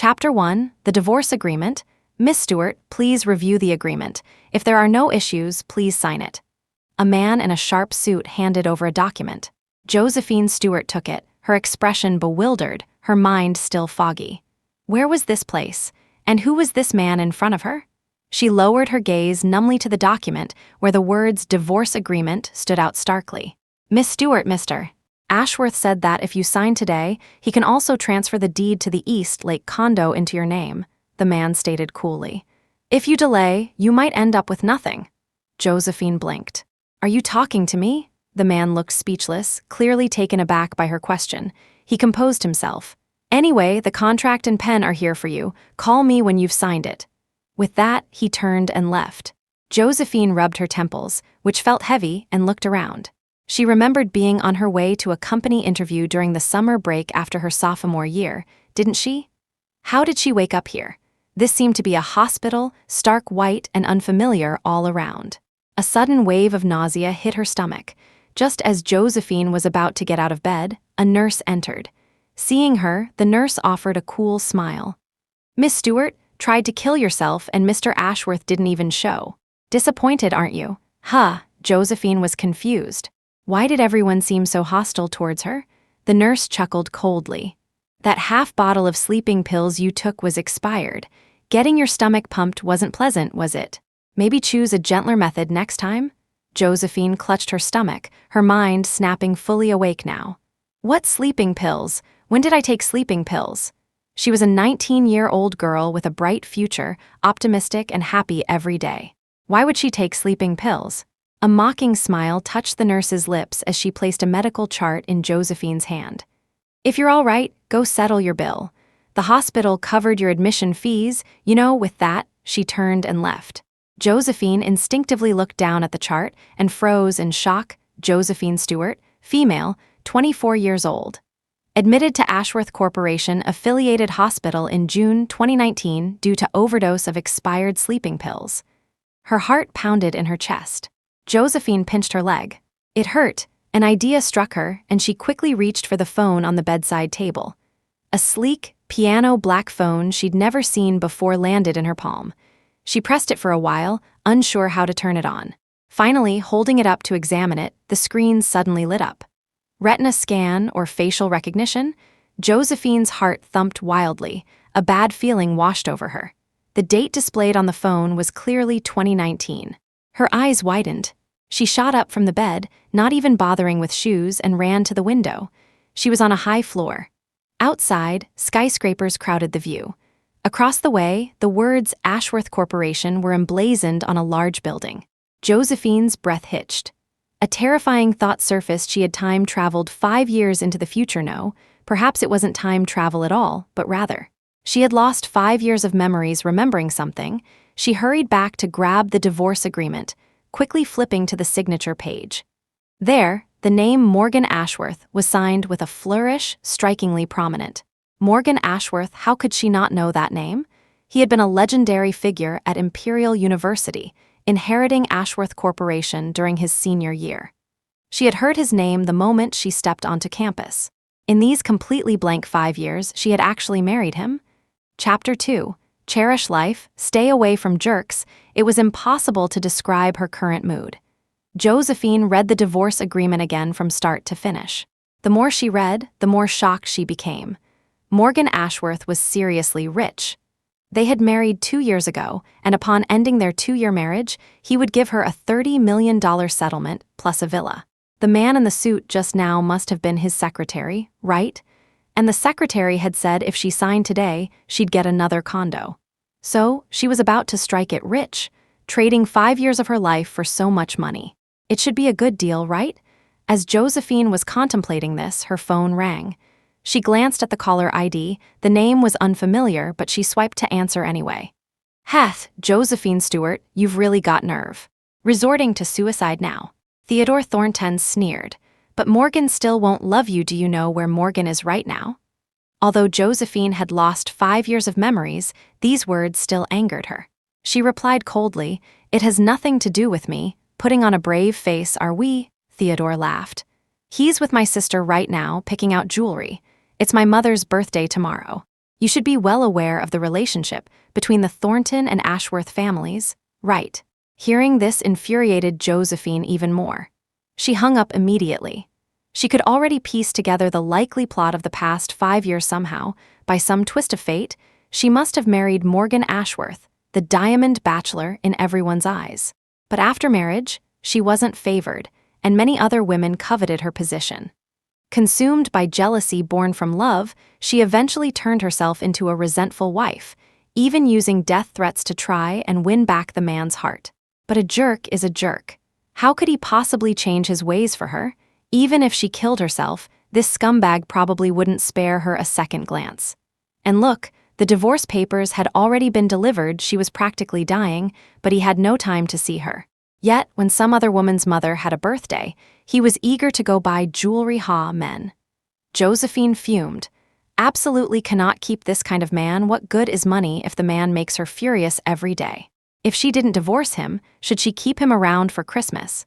Chapter 1, The Divorce Agreement. Miss Stewart, please review the agreement. If there are no issues, please sign it. A man in a sharp suit handed over a document. Josephine Stewart took it, her expression bewildered, her mind still foggy. Where was this place? And who was this man in front of her? She lowered her gaze numbly to the document where the words divorce agreement stood out starkly. Miss Stewart, Mr. Ashworth said that if you sign today, he can also transfer the deed to the East Lake condo into your name, the man stated coolly. If you delay, you might end up with nothing. Josephine blinked. Are you talking to me? The man looked speechless, clearly taken aback by her question. He composed himself. Anyway, the contract and pen are here for you. Call me when you've signed it. With that, he turned and left. Josephine rubbed her temples, which felt heavy, and looked around. She remembered being on her way to a company interview during the summer break after her sophomore year, didn't she? How did she wake up here? This seemed to be a hospital, stark white and unfamiliar all around. A sudden wave of nausea hit her stomach. Just as Josephine was about to get out of bed, a nurse entered. Seeing her, the nurse offered a cool smile. Miss Stewart, tried to kill yourself and Mr. Ashworth didn't even show. Disappointed, aren't you? Huh, Josephine was confused. Why did everyone seem so hostile towards her? The nurse chuckled coldly. That half bottle of sleeping pills you took was expired. Getting your stomach pumped wasn't pleasant, was it? Maybe choose a gentler method next time? Josephine clutched her stomach, her mind snapping fully awake now. What sleeping pills? When did I take sleeping pills? She was a 19-year-old girl with a bright future, optimistic and happy every day. Why would she take sleeping pills? A mocking smile touched the nurse's lips as she placed a medical chart in Josephine's hand. If you're all right, go settle your bill. The hospital covered your admission fees, with that, she turned and left. Josephine instinctively looked down at the chart and froze in shock. Josephine Stewart, female, 24 years old. Admitted to Ashworth Corporation affiliated hospital in June 2019 due to overdose of expired sleeping pills. Her heart pounded in her chest. Josephine pinched her leg. It hurt. An idea struck her, and she quickly reached for the phone on the bedside table. A sleek, piano black phone she'd never seen before landed in her palm. She pressed it for a while, unsure how to turn it on. Finally, holding it up to examine it, the screen suddenly lit up. Retina scan or facial recognition? Josephine's heart thumped wildly. A bad feeling washed over her. The date displayed on the phone was clearly 2019. Her eyes widened. She shot up from the bed, not even bothering with shoes, and ran to the window. She was on a high floor. Outside, skyscrapers crowded the view. Across the way, the words Ashworth Corporation were emblazoned on a large building. Josephine's breath hitched. A terrifying thought surfaced. She had time traveled 5 years into the future. No, perhaps it wasn't time travel at all, but rather. She had lost 5 years of memories remembering something. She hurried back to grab the divorce agreement, quickly flipping to the signature page. There, the name Morgan Ashworth was signed with a flourish strikingly prominent. Morgan Ashworth, how could she not know that name? He had been a legendary figure at Imperial University, inheriting Ashworth Corporation during his senior year. She had heard his name the moment she stepped onto campus. In these completely blank 5 years, she had actually married him. Chapter 2. Cherish life, stay away from jerks. It was impossible to describe her current mood. Josephine read the divorce agreement again from start to finish. The more she read, the more shocked she became. Morgan Ashworth was seriously rich. They had married 2 years ago, and upon ending their 2-year marriage, he would give her a $30 million settlement plus a villa. The man in the suit just now must have been his secretary, right? And the secretary had said if she signed today, she'd get another condo. So, she was about to strike it rich, trading 5 years of her life for so much money. It should be a good deal, right? As Josephine was contemplating this, her phone rang. She glanced at the caller ID. The name was unfamiliar, but she swiped to answer anyway. Heth, Josephine Stewart, you've really got nerve. Resorting to suicide now. Theodore Thornton sneered. But Morgan still won't love you. Do you know where Morgan is right now? Although Josephine had lost 5 years of memories, these words still angered her. She replied coldly, "It has nothing to do with me." Putting on a brave face, "Are we?" Theodore laughed. "He's with my sister right now, picking out jewelry. It's my mother's birthday tomorrow." You should be well aware of the relationship between the Thornton and Ashworth families, right? Hearing this infuriated Josephine even more. She hung up immediately. She could already piece together the likely plot of the past 5 years somehow. By some twist of fate, she must have married Morgan Ashworth, the diamond bachelor in everyone's eyes. But after marriage, she wasn't favored, and many other women coveted her position. Consumed by jealousy born from love, she eventually turned herself into a resentful wife, even using death threats to try and win back the man's heart. But a jerk is a jerk. How could he possibly change his ways for her? Even if she killed herself, this scumbag probably wouldn't spare her a second glance. And look, the divorce papers had already been delivered. She was practically dying, but he had no time to see her. Yet, when some other woman's mother had a birthday, he was eager to go buy jewelry. Men. Josephine fumed. Absolutely cannot keep this kind of man. What good is money if the man makes her furious every day? If she didn't divorce him, should she keep him around for Christmas?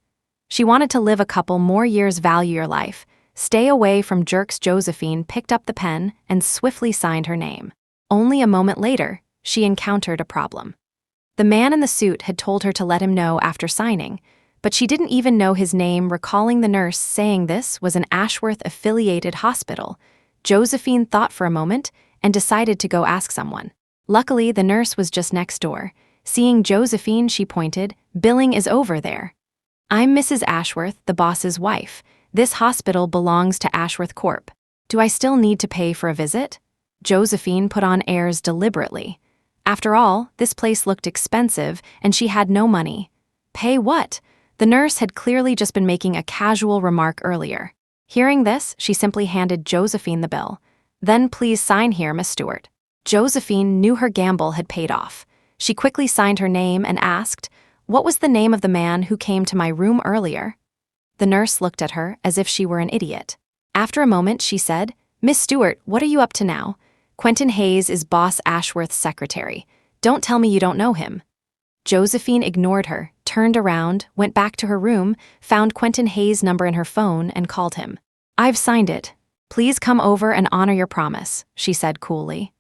She wanted to live a couple more years. Value your life. Stay away from jerks. Josephine picked up the pen and swiftly signed her name. Only a moment later, she encountered a problem. The man in the suit had told her to let him know after signing, but she didn't even know his name. Recalling the nurse saying this was an Ashworth-affiliated hospital, Josephine thought for a moment and decided to go ask someone. Luckily, the nurse was just next door. Seeing Josephine, she pointed, "Billing is over there." "I'm Mrs. Ashworth, the boss's wife. This hospital belongs to Ashworth Corp. Do I still need to pay for a visit?" Josephine put on airs deliberately. After all, this place looked expensive, and she had no money. Pay what? The nurse had clearly just been making a casual remark earlier. Hearing this, she simply handed Josephine the bill. "Then please sign here, Miss Stewart." Josephine knew her gamble had paid off. She quickly signed her name and asked, "What was the name of the man who came to my room earlier?" The nurse looked at her as if she were an idiot. After a moment, she said, "Miss Stewart, what are you up to now? Quentin Hayes is Boss Ashworth's secretary. Don't tell me you don't know him." Josephine ignored her, turned around, went back to her room, found Quentin Hayes' number in her phone, and called him. "I've signed it. Please come over and honor your promise," she said coolly.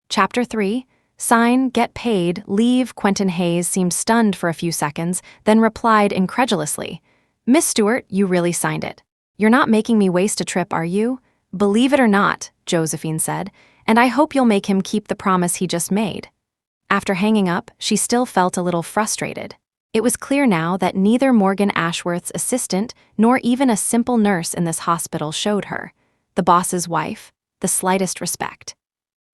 Chapter 3. Sign, get paid, leave. Quentin Hayes seemed stunned for a few seconds, then replied incredulously, "Miss Stewart, you really signed it. You're not making me waste a trip, are you?" "Believe it or not," Josephine said, "and I hope you'll make him keep the promise he just made." After hanging up, she still felt a little frustrated. It was clear now that neither Morgan Ashworth's assistant nor even a simple nurse in this hospital showed her, the boss's wife, the slightest respect.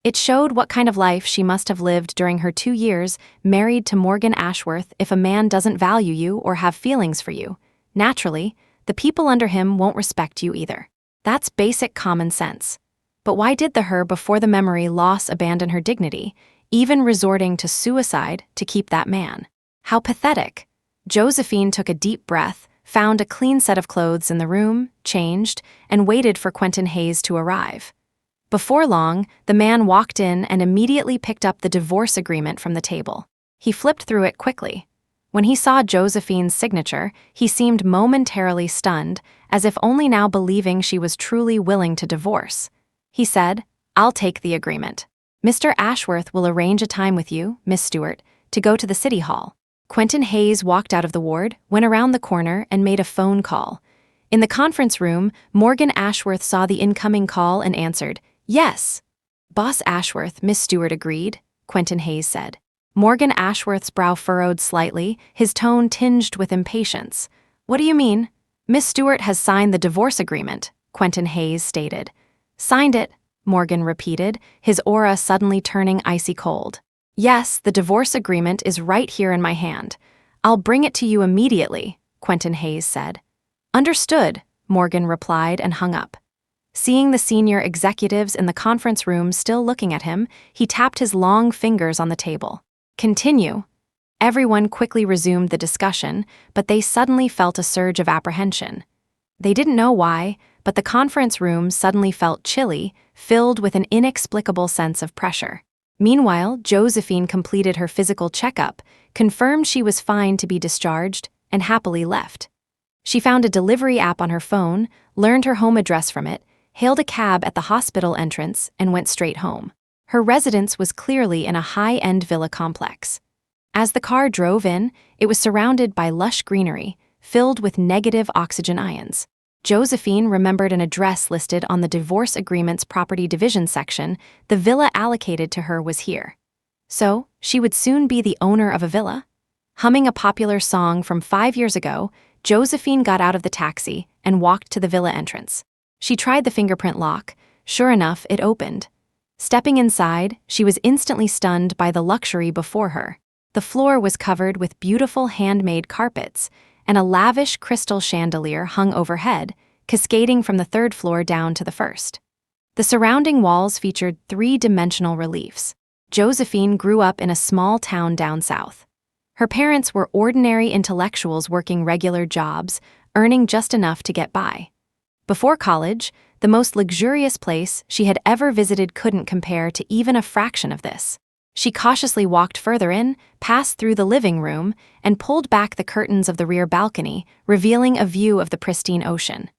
It showed what kind of life she must have lived during her 2 years married to Morgan Ashworth. If a man doesn't value you or have feelings for you, naturally, the people under him won't respect you either. That's basic common sense. But why did her before the memory loss abandon her dignity, even resorting to suicide to keep that man? How pathetic. Josephine took a deep breath, found a clean set of clothes in the room, changed, and waited for Quentin Hayes to arrive. Before long, the man walked in and immediately picked up the divorce agreement from the table. He flipped through it quickly. When he saw Josephine's signature, he seemed momentarily stunned, as if only now believing she was truly willing to divorce. He said, "I'll take the agreement. Mr. Ashworth will arrange a time with you, Miss Stewart, to go to the city hall." Quentin Hayes walked out of the ward, went around the corner, and made a phone call. In the conference room, Morgan Ashworth saw the incoming call and answered, "Yes." "Boss Ashworth," Miss Stewart agreed, Quentin Hayes said. Morgan Ashworth's brow furrowed slightly, his tone tinged with impatience. "What do you mean?" "Miss Stewart has signed the divorce agreement," Quentin Hayes stated. "Signed it," Morgan repeated, his aura suddenly turning icy cold. "Yes, the divorce agreement is right here in my hand. I'll bring it to you immediately," Quentin Hayes said. "Understood," Morgan replied and hung up. Seeing the senior executives in the conference room still looking at him, he tapped his long fingers on the table. "Continue." Everyone quickly resumed the discussion, but they suddenly felt a surge of apprehension. They didn't know why, but the conference room suddenly felt chilly, filled with an inexplicable sense of pressure. Meanwhile, Josephine completed her physical checkup, confirmed she was fine to be discharged, and happily left. She found a delivery app on her phone, learned her home address from it, hailed a cab at the hospital entrance, and went straight home. Her residence was clearly in a high-end villa complex. As the car drove in, it was surrounded by lush greenery, filled with negative oxygen ions. Josephine remembered an address listed on the divorce agreement's property division section. The villa allocated to her was here. So, she would soon be the owner of a villa? Humming a popular song from 5 years ago, Josephine got out of the taxi and walked to the villa entrance. She tried the fingerprint lock. Sure enough, it opened. Stepping inside, she was instantly stunned by the luxury before her. The floor was covered with beautiful handmade carpets, and a lavish crystal chandelier hung overhead, cascading from the 3rd floor down to the 1st. The surrounding walls featured 3-dimensional reliefs. Josephine grew up in a small town down south. Her parents were ordinary intellectuals working regular jobs, earning just enough to get by. Before college, the most luxurious place she had ever visited couldn't compare to even a fraction of this. She cautiously walked further in, passed through the living room, and pulled back the curtains of the rear balcony, revealing a view of the pristine ocean.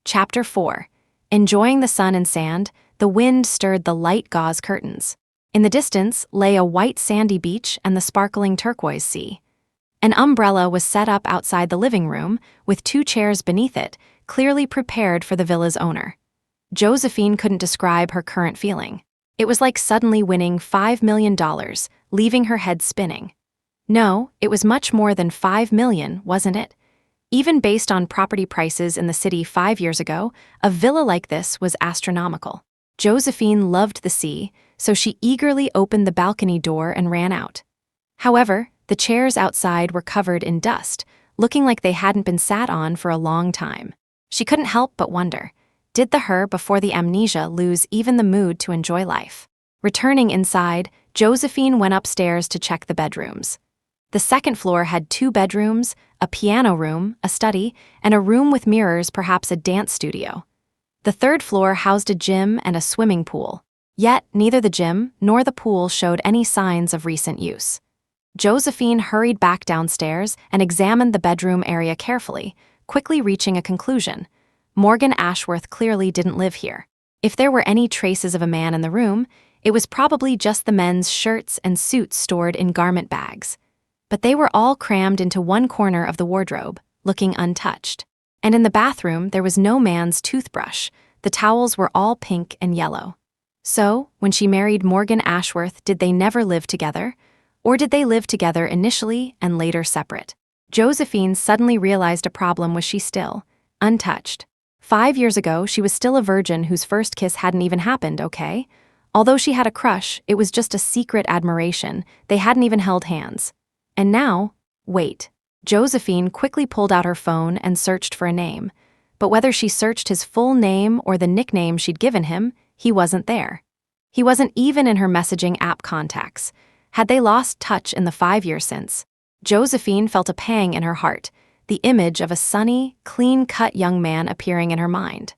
Chapter 4. Enjoying the sun and sand, the wind stirred the light gauze curtains. In the distance lay a white sandy beach and the sparkling turquoise sea. An umbrella was set up outside the living room, with 2 chairs beneath it, clearly prepared for the villa's owner. Josephine couldn't describe her current feeling. It was like suddenly winning $5 million, leaving her head spinning. No, it was much more than $5 million, wasn't it? Even based on property prices in the city 5 years ago, a villa like this was astronomical. Josephine loved the sea, so she eagerly opened the balcony door and ran out. However, the chairs outside were covered in dust, looking like they hadn't been sat on for a long time. She couldn't help but wonder, did the her before the amnesia lose even the mood to enjoy life? Returning inside, Josephine went upstairs to check the bedrooms. The 2nd floor had 2 bedrooms, a piano room, a study, and a room with mirrors, perhaps a dance studio. The 3rd floor housed a gym and a swimming pool. Yet, neither the gym nor the pool showed any signs of recent use. Josephine hurried back downstairs and examined the bedroom area carefully, quickly reaching a conclusion. Morgan Ashworth clearly didn't live here. If there were any traces of a man in the room, it was probably just the men's shirts and suits stored in garment bags. But they were all crammed into one corner of the wardrobe, looking untouched. And in the bathroom, there was no man's toothbrush. The towels were all pink and yellow. So, when she married Morgan Ashworth, did they never live together? Or did they live together initially and later separate? Josephine suddenly realized a problem. Was she still untouched? 5 years ago, she was still a virgin whose first kiss hadn't even happened, okay? Although she had a crush, it was just a secret admiration. They hadn't even held hands. And now, wait. Josephine quickly pulled out her phone and searched for a name. But whether she searched his full name or the nickname she'd given him, he wasn't there. He wasn't even in her messaging app contacts. Had they lost touch in the 5 years since? Josephine felt a pang in her heart, the image of a sunny, clean-cut young man appearing in her mind.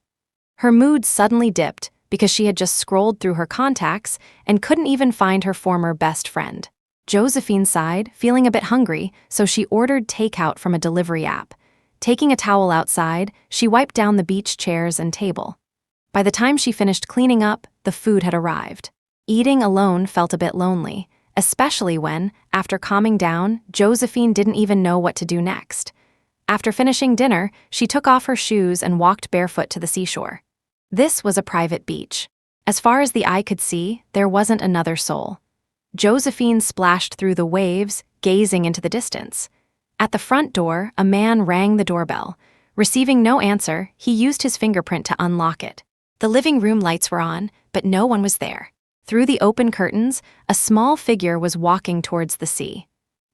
Her mood suddenly dipped because she had just scrolled through her contacts and couldn't even find her former best friend. Josephine sighed, feeling a bit hungry, so she ordered takeout from a delivery app. Taking a towel outside, she wiped down the beach chairs and table. By the time she finished cleaning up, the food had arrived. Eating alone felt a bit lonely, especially when, after calming down, Josephine didn't even know what to do next. After finishing dinner, she took off her shoes and walked barefoot to the seashore. This was a private beach. As far as the eye could see, there wasn't another soul. Josephine splashed through the waves, gazing into the distance. At the front door, a man rang the doorbell. Receiving no answer, he used his fingerprint to unlock it. The living room lights were on, but no one was there. Through the open curtains, a small figure was walking towards the sea.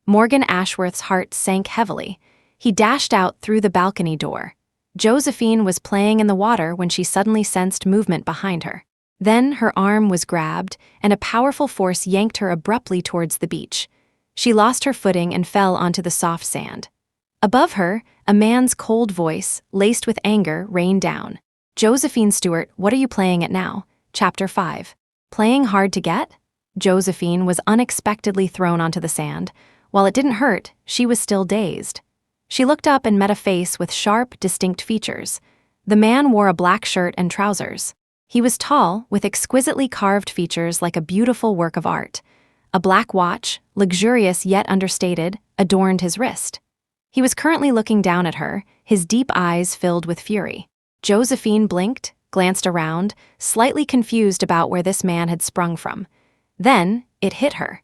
Morgan Ashworth's heart sank heavily. He dashed out through the balcony door. Josephine was playing in the water when she suddenly sensed movement behind her. Then her arm was grabbed, and a powerful force yanked her abruptly towards the beach. She lost her footing and fell onto the soft sand. Above her, a man's cold voice, laced with anger, rained down. Josephine Stewart, what are you playing at now? Chapter 5. Playing hard to get? Josephine was unexpectedly thrown onto the sand. While it didn't hurt, she was still dazed. She looked up and met a face with sharp, distinct features. The man wore a black shirt and trousers. He was tall, with exquisitely carved features like a beautiful work of art. A black watch, luxurious yet understated, adorned his wrist. He was currently looking down at her, his deep eyes filled with fury. Josephine blinked, glanced around, slightly confused about where this man had sprung from. Then, it hit her.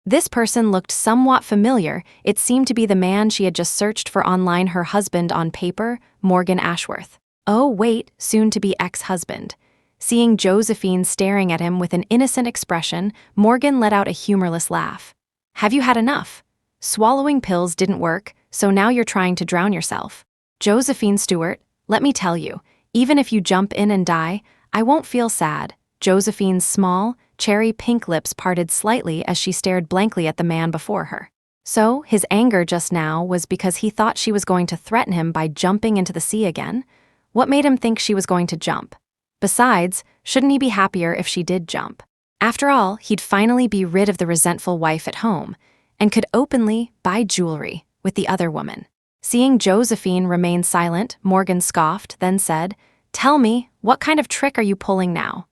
This person looked somewhat familiar. It seemed to be the man she had just searched for online, her husband on paper, Morgan Ashworth. Oh wait, soon-to-be ex-husband. Seeing Josephine staring at him with an innocent expression, Morgan let out a humorless laugh. Have you had enough? Swallowing pills didn't work, so now you're trying to drown yourself. Josephine Stewart, let me tell you, even if you jump in and die, I won't feel sad. Josephine's small, cherry pink lips parted slightly as she stared blankly at the man before her. So, his anger just now was because he thought she was going to threaten him by jumping into the sea again? What made him think she was going to jump? Besides, shouldn't he be happier if she did jump? After all, he'd finally be rid of the resentful wife at home, and could openly buy jewelry with the other woman. Seeing Josephine remain silent, Morgan scoffed, then said, "Tell me, what kind of trick are you pulling now?"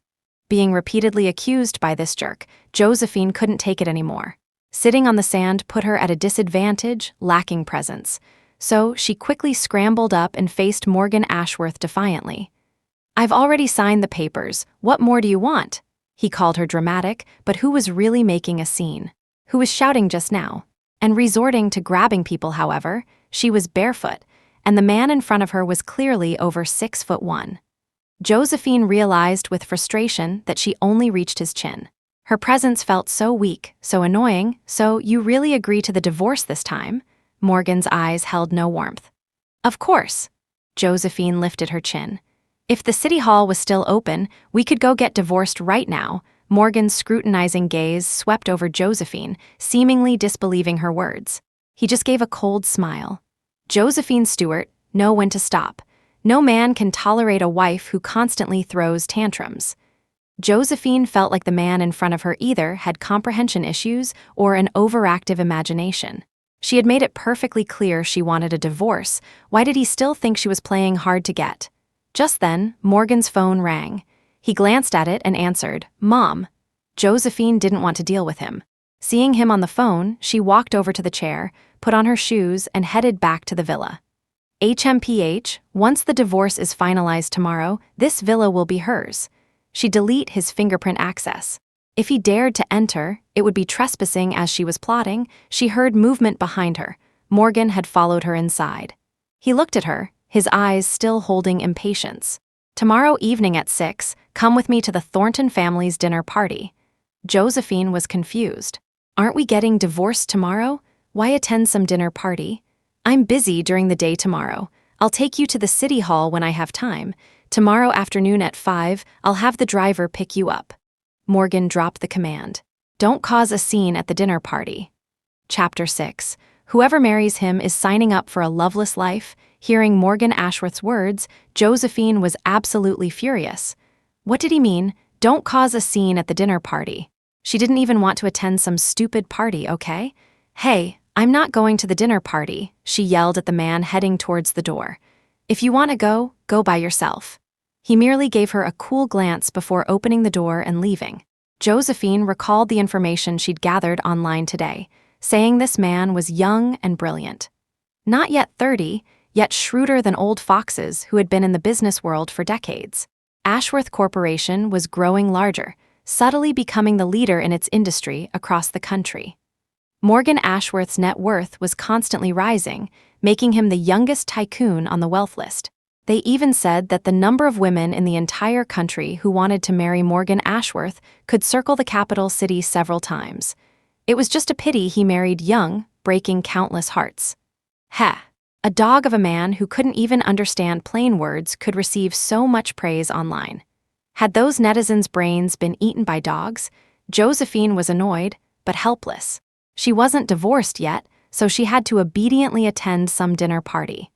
Being repeatedly accused by this jerk, Josephine couldn't take it anymore. Sitting on the sand put her at a disadvantage, lacking presence. So she quickly scrambled up and faced Morgan Ashworth defiantly. "I've already signed the papers. What more do you want?" He called her dramatic, but who was really making a scene? Who was shouting just now? And resorting to grabbing people, however, she was barefoot, and the man in front of her was clearly over 6'1". Josephine realized with frustration that she only reached his chin. Her presence felt so weak, so annoying. "So you really agree to the divorce this time?" Morgan's eyes held no warmth. "Of course." Josephine lifted her chin. "If the city hall was still open, we could go get divorced right now." Morgan's scrutinizing gaze swept over Josephine, seemingly disbelieving her words. He just gave a cold smile. "Josephine Stewart, know when to stop. No man can tolerate a wife who constantly throws tantrums." Josephine felt like the man in front of her either had comprehension issues or an overactive imagination. She had made it perfectly clear she wanted a divorce. Why did he still think she was playing hard to get? Just then, Morgan's phone rang. He glanced at it and answered, "Mom." Josephine didn't want to deal with him. Seeing him on the phone, she walked over to the chair, put on her shoes, and headed back to the villa. HMPH, once the divorce is finalized tomorrow, this villa will be hers. She'd delete his fingerprint access. If he dared to enter, it would be trespassing. As she was plotting, she heard movement behind her. Morgan had followed her inside. He looked at her, his eyes still holding impatience. "Tomorrow evening at 6, come with me to the Thornton family's dinner party." Josephine was confused. "Aren't we getting divorced tomorrow? Why attend some dinner party?" "I'm busy during the day tomorrow. I'll take you to the city hall when I have time. Tomorrow afternoon at 5, I'll have the driver pick you up." Morgan dropped the command. "Don't cause a scene at the dinner party." Chapter 6. Whoever marries him is signing up for a loveless life. Hearing Morgan Ashworth's words, Josephine was absolutely furious. What did he mean? Don't cause a scene at the dinner party. She didn't even want to attend some stupid party, okay? "Hey, I'm not going to the dinner party," she yelled at the man heading towards the door. "If you want to go, go by yourself." He merely gave her a cool glance before opening the door and leaving. Josephine recalled the information she'd gathered online today, saying this man was young and brilliant. Not yet 30, yet shrewder than old foxes who had been in the business world for decades. Ashworth Corporation was growing larger, subtly becoming the leader in its industry across the country. Morgan Ashworth's net worth was constantly rising, making him the youngest tycoon on the wealth list. They even said that the number of women in the entire country who wanted to marry Morgan Ashworth could circle the capital city several times. It was just a pity he married young, breaking countless hearts. Heh, a dog of a man who couldn't even understand plain words could receive so much praise online. Had those netizens' brains been eaten by dogs? Josephine was annoyed, but helpless. She wasn't divorced yet, so she had to obediently attend some dinner party.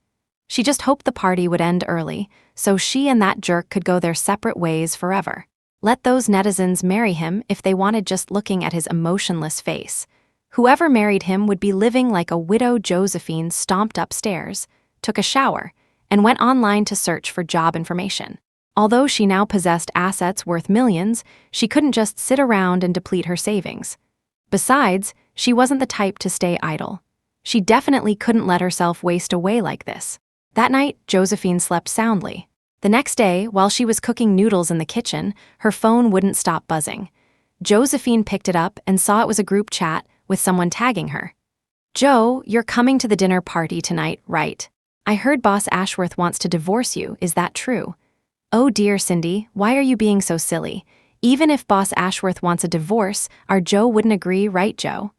She just hoped the party would end early, so she and that jerk could go their separate ways forever. Let those netizens marry him if they wanted, just looking at his emotionless face. Whoever married him would be living like a widow. Josephine stomped upstairs, took a shower, and went online to search for job information. Although she now possessed assets worth millions, she couldn't just sit around and deplete her savings. Besides, she wasn't the type to stay idle. She definitely couldn't let herself waste away like this. That night, Josephine slept soundly. The next day, while she was cooking noodles in the kitchen, her phone wouldn't stop buzzing. Josephine picked it up and saw it was a group chat with someone tagging her. "Joe, you're coming to the dinner party tonight, right? I heard Boss Ashworth wants to divorce you, is that true?" "Oh dear, Cindy, why are you being so silly? Even if Boss Ashworth wants a divorce, our Joe wouldn't agree, right, Joe?"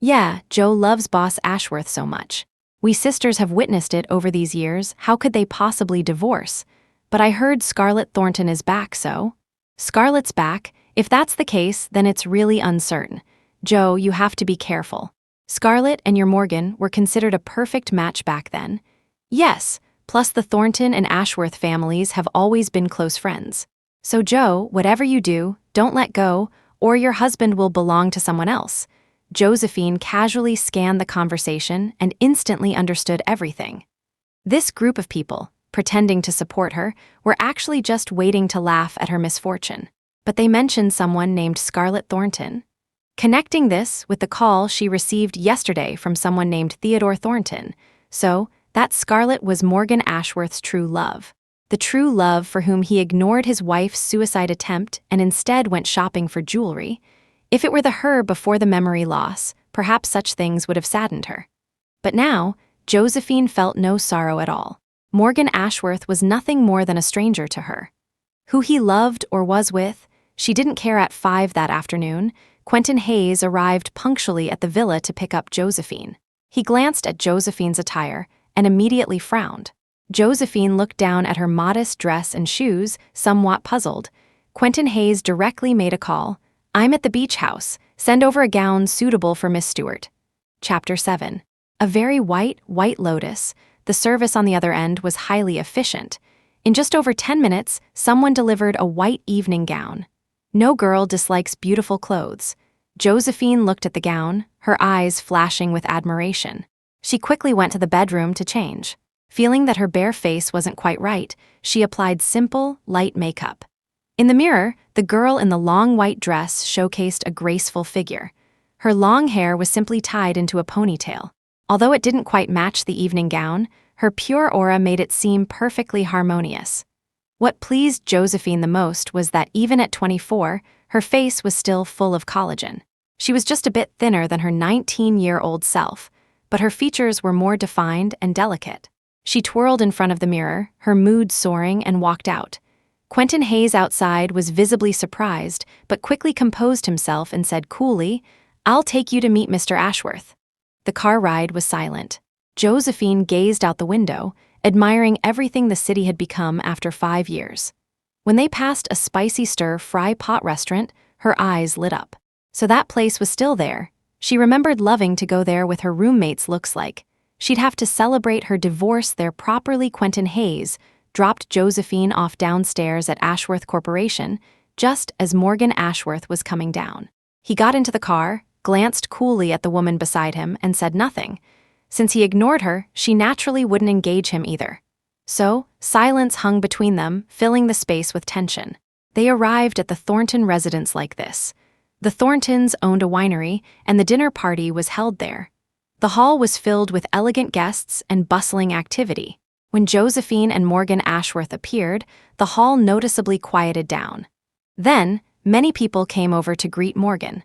"Yeah, Joe loves Boss Ashworth so much. We sisters have witnessed it over these years, how could they possibly divorce? But I heard Scarlett Thornton is back, so?" "Scarlett's back? If that's the case, then it's really uncertain. Joe, you have to be careful. Scarlett and your Morgan were considered a perfect match back then." "Yes, plus the Thornton and Ashworth families have always been close friends. So Joe, whatever you do, don't let go, or your husband will belong to someone else." Josephine casually scanned the conversation and instantly understood everything. This group of people, pretending to support her, were actually just waiting to laugh at her misfortune. But they mentioned someone named Scarlett Thornton. Connecting this with the call she received yesterday from someone named Theodore Thornton. So, that Scarlett was Morgan Ashworth's true love. The true love for whom he ignored his wife's suicide attempt and instead went shopping for jewelry. If it were the her before the memory loss, perhaps such things would have saddened her. But now, Josephine felt no sorrow at all. Morgan Ashworth was nothing more than a stranger to her. Who he loved or was with, she didn't care. At 5 that afternoon, Quentin Hayes arrived punctually at the villa to pick up Josephine. He glanced at Josephine's attire and immediately frowned. Josephine looked down at her modest dress and shoes, somewhat puzzled. Quentin Hayes directly made a call. "I'm at the beach house. Send over a gown suitable for Miss Stewart." Chapter 7. A very white lotus. The service on the other end was highly efficient. In just over 10 minutes, someone delivered a white evening gown. No girl dislikes beautiful clothes. Josephine looked at the gown, her eyes flashing with admiration. She quickly went to the bedroom to change. Feeling that her bare face wasn't quite right, she applied simple, light makeup. In the mirror, the girl in the long white dress showcased a graceful figure. Her long hair was simply tied into a ponytail. Although it didn't quite match the evening gown, her pure aura made it seem perfectly harmonious. What pleased Josephine the most was that even at 24, her face was still full of collagen. She was just a bit thinner than her 19-year-old self, but her features were more defined and delicate. She twirled in front of the mirror, her mood soaring, and walked out. Quentin Hayes outside was visibly surprised, but quickly composed himself and said coolly, "I'll take you to meet Mr. Ashworth." The car ride was silent. Josephine gazed out the window, admiring everything the city had become after 5 years. When they passed a spicy stir-fry pot restaurant, her eyes lit up. So that place was still there. She remembered loving to go there with her roommates. Looks like she'd have to celebrate her divorce there properly. Quentin Hayes dropped Josephine off downstairs at Ashworth Corporation just as Morgan Ashworth was coming down. He got into the car, glanced coolly at the woman beside him, and said nothing. Since he ignored her, she naturally wouldn't engage him either. So, silence hung between them, filling the space with tension. They arrived at the Thornton residence like this. The Thorntons owned a winery, and the dinner party was held there. The hall was filled with elegant guests and bustling activity. When Josephine and Morgan Ashworth appeared, the hall noticeably quieted down. Then, many people came over to greet Morgan.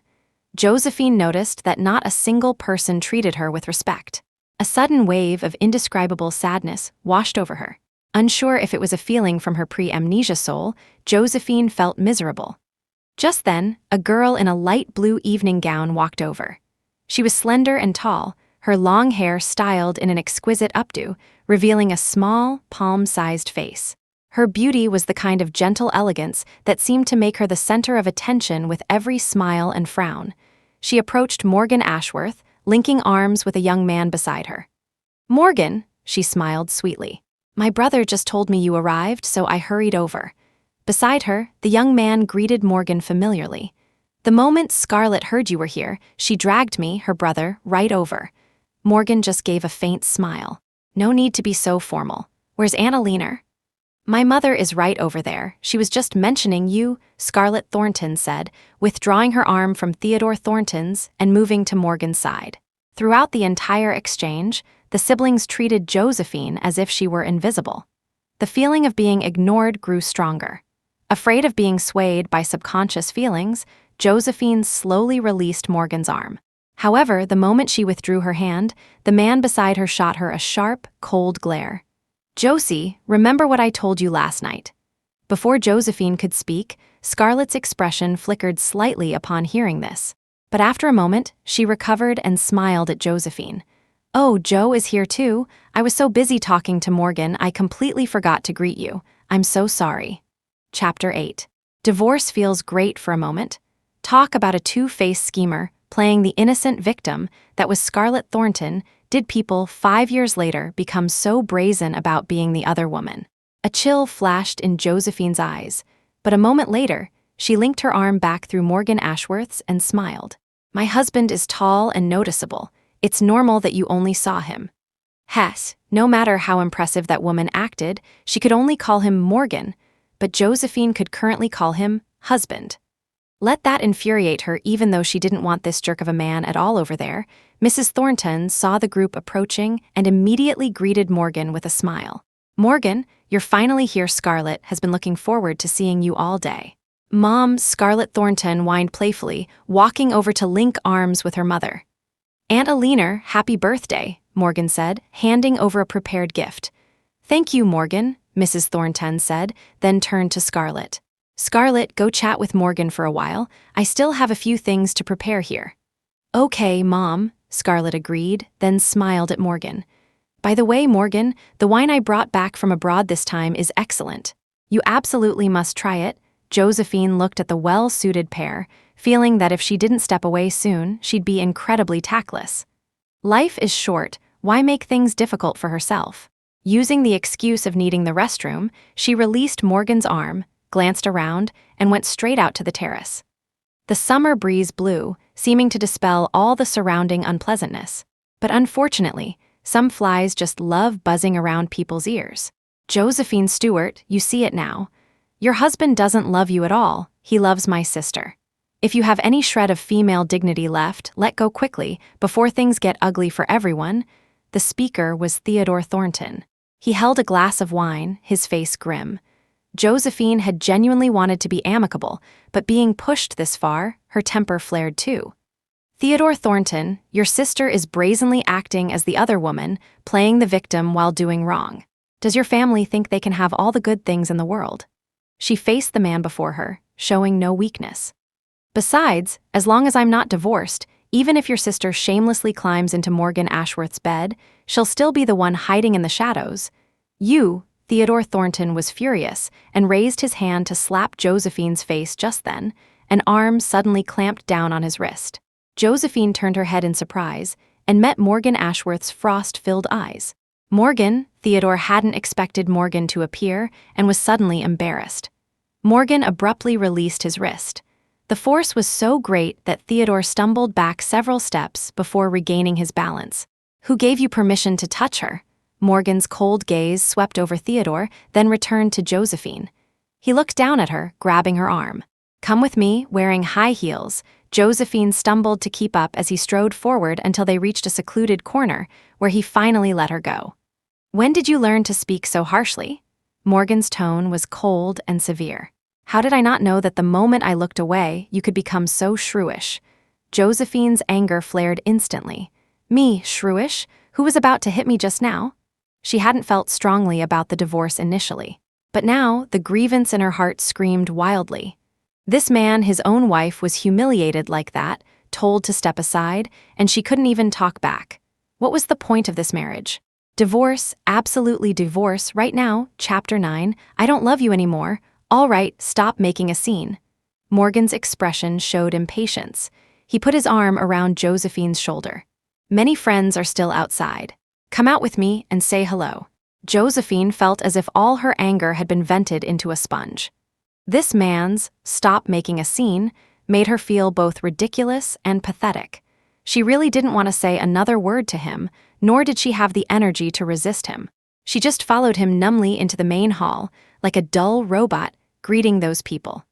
Josephine noticed that not a single person treated her with respect. A sudden wave of indescribable sadness washed over her. Unsure if it was a feeling from her pre-amnesia soul, Josephine felt miserable. Just then, a girl in a light blue evening gown walked over. She was slender and tall, her long hair styled in an exquisite updo, revealing a small, palm-sized face. Her beauty was the kind of gentle elegance that seemed to make her the center of attention with every smile and frown. She approached Morgan Ashworth, linking arms with a young man beside her. "Morgan," she smiled sweetly. "My brother just told me you arrived, so I hurried over." Beside her, the young man greeted Morgan familiarly. "The moment Scarlett heard you were here, she dragged me, her brother, right over." Morgan just gave a faint smile. "No need to be so formal. Where's Annalena?" My mother is right over there. She was just mentioning you, Scarlett Thornton said, withdrawing her arm from Theodore Thornton's and moving to Morgan's side. Throughout the entire exchange, the siblings treated Josephine as if she were invisible. The feeling of being ignored grew stronger. Afraid of being swayed by subconscious feelings, Josephine slowly released Morgan's arm. However, the moment she withdrew her hand, the man beside her shot her a sharp, cold glare. "Josie, remember what I told you last night." Before Josephine could speak, Scarlett's expression flickered slightly upon hearing this. But after a moment, she recovered and smiled at Josephine. "Oh, Joe is here too. I was so busy talking to Morgan I completely forgot to greet you. I'm so sorry." Chapter 8. Divorce feels great for a moment. Talk about a two-faced schemer playing the innocent victim that was Scarlett Thornton. Did people 5 years later become so brazen about being the other woman? A chill flashed in Josephine's eyes, but a moment later, she linked her arm back through Morgan Ashworth's and smiled. "My husband is tall and noticeable. It's normal that you only saw him." Hess, no matter how impressive that woman acted, she could only call him Morgan, but Josephine could currently call him husband. Let that infuriate her even though she didn't want this jerk of a man at all over there. Mrs. Thornton saw the group approaching and immediately greeted Morgan with a smile. "Morgan, you're finally here. Scarlett has been looking forward to seeing you all day." "Mom," Scarlett Thornton whined playfully, walking over to link arms with her mother. "Aunt Alina, happy birthday," Morgan said, handing over a prepared gift. "Thank you, Morgan," Mrs. Thornton said, then turned to Scarlett. "Scarlett, go chat with Morgan for a while. I still have a few things to prepare here." "Okay, Mom," Scarlett agreed, then smiled at Morgan. "By the way, Morgan, the wine I brought back from abroad this time is excellent. You absolutely must try it." Josephine looked at the well-suited pair, feeling that if she didn't step away soon, she'd be incredibly tactless. Life is short, why make things difficult for herself? Using the excuse of needing the restroom, she released Morgan's arm, glanced around, and went straight out to the terrace. The summer breeze blew, seeming to dispel all the surrounding unpleasantness. But unfortunately, some flies just love buzzing around people's ears. "Josephine Stewart, you see it now. Your husband doesn't love you at all, he loves my sister. If you have any shred of female dignity left, let go quickly, before things get ugly for everyone." The speaker was Theodore Thornton. He held a glass of wine, his face grim. Josephine had genuinely wanted to be amicable, but being pushed this far, her temper flared too. "Theodore Thornton, your sister is brazenly acting as the other woman, playing the victim while doing wrong. Does your family think they can have all the good things in the world?" She faced the man before her, showing no weakness. "Besides, as long as I'm not divorced, even if your sister shamelessly climbs into Morgan Ashworth's bed, she'll still be the one hiding in the shadows. You," Theodore Thornton was furious and raised his hand to slap Josephine's face just then. An arm suddenly clamped down on his wrist. Josephine turned her head in surprise and met Morgan Ashworth's frost-filled eyes. "Morgan," Theodore hadn't expected Morgan to appear and was suddenly embarrassed. Morgan abruptly released his wrist. The force was so great that Theodore stumbled back several steps before regaining his balance. "Who gave you permission to touch her?" Morgan's cold gaze swept over Theodore, then returned to Josephine. He looked down at her, grabbing her arm. "Come with me," wearing high heels. Josephine stumbled to keep up as he strode forward until they reached a secluded corner, where he finally let her go. "When did you learn to speak so harshly?" Morgan's tone was cold and severe. "How did I not know that the moment I looked away, you could become so shrewish?" Josephine's anger flared instantly. "Me, shrewish? Who was about to hit me just now?" She hadn't felt strongly about the divorce initially. But now, the grievance in her heart screamed wildly. This man, his own wife, was humiliated like that, told to step aside, and she couldn't even talk back. What was the point of this marriage? Divorce, absolutely divorce, right now. Chapter 9, I don't love you anymore. All right, stop making a scene. Morgan's expression showed impatience. He put his arm around Josephine's shoulder. "Many friends are still outside. Come out with me and say hello." Josephine felt as if all her anger had been vented into a sponge. This man's "stop making a scene" made her feel both ridiculous and pathetic. She really didn't want to say another word to him, nor did she have the energy to resist him. She just followed him numbly into the main hall, like a dull robot, greeting those people.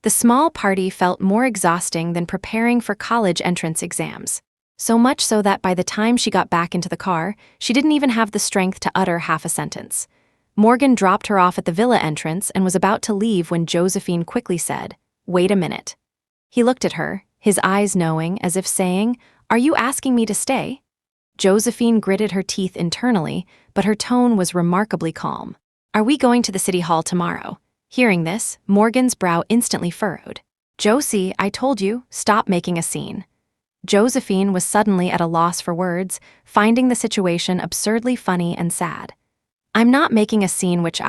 The small party felt more exhausting than preparing for college entrance exams. So much so that by the time she got back into the car, she didn't even have the strength to utter half a sentence. Morgan dropped her off at the villa entrance and was about to leave when Josephine quickly said, "Wait a minute." He looked at her, his eyes knowing, as if saying, "Are you asking me to stay?" Josephine gritted her teeth internally, but her tone was remarkably calm. "Are we going to the city hall tomorrow?" Hearing this, Morgan's brow instantly furrowed. "Josie, I told you, stop making a scene." Josephine was suddenly at a loss for words, finding the situation absurdly funny and sad. "I'm not making a scene which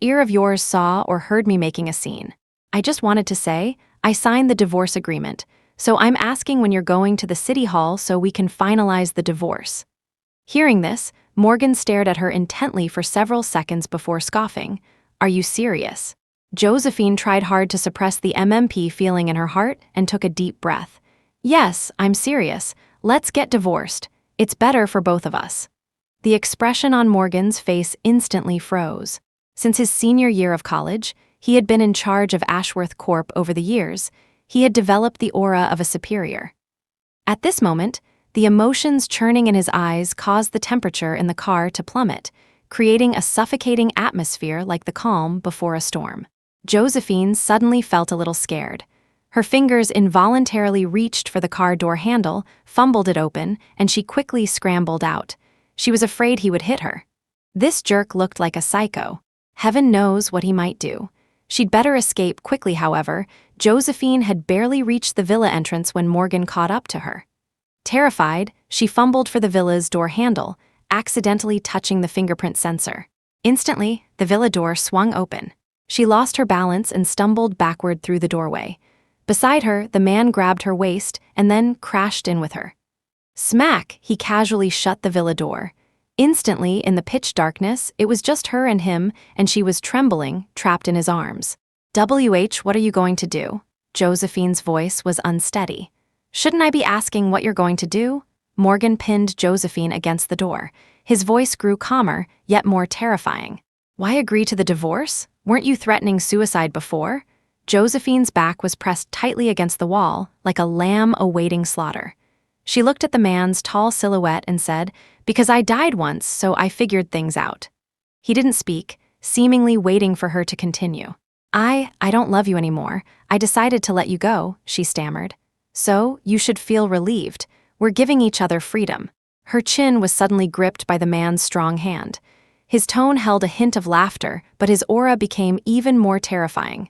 ear of yours saw or heard me making a scene. I just wanted to say, I signed the divorce agreement, so I'm asking when you're going to the city hall so we can finalize the divorce." Hearing this, Morgan stared at her intently for several seconds before scoffing. "Are you serious?" Josephine tried hard to suppress the MMP feeling in her heart and took a deep breath. "Yes, I'm serious. Let's get divorced. It's better for both of us." The expression on Morgan's face instantly froze. Since his senior year of college, he had been in charge of Ashworth Corp over the years. He had developed the aura of a superior. At this moment, the emotions churning in his eyes caused the temperature in the car to plummet, creating a suffocating atmosphere like the calm before a storm. Josephine suddenly felt a little scared. Her fingers involuntarily reached for the car door handle, fumbled it open, and she quickly scrambled out. She was afraid he would hit her. This jerk looked like a psycho. Heaven knows what he might do. She'd better escape quickly, however. Josephine had barely reached the villa entrance when Morgan caught up to her. Terrified, she fumbled for the villa's door handle, accidentally touching the fingerprint sensor. Instantly, the villa door swung open. She lost her balance and stumbled backward through the doorway. Beside her, the man grabbed her waist and then crashed in with her. Smack! He casually shut the villa door. Instantly, in the pitch darkness, it was just her and him, and she was trembling, trapped in his arms. What are you going to do?" Josephine's voice was unsteady. "Shouldn't I be asking what you're going to do?" Morgan pinned Josephine against the door. His voice grew calmer, yet more terrifying. "Why agree to the divorce? Weren't you threatening suicide before?" Josephine's back was pressed tightly against the wall, like a lamb awaiting slaughter. She looked at the man's tall silhouette and said, "Because I died once, so I figured things out." He didn't speak, seemingly waiting for her to continue. I don't love you anymore. I decided to let you go," she stammered. "So, you should feel relieved. We're giving each other freedom." Her chin was suddenly gripped by the man's strong hand. His tone held a hint of laughter, but his aura became even more terrifying.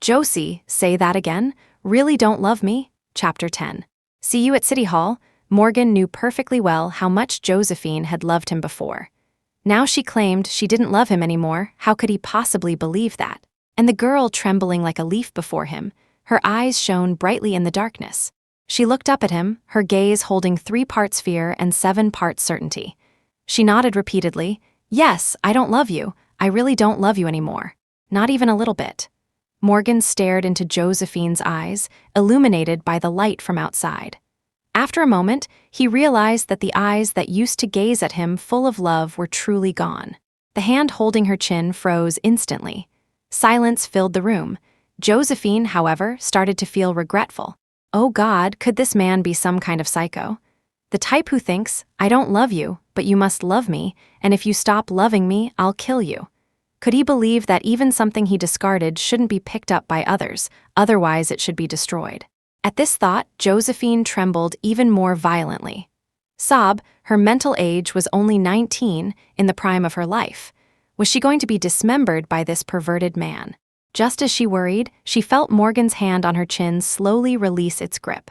"Josie, say that again? Really don't love me?" Chapter 10. See you at City Hall. Morgan knew perfectly well how much Josephine had loved him before. Now she claimed she didn't love him anymore. How could he possibly believe that? And the girl trembling like a leaf before him, her eyes shone brightly in the darkness. She looked up at him, her gaze holding 3 parts fear and 7 parts certainty. She nodded repeatedly. "Yes, I don't love you. I really don't love you anymore. Not even a little bit." Morgan stared into Josephine's eyes, illuminated by the light from outside. After a moment, he realized that the eyes that used to gaze at him full of love were truly gone. The hand holding her chin froze instantly. Silence filled the room. Josephine, however, started to feel regretful. Oh God, could this man be some kind of psycho? The type who thinks, "I don't love you, but you must love me, and if you stop loving me, I'll kill you." Could he believe that even something he discarded shouldn't be picked up by others, otherwise it should be destroyed? At this thought, Josephine trembled even more violently. Sob, her mental age was only 19, in the prime of her life. Was she going to be dismembered by this perverted man? Just as she worried, she felt Morgan's hand on her chin slowly release its grip.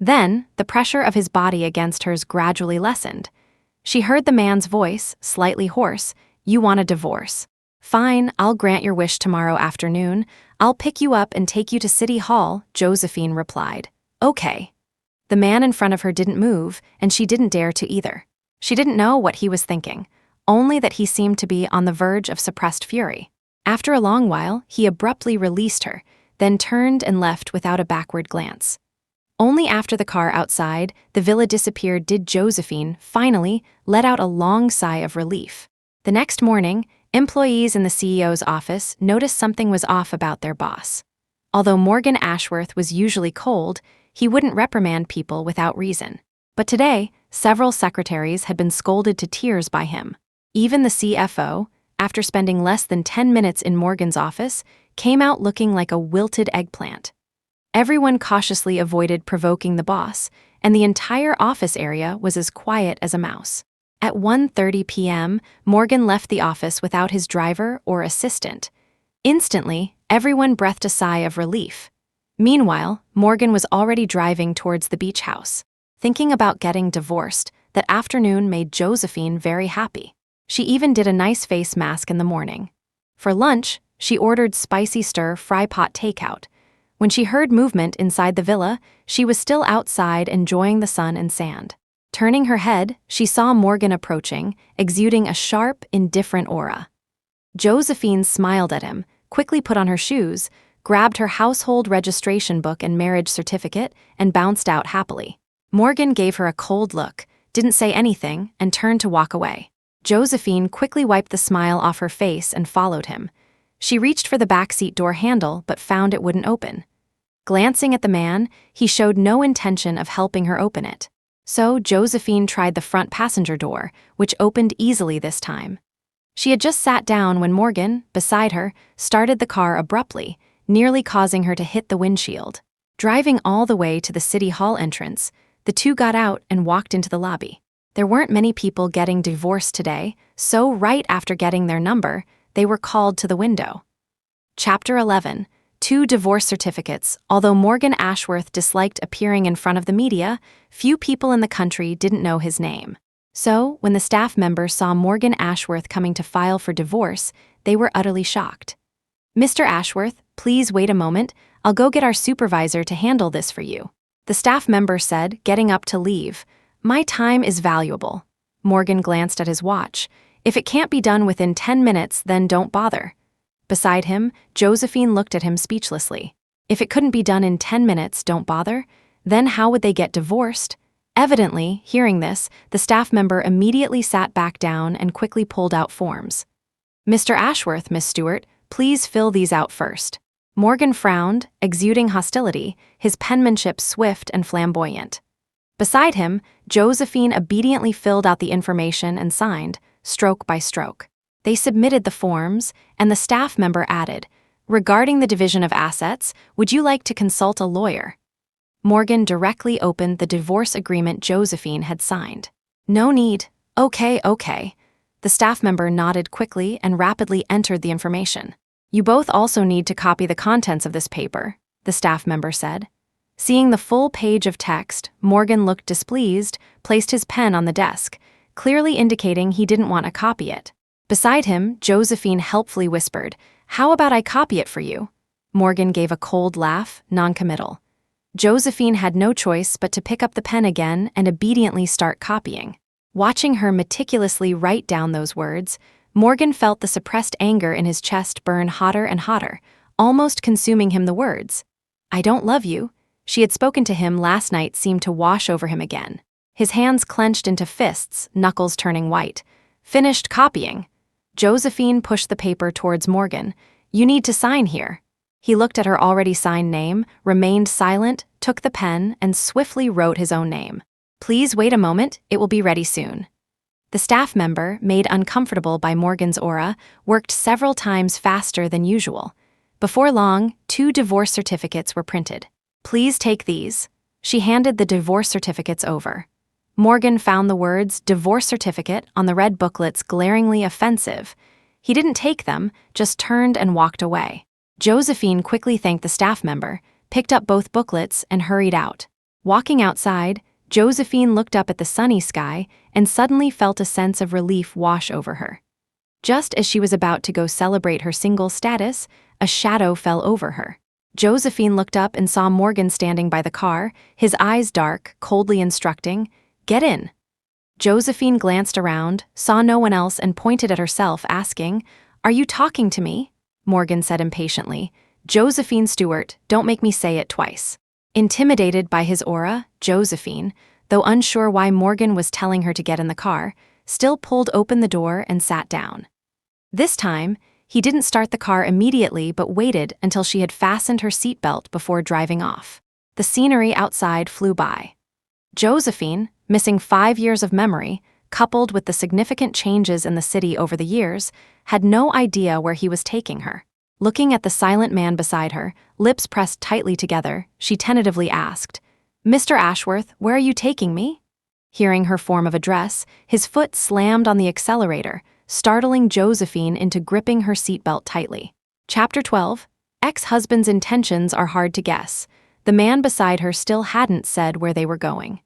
Then, the pressure of his body against hers gradually lessened. She heard the man's voice, slightly hoarse, "You want a divorce. Fine, I'll grant your wish tomorrow afternoon. I'll pick you up and take you to City Hall," Josephine replied. "Okay." The man in front of her didn't move, and she didn't dare to either. She didn't know what he was thinking, only that he seemed to be on the verge of suppressed fury. After a long while, he abruptly released her, then turned and left without a backward glance. Only after the car outside the villa disappeared did Josephine, finally, let out a long sigh of relief. The next morning, Employees in the CEO's office noticed something was off about their boss. Although Morgan Ashworth was usually cold, he wouldn't reprimand people without reason. But today, several secretaries had been scolded to tears by him. Even the CFO, after spending less than 10 minutes in Morgan's office, came out looking like a wilted eggplant. Everyone cautiously avoided provoking the boss, and the entire office area was as quiet as a mouse. At 1:30 p.m., Morgan left the office without his driver or assistant. Instantly, everyone breathed a sigh of relief. Meanwhile, Morgan was already driving towards the beach house. Thinking about getting divorced, that afternoon made Josephine very happy. She even did a nice face mask in the morning. For lunch, she ordered spicy stir-fry pot takeout. When she heard movement inside the villa, she was still outside enjoying the sun and sand. Turning her head, she saw Morgan approaching, exuding a sharp, indifferent aura. Josephine smiled at him, quickly put on her shoes, grabbed her household registration book and marriage certificate, and bounced out happily. Morgan gave her a cold look, didn't say anything, and turned to walk away. Josephine quickly wiped the smile off her face and followed him. She reached for the backseat door handle but found it wouldn't open. Glancing at the man, he showed no intention of helping her open it. So Josephine tried the front passenger door, which opened easily this time. She had just sat down when Morgan, beside her, started the car abruptly, nearly causing her to hit the windshield. Driving all the way to the City Hall entrance, the two got out and walked into the lobby. There weren't many people getting divorced today, so right after getting their number, they were called to the window. Chapter 11. 2 divorce certificates. Although Morgan Ashworth disliked appearing in front of the media, few people in the country didn't know his name. So, when the staff member saw Morgan Ashworth coming to file for divorce, they were utterly shocked. "Mr. Ashworth, please wait a moment. I'll go get our supervisor to handle this for you," the staff member said, getting up to leave. "My time is valuable." Morgan glanced at his watch. "If it can't be done within 10 minutes, then don't bother." Beside him, Josephine looked at him speechlessly. If it couldn't be done in 10 minutes, don't bother? Then how would they get divorced? Evidently, hearing this, the staff member immediately sat back down and quickly pulled out forms. "Mr. Ashworth, Miss Stewart, please fill these out first." Morgan frowned, exuding hostility, his penmanship swift and flamboyant. Beside him, Josephine obediently filled out the information and signed, stroke by stroke. They submitted the forms, and the staff member added, "Regarding the division of assets, would you like to consult a lawyer?" Morgan directly opened the divorce agreement Josephine had signed. "No need. Okay. The staff member nodded quickly and rapidly entered the information. "You both also need to copy the contents of this paper," the staff member said. Seeing the full page of text, Morgan looked displeased, placed his pen on the desk, clearly indicating he didn't want to copy it. Beside him, Josephine helpfully whispered, "How about I copy it for you?" Morgan gave a cold laugh, noncommittal. Josephine had no choice but to pick up the pen again and obediently start copying. Watching her meticulously write down those words, Morgan felt the suppressed anger in his chest burn hotter and hotter, almost consuming him. The words, "I don't love you," she had spoken to him last night seemed to wash over him again. His hands clenched into fists, knuckles turning white. Finished copying. Josephine pushed the paper towards Morgan. "You need to sign here." He looked at her already signed name, remained silent, took the pen, and swiftly wrote his own name. "Please wait a moment, it will be ready soon." The staff member, made uncomfortable by Morgan's aura, worked several times faster than usual. Before long, 2 divorce certificates were printed. "Please take these." She handed the divorce certificates over. Morgan found the words "divorce certificate" on the red booklets glaringly offensive. He didn't take them, just turned and walked away. Josephine quickly thanked the staff member, picked up both booklets, and hurried out. Walking outside, Josephine looked up at the sunny sky and suddenly felt a sense of relief wash over her. Just as she was about to go celebrate her single status, a shadow fell over her. Josephine looked up and saw Morgan standing by the car, his eyes dark, coldly instructing, "Get in." Josephine glanced around, saw no one else, and pointed at herself, asking, "Are you talking to me?" Morgan said impatiently, "Josephine Stewart, don't make me say it twice." Intimidated by his aura, Josephine, though unsure why Morgan was telling her to get in the car, still pulled open the door and sat down. This time, he didn't start the car immediately but waited until she had fastened her seatbelt before driving off. The scenery outside flew by. Josephine, missing 5 years of memory, coupled with the significant changes in the city over the years, had no idea where he was taking her. Looking at the silent man beside her, lips pressed tightly together, she tentatively asked, "Mr. Ashworth, where are you taking me?" Hearing her form of address, his foot slammed on the accelerator, startling Josephine into gripping her seatbelt tightly. Chapter 12. Ex-husband's intentions are hard to guess. The man beside her still hadn't said where they were going.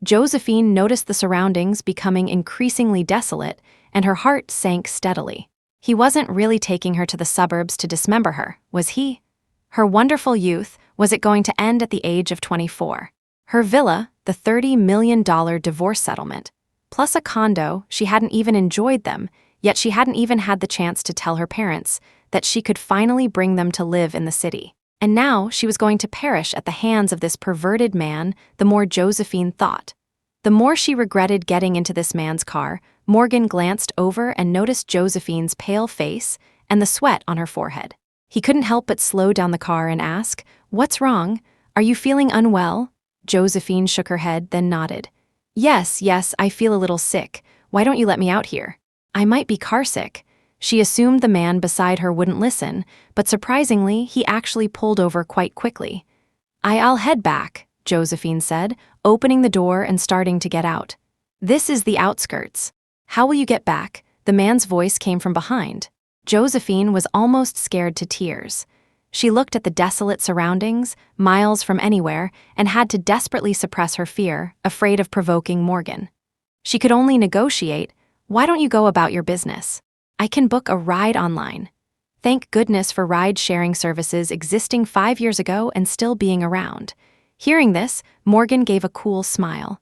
Josephine noticed the surroundings becoming increasingly desolate, and her heart sank steadily. He wasn't really taking her to the suburbs to dismember her, was he? Her wonderful youth, was it going to end at the age of 24? Her villa, the $30 million divorce settlement, plus a condo, she hadn't even enjoyed them, yet she hadn't even had the chance to tell her parents that she could finally bring them to live in the city. And now she was going to perish at the hands of this perverted man, the more Josephine thought. The more she regretted getting into this man's car, Morgan glanced over and noticed Josephine's pale face and the sweat on her forehead. He couldn't help but slow down the car and ask, "What's wrong? Are you feeling unwell?" Josephine shook her head, then nodded. Yes, I feel a little sick. Why don't you let me out here? I might be carsick." She assumed the man beside her wouldn't listen, but surprisingly, he actually pulled over quite quickly. I'll head back," Josephine said, opening the door and starting to get out. "This is the outskirts." "How will you get back?" The man's voice came from behind. Josephine was almost scared to tears. She looked at the desolate surroundings, miles from anywhere, and had to desperately suppress her fear, afraid of provoking Morgan. She could only negotiate, "Why don't you go about your business? I can book a ride online." Thank goodness for ride-sharing services existing 5 years ago and still being around. Hearing this, Morgan gave a cool smile.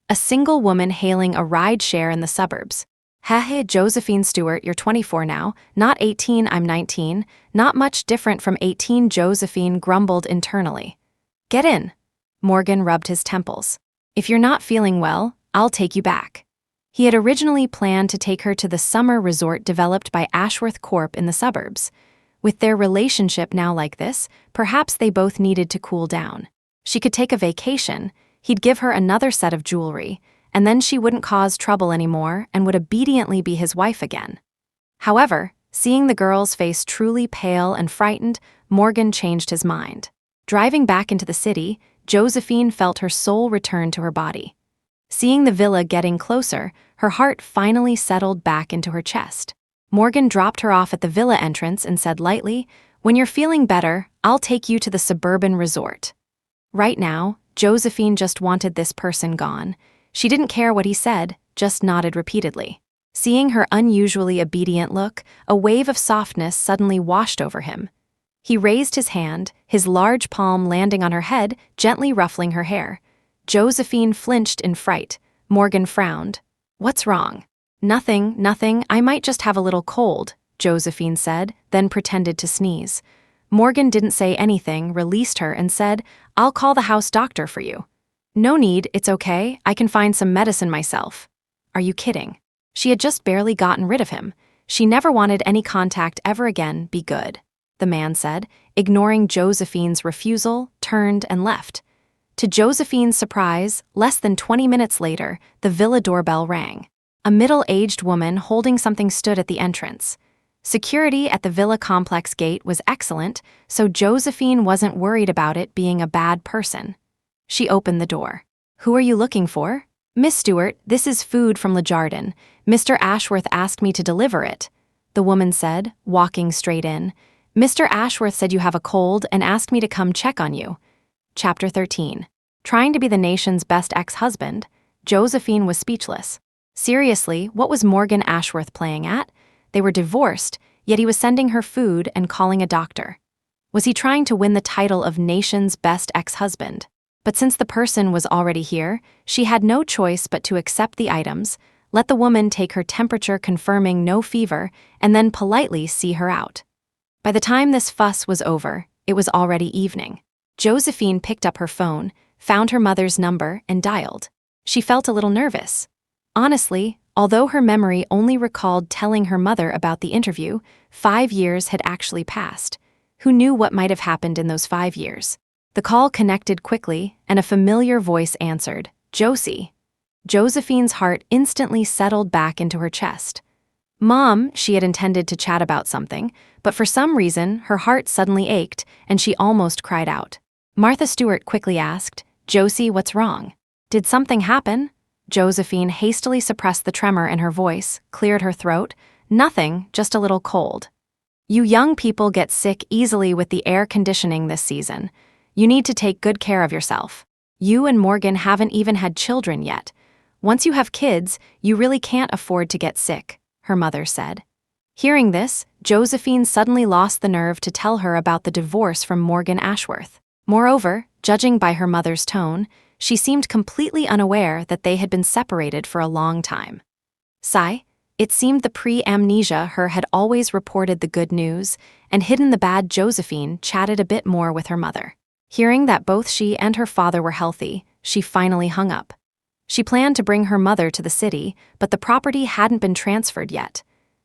A single woman hailing a ride-share in the suburbs. "Hey, Josephine Stewart, you're 24 now, not 18, I'm 19, not much different from 18, Josephine grumbled internally. "Get in." Morgan rubbed his temples. "If you're not feeling well, I'll take you back." He had originally planned to take her to the summer resort developed by Ashworth Corp in the suburbs. With their relationship now like this, perhaps they both needed to cool down. She could take a vacation, he'd give her another set of jewelry, and then she wouldn't cause trouble anymore and would obediently be his wife again. However, seeing the girl's face truly pale and frightened, Morgan changed his mind. Driving back into the city, Josephine felt her soul return to her body. Seeing the villa getting closer, her heart finally settled back into her chest. Morgan dropped her off at the villa entrance and said lightly, "When you're feeling better, I'll take you to the suburban resort." Right now, Josephine just wanted this person gone. She didn't care what he said, just nodded repeatedly. Seeing her unusually obedient look, a wave of softness suddenly washed over him. He raised his hand, his large palm landing on her head, gently ruffling her hair. Josephine flinched in fright. Morgan frowned. "What's wrong?" Nothing, I might just have a little cold," Josephine said, then pretended to sneeze. Morgan didn't say anything, released her, and said, "I'll call the house doctor for you." "No need, it's okay, I can find some medicine myself." "Are you kidding?" She had just barely gotten rid of him. She never wanted any contact ever again, be good. The man said, ignoring Josephine's refusal, turned and left. To Josephine's surprise, less than 20 minutes later, the villa doorbell rang. A middle-aged woman holding something stood at the entrance. Security at the villa complex gate was excellent, so Josephine wasn't worried about it being a bad person. She opened the door. "Who are you looking for?" "Miss Stewart, this is food from Le Jardin. Mr. Ashworth asked me to deliver it," the woman said, walking straight in. "Mr. Ashworth said you have a cold and asked me to come check on you." Chapter 13. Trying to be the nation's best ex-husband, Josephine was speechless. Seriously, what was Morgan Ashworth playing at? They were divorced, yet he was sending her food and calling a doctor. Was he trying to win the title of nation's best ex-husband? But since the person was already here, she had no choice but to accept the items, let the woman take her temperature confirming no fever, and then politely see her out. By the time this fuss was over, it was already evening. Josephine picked up her phone, found her mother's number, and dialed. She felt a little nervous. Honestly, Although her memory only recalled telling her mother about the interview, 5 years had actually passed. Who knew what might have happened in those 5 years? The call connected quickly, and a familiar voice answered, "Josie." Josephine's heart instantly settled back into her chest. Mom, she had intended to chat about something, but for some reason, her heart suddenly ached, and she almost cried out. Martha Stewart quickly asked, "Josie, what's wrong? Did something happen?" Josephine hastily suppressed the tremor in her voice, cleared her throat. "Nothing, just a little cold. You young people get sick easily with the air conditioning this season. You need to take good care of yourself. You and Morgan haven't even had children yet. Once you have kids, you really can't afford to get sick," her mother said. Hearing this, Josephine suddenly lost the nerve to tell her about the divorce from Morgan Ashworth. Moreover, judging by her mother's tone, she seemed completely unaware that they had been separated for a long time. Sigh, it seemed the pre-amnesia her had always reported the good news, and hidden the bad. Josephine chatted a bit more with her mother. Hearing that both she and her father were healthy, she finally hung up. She planned to bring her mother to the city, but the property hadn't been transferred yet.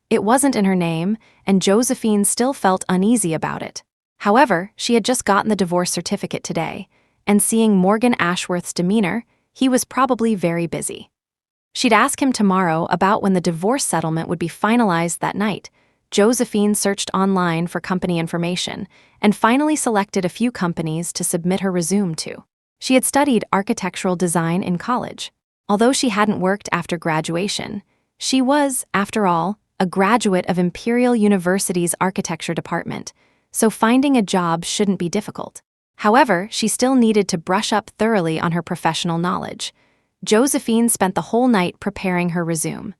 It wasn't in her name, and Josephine still felt uneasy about it. However, she had just gotten the divorce certificate today, and seeing Morgan Ashworth's demeanor, he was probably very busy. She'd ask him tomorrow about when the divorce settlement would be finalized that night. Josephine searched online for company information and finally selected a few companies to submit her resume to. She had studied architectural design in college. Although she hadn't worked after graduation, she was, after all, a graduate of Imperial University's architecture department, so finding a job shouldn't be difficult. However, she still needed to brush up thoroughly on her professional knowledge. Josephine spent the whole night preparing her resume.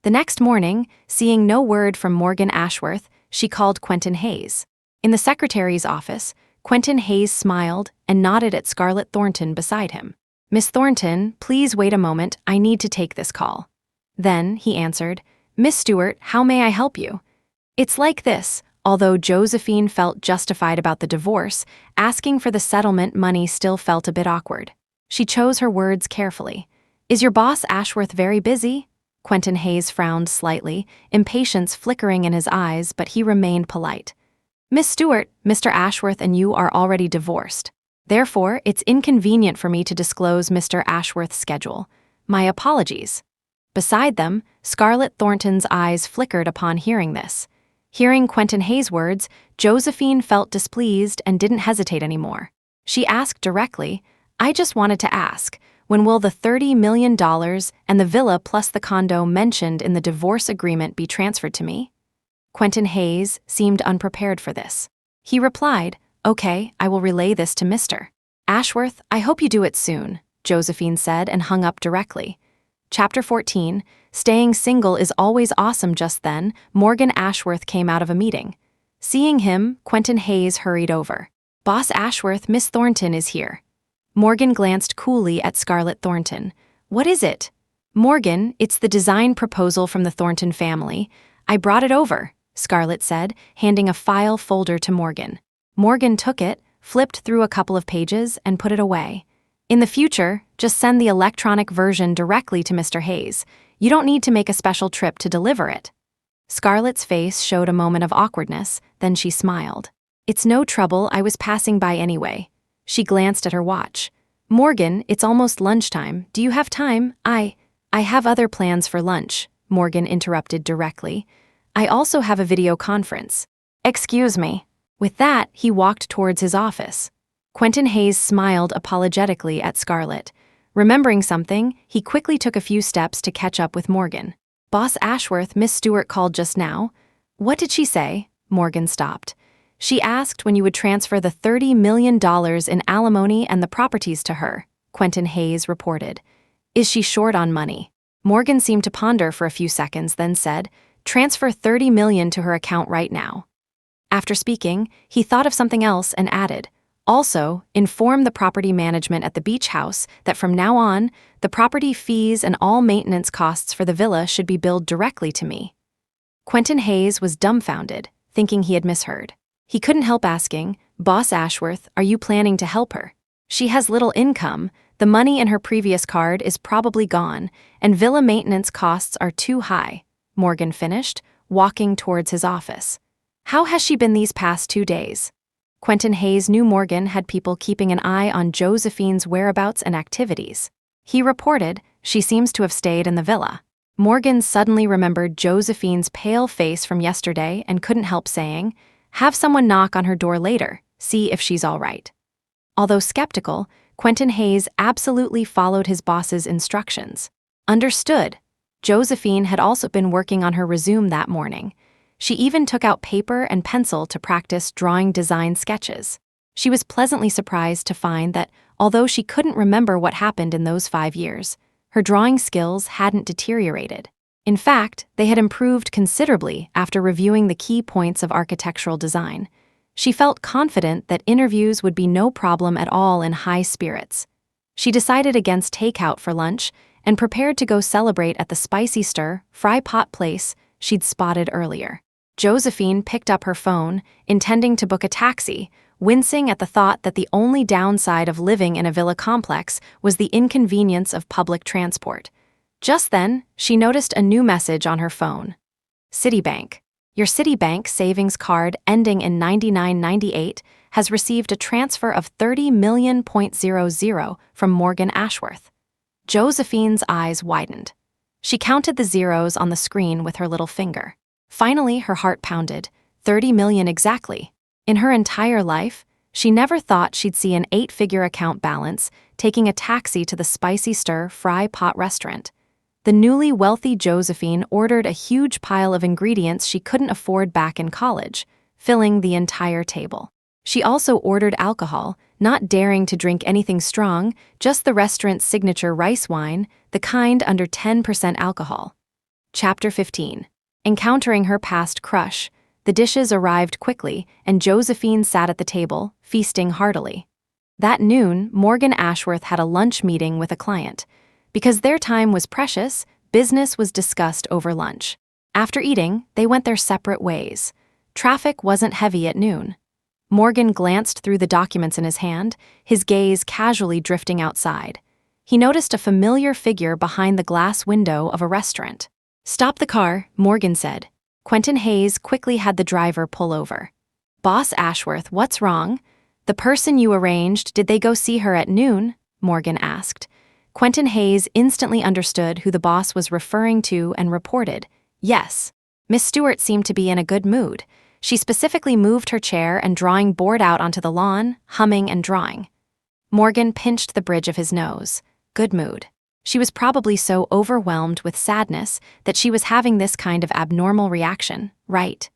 The next morning, seeing no word from Morgan Ashworth, she called Quentin Hayes. In the secretary's office, Quentin Hayes smiled and nodded at Scarlett Thornton beside him. "Miss Thornton, please wait a moment, I need to take this call." Then, he answered, "Miss Stewart, how may I help you?" It's like this. Although Josephine felt justified about the divorce, asking for the settlement money still felt a bit awkward. She chose her words carefully. "Is your boss Ashworth very busy?" Quentin Hayes frowned slightly, impatience flickering in his eyes, but he remained polite. "Miss Stewart, Mr. Ashworth and you are already divorced. Therefore, it's inconvenient for me to disclose Mr. Ashworth's schedule. My apologies." Beside them, Scarlett Thornton's eyes flickered upon hearing this. Hearing Quentin Hayes' words, Josephine felt displeased and didn't hesitate anymore. She asked directly, "I just wanted to ask, when will the $30 million and the villa plus the condo mentioned in the divorce agreement be transferred to me?" Quentin Hayes seemed unprepared for this. He replied, "Okay, I will relay this to Mr. Ashworth. I hope you do it soon," Josephine said and hung up directly. Chapter 14, Staying Single is Always Awesome. Just then, Morgan Ashworth came out of a meeting. Seeing him, Quentin Hayes hurried over. "Boss Ashworth, Miss Thornton is here." Morgan glanced coolly at Scarlett Thornton. "What is it?" "Morgan, it's the design proposal from the Thornton family. I brought it over," Scarlett said, handing a file folder to Morgan. Morgan took it, flipped through a couple of pages, and put it away. "In the future, just send the electronic version directly to Mr. Hayes. You don't need to make a special trip to deliver it." Scarlett's face showed a moment of awkwardness, then she smiled. "It's no trouble, I was passing by anyway." She glanced at her watch. "Morgan, it's almost lunchtime. Do you have time?" I have other plans for lunch," Morgan interrupted directly. "I also have a video conference." "Excuse me." With that, he walked towards his office. Quentin Hayes smiled apologetically at Scarlett. Remembering something, he quickly took a few steps to catch up with Morgan. "Boss Ashworth, Miss Stewart called just now." "What did she say?" Morgan stopped. "She asked when you would transfer the $30 million in alimony and the properties to her," Quentin Hayes reported. "Is she short on money?" Morgan seemed to ponder for a few seconds, then said, "Transfer $30 million to her account right now." After speaking, he thought of something else and added, "Also, inform the property management at the beach house that from now on, the property fees and all maintenance costs for the villa should be billed directly to me." Quentin Hayes was dumbfounded, thinking he had misheard. He couldn't help asking, "Boss Ashworth, are you planning to help her? She has little income, The money in her previous card is probably gone, and villa maintenance costs are too high, Morgan finished, walking towards his office. How has she been these past 2 days? Quentin Hayes knew Morgan had people keeping an eye on Josephine's whereabouts and activities. He reported, she seems to have stayed in the villa. Morgan suddenly remembered Josephine's pale face from yesterday and couldn't help saying, have someone knock on her door later, see if she's all right. Although skeptical, Quentin Hayes absolutely followed his boss's instructions. Understood. Josephine had also been working on her resume that morning. She even took out paper and pencil to practice drawing design sketches. She was pleasantly surprised to find that, although she couldn't remember what happened in those 5 years, her drawing skills hadn't deteriorated. In fact, they had improved considerably after reviewing the key points of architectural design. She felt confident that interviews would be no problem at all in high spirits. She decided against takeout for lunch and prepared to go celebrate at the Spicy Stir fry pot place she'd spotted earlier. Josephine picked up her phone, intending to book a taxi, wincing at the thought that the only downside of living in a villa complex was the inconvenience of public transport. Just then, she noticed a new message on her phone. Citibank. Your Citibank savings card ending in 9998 has received a transfer of $30 million from Morgan Ashworth. Josephine's eyes widened. She counted the zeros on the screen with her little finger. Finally, her heart pounded. 30 million exactly. In her entire life, she never thought she'd see an 8-figure account balance taking a taxi to the Spicy Stir fry pot restaurant. The newly wealthy Josephine ordered a huge pile of ingredients she couldn't afford back in college, filling the entire table. She also ordered alcohol, not daring to drink anything strong, just the restaurant's signature rice wine, the kind under 10% alcohol. Chapter 15. Encountering her past crush, the dishes arrived quickly, and Josephine sat at the table, feasting heartily. That noon, Morgan Ashworth had a lunch meeting with a client. Because their time was precious, business was discussed over lunch. After eating, they went their separate ways. Traffic wasn't heavy at noon. Morgan glanced through the documents in his hand, his gaze casually drifting outside. He noticed a familiar figure behind the glass window of a restaurant. Stop the car, Morgan said. Quentin Hayes quickly had the driver pull over. Boss Ashworth, what's wrong? The person you arranged, did they go see her at noon? Morgan asked. Quentin Hayes instantly understood who the boss was referring to and reported, yes. Miss Stewart seemed to be in a good mood. She specifically moved her chair and drawing board out onto the lawn, humming and drawing. Morgan pinched the bridge of his nose. Good mood. She was probably so overwhelmed with sadness that she was having this kind of abnormal reaction, right?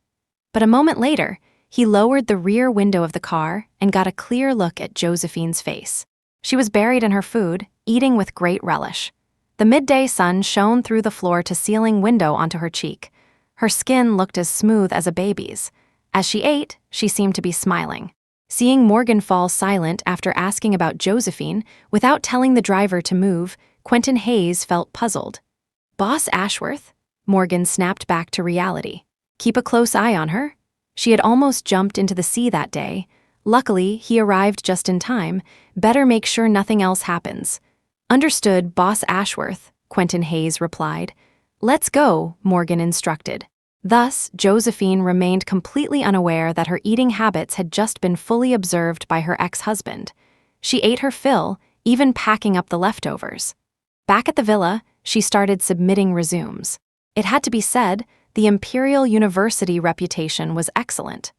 But a moment later, he lowered the rear window of the car and got a clear look at Josephine's face. She was buried in her food, eating with great relish. The midday sun shone through the floor-to-ceiling window onto her cheek. Her skin looked as smooth as a baby's. As she ate, she seemed to be smiling. Seeing Morgan fall silent after asking about Josephine, without telling the driver to move, Quentin Hayes felt puzzled. Boss Ashworth? Morgan snapped back to reality. Keep a close eye on her? She had almost jumped into the sea that day. Luckily, he arrived just in time. Better make sure nothing else happens. Understood, Boss Ashworth, Quentin Hayes replied. Let's go, Morgan instructed. Thus, Josephine remained completely unaware that her eating habits had just been fully observed by her ex-husband. She ate her fill, even packing up the leftovers. Back at the villa, she started submitting resumes. It had to be said, the Imperial University reputation was excellent.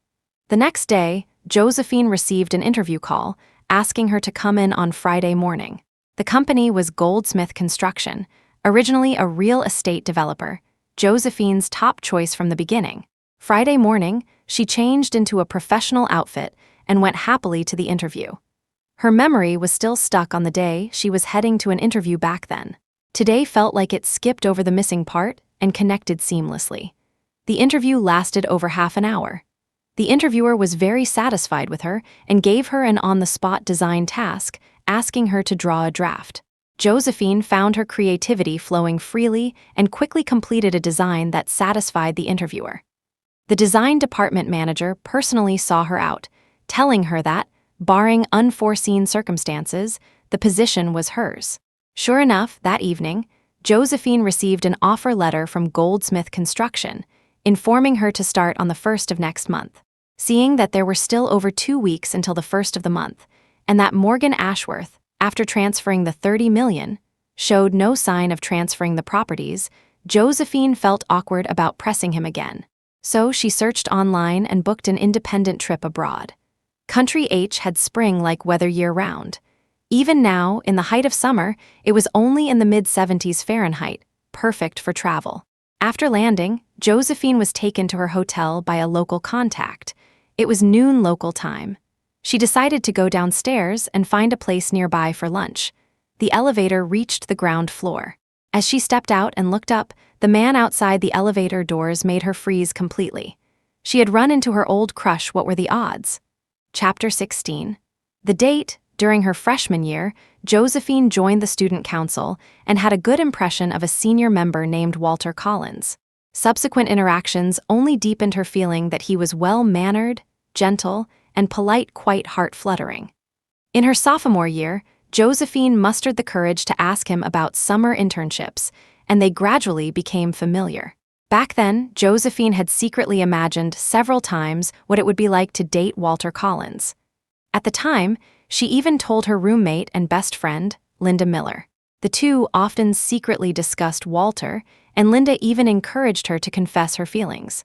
The next day, Josephine received an interview call, asking her to come in on Friday morning. The company was Goldsmith Construction, originally a real estate developer, Josephine's top choice from the beginning. Friday morning, she changed into a professional outfit and went happily to the interview. Her memory was still stuck on the day she was heading to an interview back then. Today felt like it skipped over the missing part and connected seamlessly. The interview lasted over half an hour. The interviewer was very satisfied with her and gave her an on-the-spot design task, asking her to draw a draft. Josephine found her creativity flowing freely and quickly completed a design that satisfied the interviewer. The design department manager personally saw her out, telling her that, barring unforeseen circumstances, The position was hers. Sure enough, that evening, Josephine received an offer letter from Goldsmith Construction, informing her to start on the 1st of next month. Seeing that there were still over 2 weeks until the 1st of the month, and that Morgan Ashworth, after transferring the $30 million, showed no sign of transferring the properties, Josephine felt awkward about pressing him again. So she searched online and booked an independent trip abroad. Country H had spring-like weather year-round. Even now, in the height of summer, it was only in the mid-70s Fahrenheit, perfect for travel. After landing, Josephine was taken to her hotel by a local contact. It was noon local time. She decided to go downstairs and find a place nearby for lunch. The elevator reached the ground floor. As she stepped out and looked up, the man outside the elevator doors made her freeze completely. She had run into her old crush. What were the odds? Chapter 16. The date. During her freshman year, Josephine joined the student council and had a good impression of a senior member named Walter Collins. Subsequent interactions only deepened her feeling that he was well-mannered, gentle, and polite, quite heart-fluttering. In her sophomore year, Josephine mustered the courage to ask him about summer internships, and they gradually became familiar. Back then, Josephine had secretly imagined several times what it would be like to date Walter Collins. At the time, she even told her roommate and best friend, Linda Miller. The two often secretly discussed Walter, and Linda even encouraged her to confess her feelings.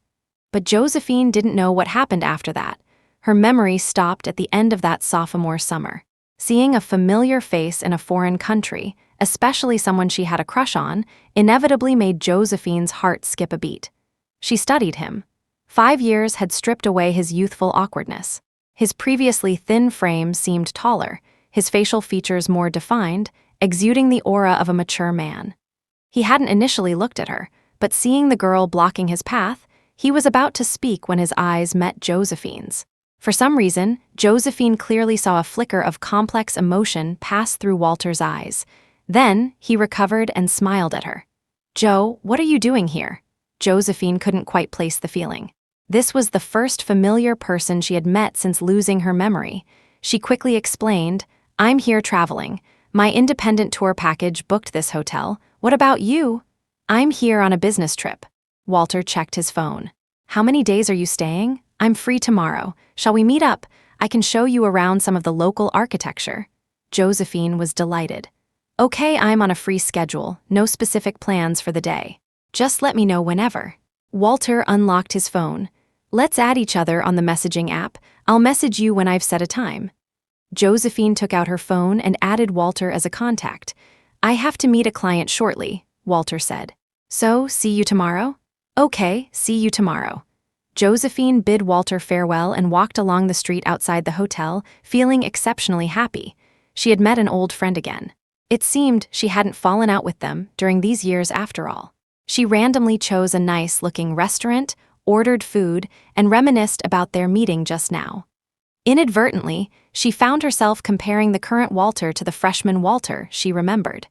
But Josephine didn't know what happened after that. Her memory stopped at the end of that sophomore summer. Seeing a familiar face in a foreign country, especially someone she had a crush on, inevitably made Josephine's heart skip a beat. She studied him. 5 years had stripped away his youthful awkwardness. His previously thin frame seemed taller, his facial features more defined, exuding the aura of a mature man. He hadn't initially looked at her, but seeing the girl blocking his path, he was about to speak when his eyes met Josephine's. For some reason, Josephine clearly saw a flicker of complex emotion pass through Walter's eyes. Then, he recovered and smiled at her. "Joe, what are you doing here?" Josephine couldn't quite place the feeling. This was the first familiar person she had met since losing her memory. She quickly explained, "I'm here traveling. My independent tour package booked this hotel. What about you?" "I'm here on a business trip." Walter checked his phone. "How many days are you staying?" "I'm free tomorrow. Shall we meet up? I can show you around some of the local architecture." Josephine was delighted. "Okay, I'm on a free schedule, no specific plans for the day. Just let me know whenever." Walter unlocked his phone. "Let's add each other on the messaging app. I'll message you when I've set a time." Josephine took out her phone and added Walter as a contact. "I have to meet a client shortly," Walter said. "So, see you tomorrow?" "Okay, see you tomorrow." Josephine bid Walter farewell and walked along the street outside the hotel, feeling exceptionally happy. She had met an old friend again. It seemed she hadn't fallen out with them during these years after all. She randomly chose a nice-looking restaurant, ordered food, and reminisced about their meeting just now. Inadvertently, she found herself comparing the current Walter to the freshman Walter she remembered.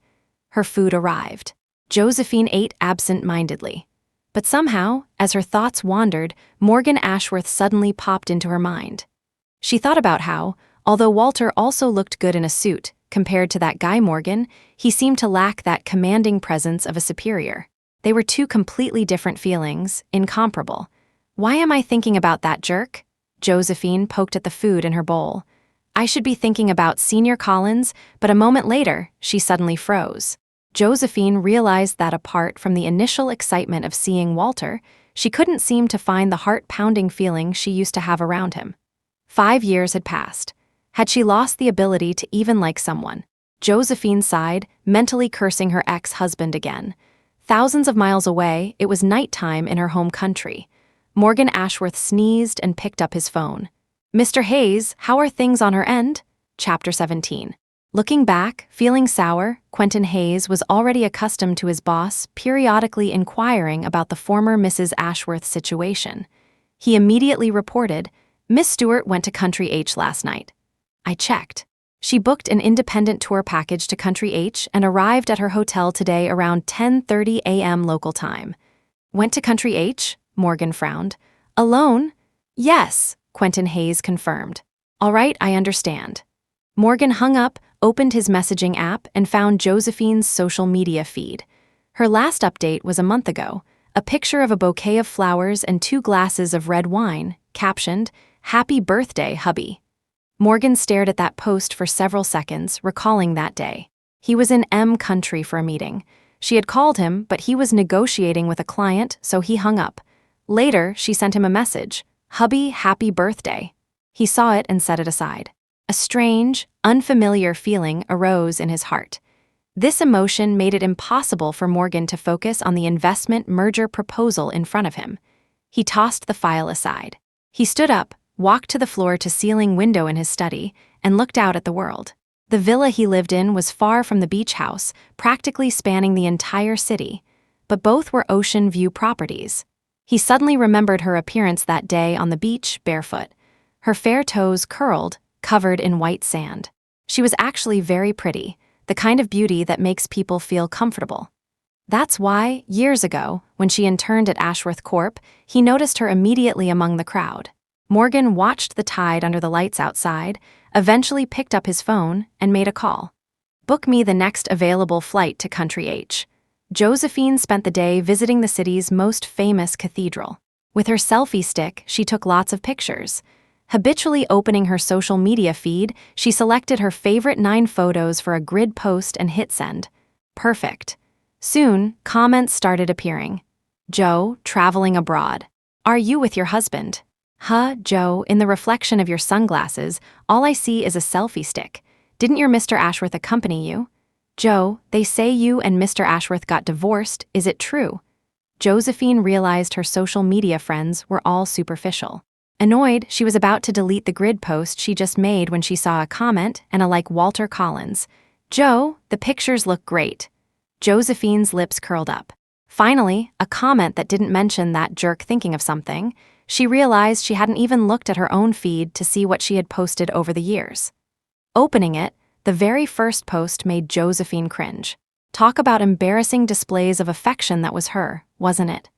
Her food arrived. Josephine ate absent-mindedly. But somehow, as her thoughts wandered, Morgan Ashworth suddenly popped into her mind. She thought about how, although Walter also looked good in a suit, compared to that guy Morgan, he seemed to lack that commanding presence of a superior. They were two completely different feelings, incomparable. "Why am I thinking about that jerk?" Josephine poked at the food in her bowl. "I should be thinking about Senior Collins," but a moment later, she suddenly froze. Josephine realized that apart from the initial excitement of seeing Walter, she couldn't seem to find the heart-pounding feeling she used to have around him. 5 years had passed. Had she lost the ability to even like someone? Josephine sighed, mentally cursing her ex-husband again. Thousands of miles away, it was nighttime in her home country. Morgan Ashworth sneezed and picked up his phone. "Mr. Hayes, how are things on her end?" Chapter 17. Looking back, feeling sour, Quentin Hayes was already accustomed to his boss periodically inquiring about the former Mrs. Ashworth's situation. He immediately reported, "Miss Stewart went to Country H last night." I checked. She booked an independent tour package to Country H and arrived at her hotel today around 10:30 a.m. local time. "Went to Country H?" Morgan frowned. "Alone?" "Yes," Quentin Hayes confirmed. "All right, I understand." Morgan hung up, opened his messaging app and found Josephine's social media feed. Her last update was a month ago, a picture of a bouquet of flowers and 2 glasses of red wine, captioned, "Happy birthday, hubby." Morgan stared at that post for several seconds, recalling that day. He was in M country for a meeting. She had called him, but he was negotiating with a client, so he hung up. Later, she sent him a message, "Hubby, happy birthday." He saw it and set it aside. A strange, unfamiliar feeling arose in his heart. This emotion made it impossible for Morgan to focus on the investment merger proposal in front of him. He tossed the file aside. He stood up, walked to the floor-to-ceiling window in his study, and looked out at the world. The villa he lived in was far from the beach house, practically spanning the entire city, but both were ocean view properties. He suddenly remembered her appearance that day on the beach, barefoot. Her fair toes curled, covered in white sand. She was actually very pretty, the kind of beauty that makes people feel comfortable. That's why, years ago, when she interned at Ashworth Corp., he noticed her immediately among the crowd. Morgan watched the tide under the lights outside, eventually picked up his phone, and made a call. "Book me the next available flight to Country H." Josephine spent the day visiting the city's most famous cathedral. With her selfie stick, she took lots of pictures. Habitually opening her social media feed, she selected her favorite 9 photos for a grid post and hit send. Perfect. Soon, comments started appearing. "Joe, traveling abroad. Are you with your husband?" "Huh, Joe, in the reflection of your sunglasses, all I see is a selfie stick. Didn't your Mr. Ashworth accompany you?" "Joe, they say you and Mr. Ashworth got divorced. Is it true?" Josephine realized her social media friends were all superficial. Annoyed, she was about to delete the grid post she just made when she saw a comment and a like Walter Collins. "Joe, the pictures look great." Josephine's lips curled up. Finally, a comment that didn't mention that jerk thinking of something. She realized she hadn't even looked at her own feed to see what she had posted over the years. Opening it, the very first post made Josephine cringe. Talk about embarrassing displays of affection that was her, wasn't it?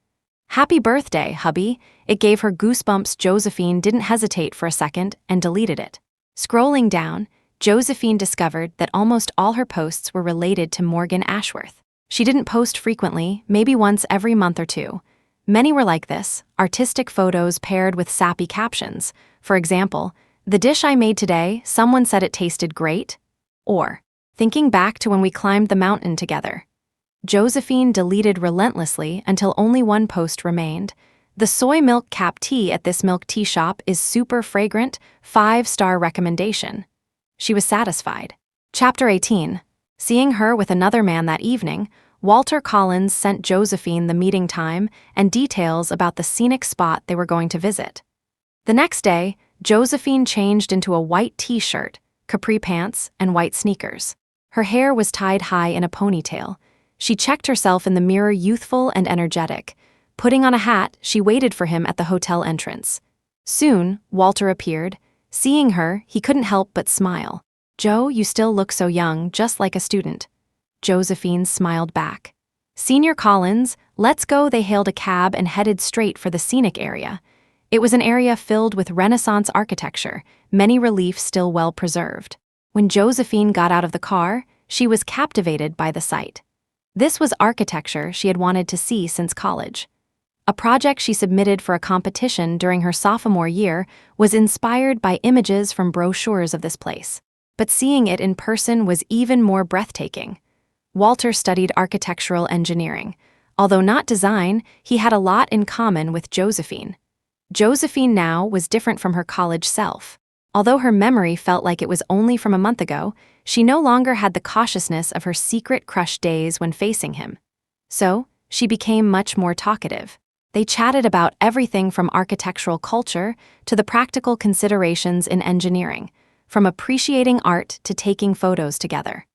"Happy birthday, hubby." It gave her goosebumps. Josephine didn't hesitate for a second and deleted it. Scrolling down, Josephine discovered that almost all her posts were related to Morgan Ashworth. She didn't post frequently, maybe once every month or 2. Many were like this, artistic photos paired with sappy captions. For example, "The dish I made today, someone said it tasted great." Or, "Thinking back to when we climbed the mountain together." Josephine deleted relentlessly until only one post remained. "The soy milk cap tea at this milk tea shop is super fragrant, 5-star recommendation." She was satisfied. Chapter 18. Seeing her with another man that evening, Walter Collins sent Josephine the meeting time and details about the scenic spot they were going to visit. The next day, Josephine changed into a white t-shirt, capri pants, and white sneakers. Her hair was tied high in a ponytail. She checked herself in the mirror, youthful and energetic. Putting on a hat, she waited for him at the hotel entrance. Soon, Walter appeared. Seeing her, he couldn't help but smile. "Joe, you still look so young, just like a student." Josephine smiled back. "Senior Collins, let's go." They hailed a cab and headed straight for the scenic area. It was an area filled with Renaissance architecture, many reliefs still well preserved. When Josephine got out of the car, she was captivated by the sight. This was architecture she had wanted to see since college. A project she submitted for a competition during her sophomore year was inspired by images from brochures of this place. But seeing it in person was even more breathtaking. Walter studied architectural engineering. Although not design, he had a lot in common with Josephine. Josephine now was different from her college self. Although her memory felt like it was only from a month ago, she no longer had the cautiousness of her secret crush days when facing him. So, she became much more talkative. They chatted about everything from architectural culture to the practical considerations in engineering, from appreciating art to taking photos together.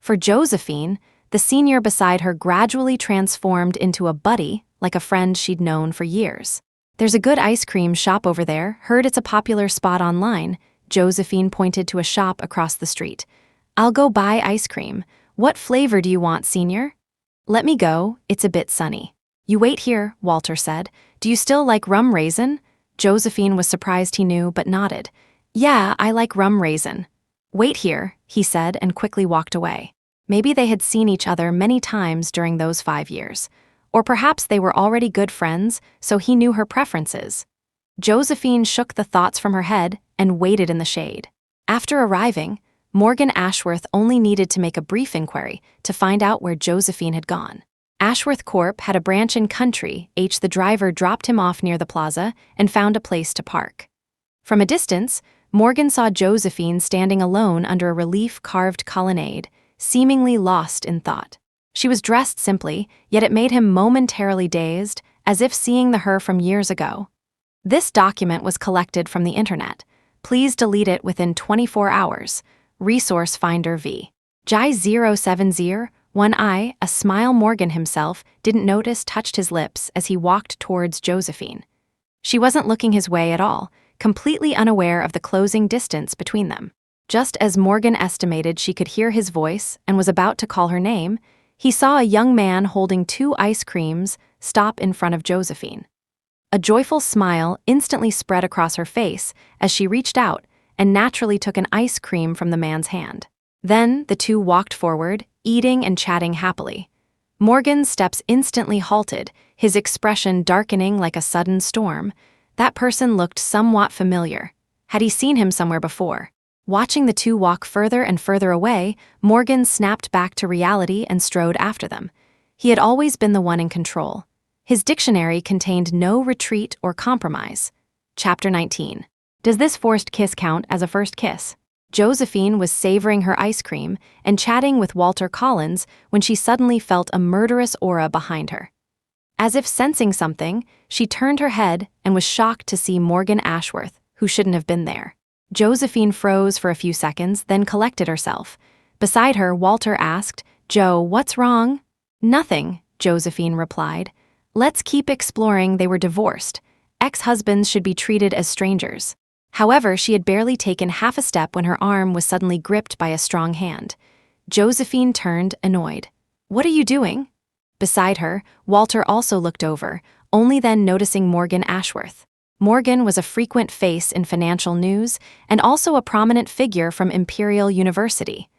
For Josephine, the senior beside her gradually transformed into a buddy, like a friend she'd known for years. "There's a good ice cream shop over there. Heard it's a popular spot online." Josephine pointed to a shop across the street. "I'll go buy ice cream. What flavor do you want, senior?" "Let me go, it's a bit sunny." "You wait here," Walter said. "Do you still like rum raisin?" Josephine was surprised he knew, but nodded. "Yeah, I like rum raisin." "Wait here," he said and quickly walked away. Maybe they had seen each other many times during those 5 years. Or perhaps they were already good friends, so he knew her preferences. Josephine shook the thoughts from her head and waited in the shade. After arriving, Morgan Ashworth only needed to make a brief inquiry to find out where Josephine had gone. Ashworth Corp had a branch in Country. The driver dropped him off near the plaza and found a place to park. From a distance, Morgan saw Josephine standing alone under a relief-carved colonnade, seemingly lost in thought. She was dressed simply, yet it made him momentarily dazed, as if seeing the her from years ago. This document was collected from the internet. Please delete it within 24 hours. Resource Finder v. Jai 070, one eye, a smile Morgan himself didn't notice touched his lips as he walked towards Josephine. She wasn't looking his way at all, completely unaware of the closing distance between them. Just as Morgan estimated she could hear his voice and was about to call her name, he saw a young man holding 2 ice creams stop in front of Josephine. A joyful smile instantly spread across her face as she reached out and naturally took an ice cream from the man's hand. Then the two walked forward, eating and chatting happily. Morgan's steps instantly halted, his expression darkening like a sudden storm. That person looked somewhat familiar. Had he seen him somewhere before? Watching the two walk further and further away, Morgan snapped back to reality and strode after them. He had always been the one in control. His dictionary contained no retreat or compromise. Chapter 19. Does this forced kiss count as a first kiss? Josephine was savoring her ice cream and chatting with Walter Collins when she suddenly felt a murderous aura behind her. As if sensing something, she turned her head and was shocked to see Morgan Ashworth, who shouldn't have been there. Josephine froze for a few seconds, then collected herself. Beside her, Walter asked, "Joe, what's wrong?" "Nothing," Josephine replied. "Let's keep exploring. They were divorced. Ex-husbands should be treated as strangers." However, she had barely taken half a step when her arm was suddenly gripped by a strong hand. Josephine turned, annoyed. "What are you doing?" Beside her, Walter also looked over, only then noticing Morgan Ashworth. Morgan was a frequent face in financial news and also a prominent figure from Imperial University.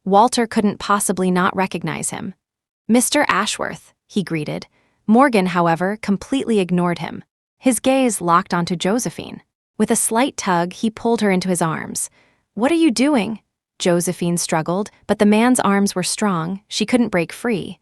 Walter couldn't possibly not recognize him. "Mr. Ashworth," he greeted. Morgan, however, completely ignored him. His gaze locked onto Josephine. With a slight tug, he pulled her into his arms. "What are you doing?" Josephine struggled, but the man's arms were strong. She couldn't break free.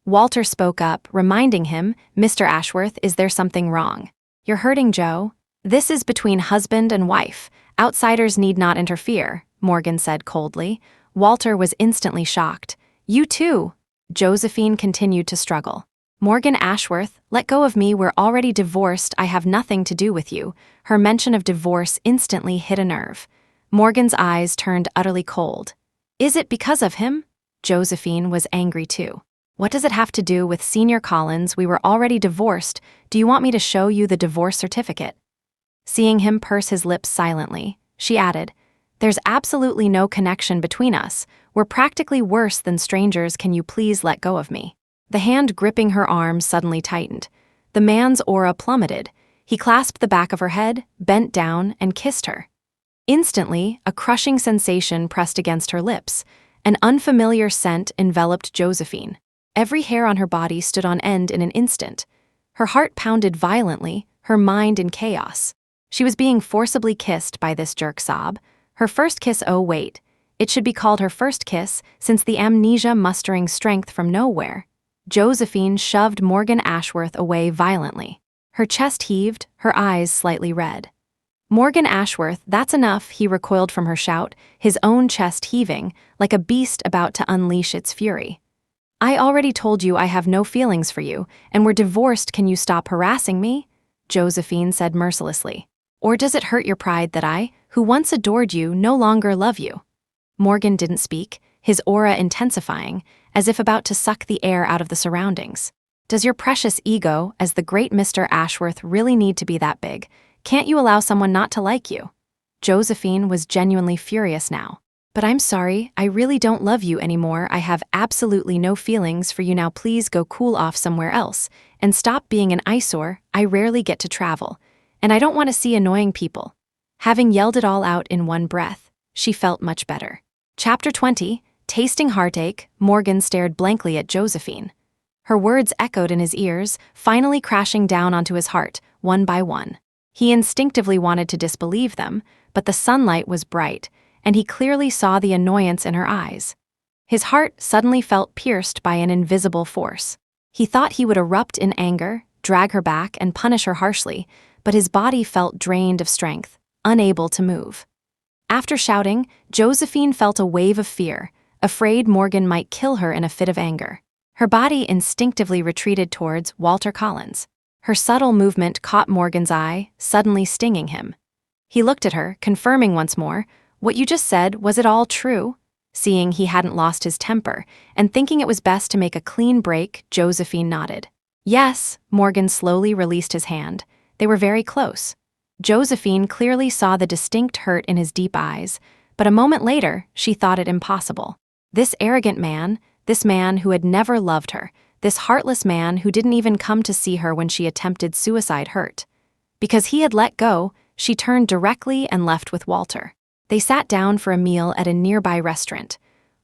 Walter spoke up, reminding him, "Mr. Ashworth, is there something wrong?" "You're hurting Joe. This is between husband and wife. Outsiders need not interfere," Morgan said coldly. Walter was instantly shocked. "You too." Josephine continued to struggle. "Morgan Ashworth, let go of me. We're already divorced. I have nothing to do with you." Her mention of divorce instantly hit a nerve. Morgan's eyes turned utterly cold. "Is it because of him?" Josephine was angry too. "What does it have to do with Senior Collins? We were already divorced. Do you want me to show you the divorce certificate?" Seeing him purse his lips silently, she added, "There's absolutely no connection between us. We're practically worse than strangers. Can you please let go of me?" The hand gripping her arm suddenly tightened. The man's aura plummeted. He clasped the back of her head, bent down, and kissed her. Instantly, a crushing sensation pressed against her lips. An unfamiliar scent enveloped Josephine. Every hair on her body stood on end in an instant. Her heart pounded violently, her mind in chaos. She was being forcibly kissed by this jerk sob. Her first kiss, oh wait. It should be called her first kiss, since the amnesia mustering strength from nowhere. Josephine shoved Morgan Ashworth away violently. Her chest heaved, her eyes slightly red. "Morgan Ashworth, that's enough," he recoiled from her shout, his own chest heaving, like a beast about to unleash its fury. "I already told you I have no feelings for you, and we're divorced. Can you stop harassing me?" Josephine said mercilessly. "Or does it hurt your pride that I, who once adored you, no longer love you?" Morgan didn't speak, his aura intensifying, as if about to suck the air out of the surroundings. "Does your precious ego, as the great Mr. Ashworth, really need to be that big? Can't you allow someone not to like you?" Josephine was genuinely furious now. "But I'm sorry, I really don't love you anymore. I have absolutely no feelings for you now. Please go cool off somewhere else, and stop being an eyesore. I rarely get to travel, and I don't want to see annoying people." Having yelled it all out in one breath, she felt much better. Chapter 20, Tasting Heartache. Morgan stared blankly at Josephine. Her words echoed in his ears, finally crashing down onto his heart, one by one. He instinctively wanted to disbelieve them, but the sunlight was bright, and he clearly saw the annoyance in her eyes. His heart suddenly felt pierced by an invisible force. He thought he would erupt in anger, drag her back, and punish her harshly, but his body felt drained of strength, unable to move. After shouting, Josephine felt a wave of fear, afraid Morgan might kill her in a fit of anger. Her body instinctively retreated towards Walter Collins. Her subtle movement caught Morgan's eye, suddenly stinging him. He looked at her, confirming once more, "What you just said, was it all true?" Seeing he hadn't lost his temper, and thinking it was best to make a clean break, Josephine nodded. "Yes," Morgan slowly released his hand. They were very close. Josephine clearly saw the distinct hurt in his deep eyes, but a moment later, she thought it impossible. This arrogant man, this man who had never loved her, this heartless man who didn't even come to see her when she attempted suicide hurt. Because he had let go, she turned directly and left with Walter. They sat down for a meal at a nearby restaurant.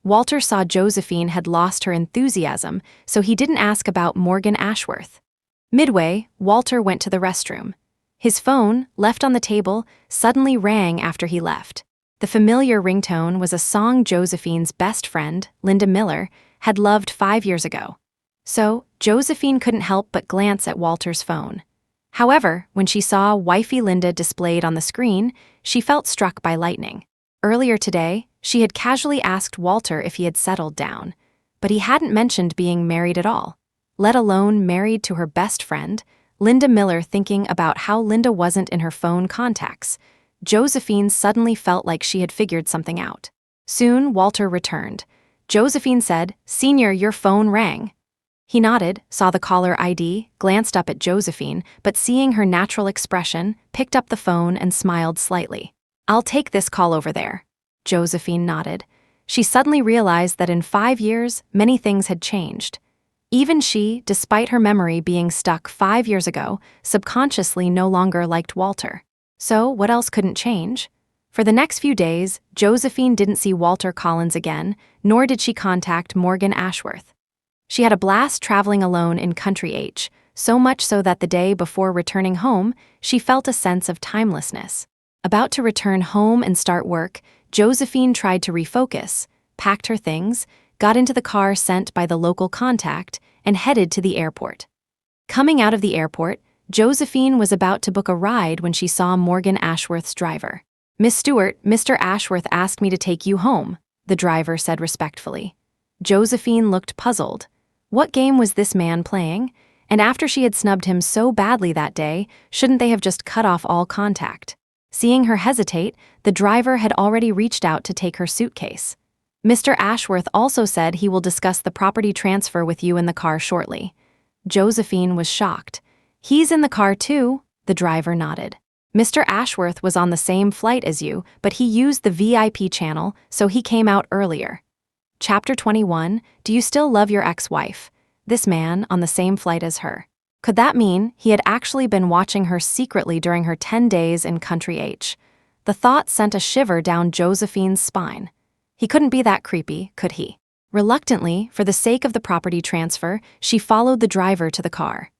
Walter saw Josephine had lost her enthusiasm, so he didn't ask about Morgan Ashworth. Midway, Walter went to the restroom. His phone, left on the table, suddenly rang after he left. The familiar ringtone was a song Josephine's best friend, Linda Miller, had loved 5 years ago. So, Josephine couldn't help but glance at Walter's phone. However, when she saw wifey Linda displayed on the screen, she felt struck by lightning. Earlier today, she had casually asked Walter if he had settled down, but he hadn't mentioned being married at all, let alone married to her best friend, Linda Miller. Thinking about how Linda wasn't in her phone contacts, Josephine suddenly felt like she had figured something out. Soon, Walter returned. Josephine said, "Senior, your phone rang." He nodded, saw the caller ID, glanced up at Josephine, but seeing her natural expression, picked up the phone and smiled slightly. "I'll take this call over there." Josephine nodded. She suddenly realized that in 5 years, many things had changed. Even she, despite her memory being stuck 5 years ago, subconsciously no longer liked Walter. So, what else couldn't change? For the next few days, Josephine didn't see Walter Collins again, nor did she contact Morgan Ashworth. She had a blast traveling alone in Country H, so much so that the day before returning home, she felt a sense of timelessness. About to return home and start work, Josephine tried to refocus, packed her things, got into the car sent by the local contact, and headed to the airport. Coming out of the airport, Josephine was about to book a ride when she saw Morgan Ashworth's driver. "Miss Stewart, Mr. Ashworth asked me to take you home," the driver said respectfully. Josephine looked puzzled. What game was this man playing? And after she had snubbed him so badly that day, shouldn't they have just cut off all contact? Seeing her hesitate, the driver had already reached out to take her suitcase. "Mr. Ashworth also said he will discuss the property transfer with you in the car shortly." Josephine was shocked. "He's in the car too," the driver nodded. "Mr. Ashworth was on the same flight as you, but he used the VIP channel, so he came out earlier." Chapter 21, Do You Still Love Your Ex-Wife? This man on the same flight as her. Could that mean he had actually been watching her secretly during her 10 days in Country H? The thought sent a shiver down Josephine's spine. He couldn't be that creepy, could he? Reluctantly, for the sake of the property transfer, she followed the driver to the car.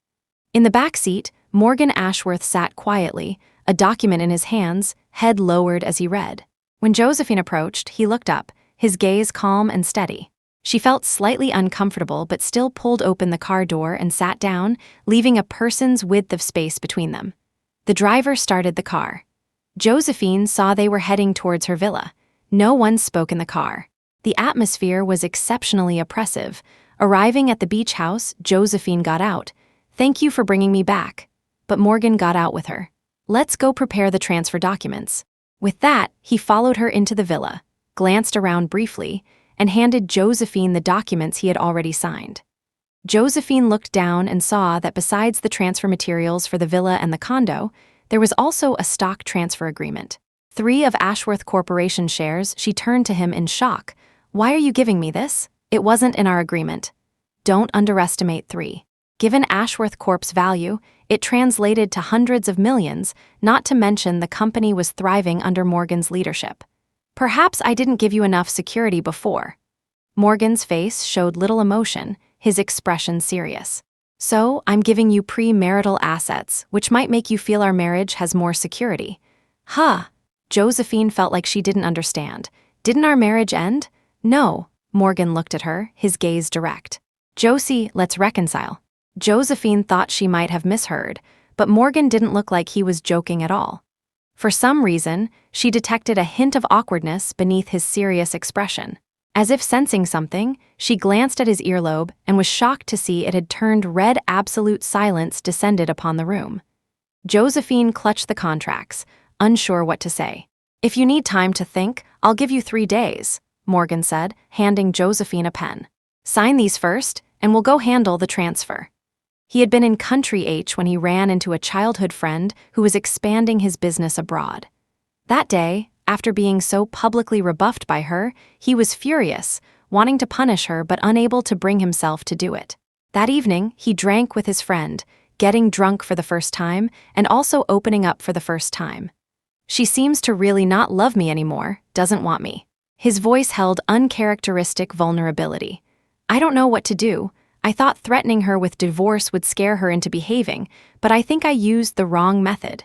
In the back seat, Morgan Ashworth sat quietly, a document in his hands, head lowered as he read. When Josephine approached, he looked up, his gaze calm and steady. She felt slightly uncomfortable but still pulled open the car door and sat down, leaving a person's width of space between them. The driver started the car. Josephine saw they were heading towards her villa. No one spoke in the car. The atmosphere was exceptionally oppressive. Arriving at the beach house, Josephine got out. "Thank you for bringing me back." But Morgan got out with her. "Let's go prepare the transfer documents." With that, he followed her into the villa, glanced around briefly, and handed Josephine the documents he had already signed. Josephine looked down and saw that besides the transfer materials for the villa and the condo, there was also a stock transfer agreement. 3 of Ashworth Corporation shares. She turned to him in shock. "Why are you giving me this? It wasn't in our agreement." Don't underestimate 3. Given Ashworth Corp's value, it translated to hundreds of millions, not to mention the company was thriving under Morgan's leadership. Perhaps I didn't give you enough security before. Morgan's face showed little emotion, his expression serious. So, I'm giving you premarital assets, which might make you feel our marriage has more security. Huh. Josephine felt like she didn't understand. Didn't our marriage end? No. Morgan looked at her, his gaze direct. Josie, let's reconcile. Josephine thought she might have misheard, but Morgan didn't look like he was joking at all. For some reason, she detected a hint of awkwardness beneath his serious expression. As if sensing something, she glanced at his earlobe and was shocked to see it had turned red. Absolute silence descended upon the room. Josephine clutched the contracts, unsure what to say. If you need time to think, I'll give you 3 days, Morgan said, handing Josephine a pen. Sign these first, and we'll go handle the transfer. He had been in Country H when he ran into a childhood friend who was expanding his business abroad. That day, after being so publicly rebuffed by her, he was furious, wanting to punish her but unable to bring himself to do it. That evening, he drank with his friend, getting drunk for the first time and also opening up for the first time. She seems to really not love me anymore, doesn't want me. His voice held uncharacteristic vulnerability. I don't know what to do. I thought threatening her with divorce would scare her into behaving, but I think I used the wrong method.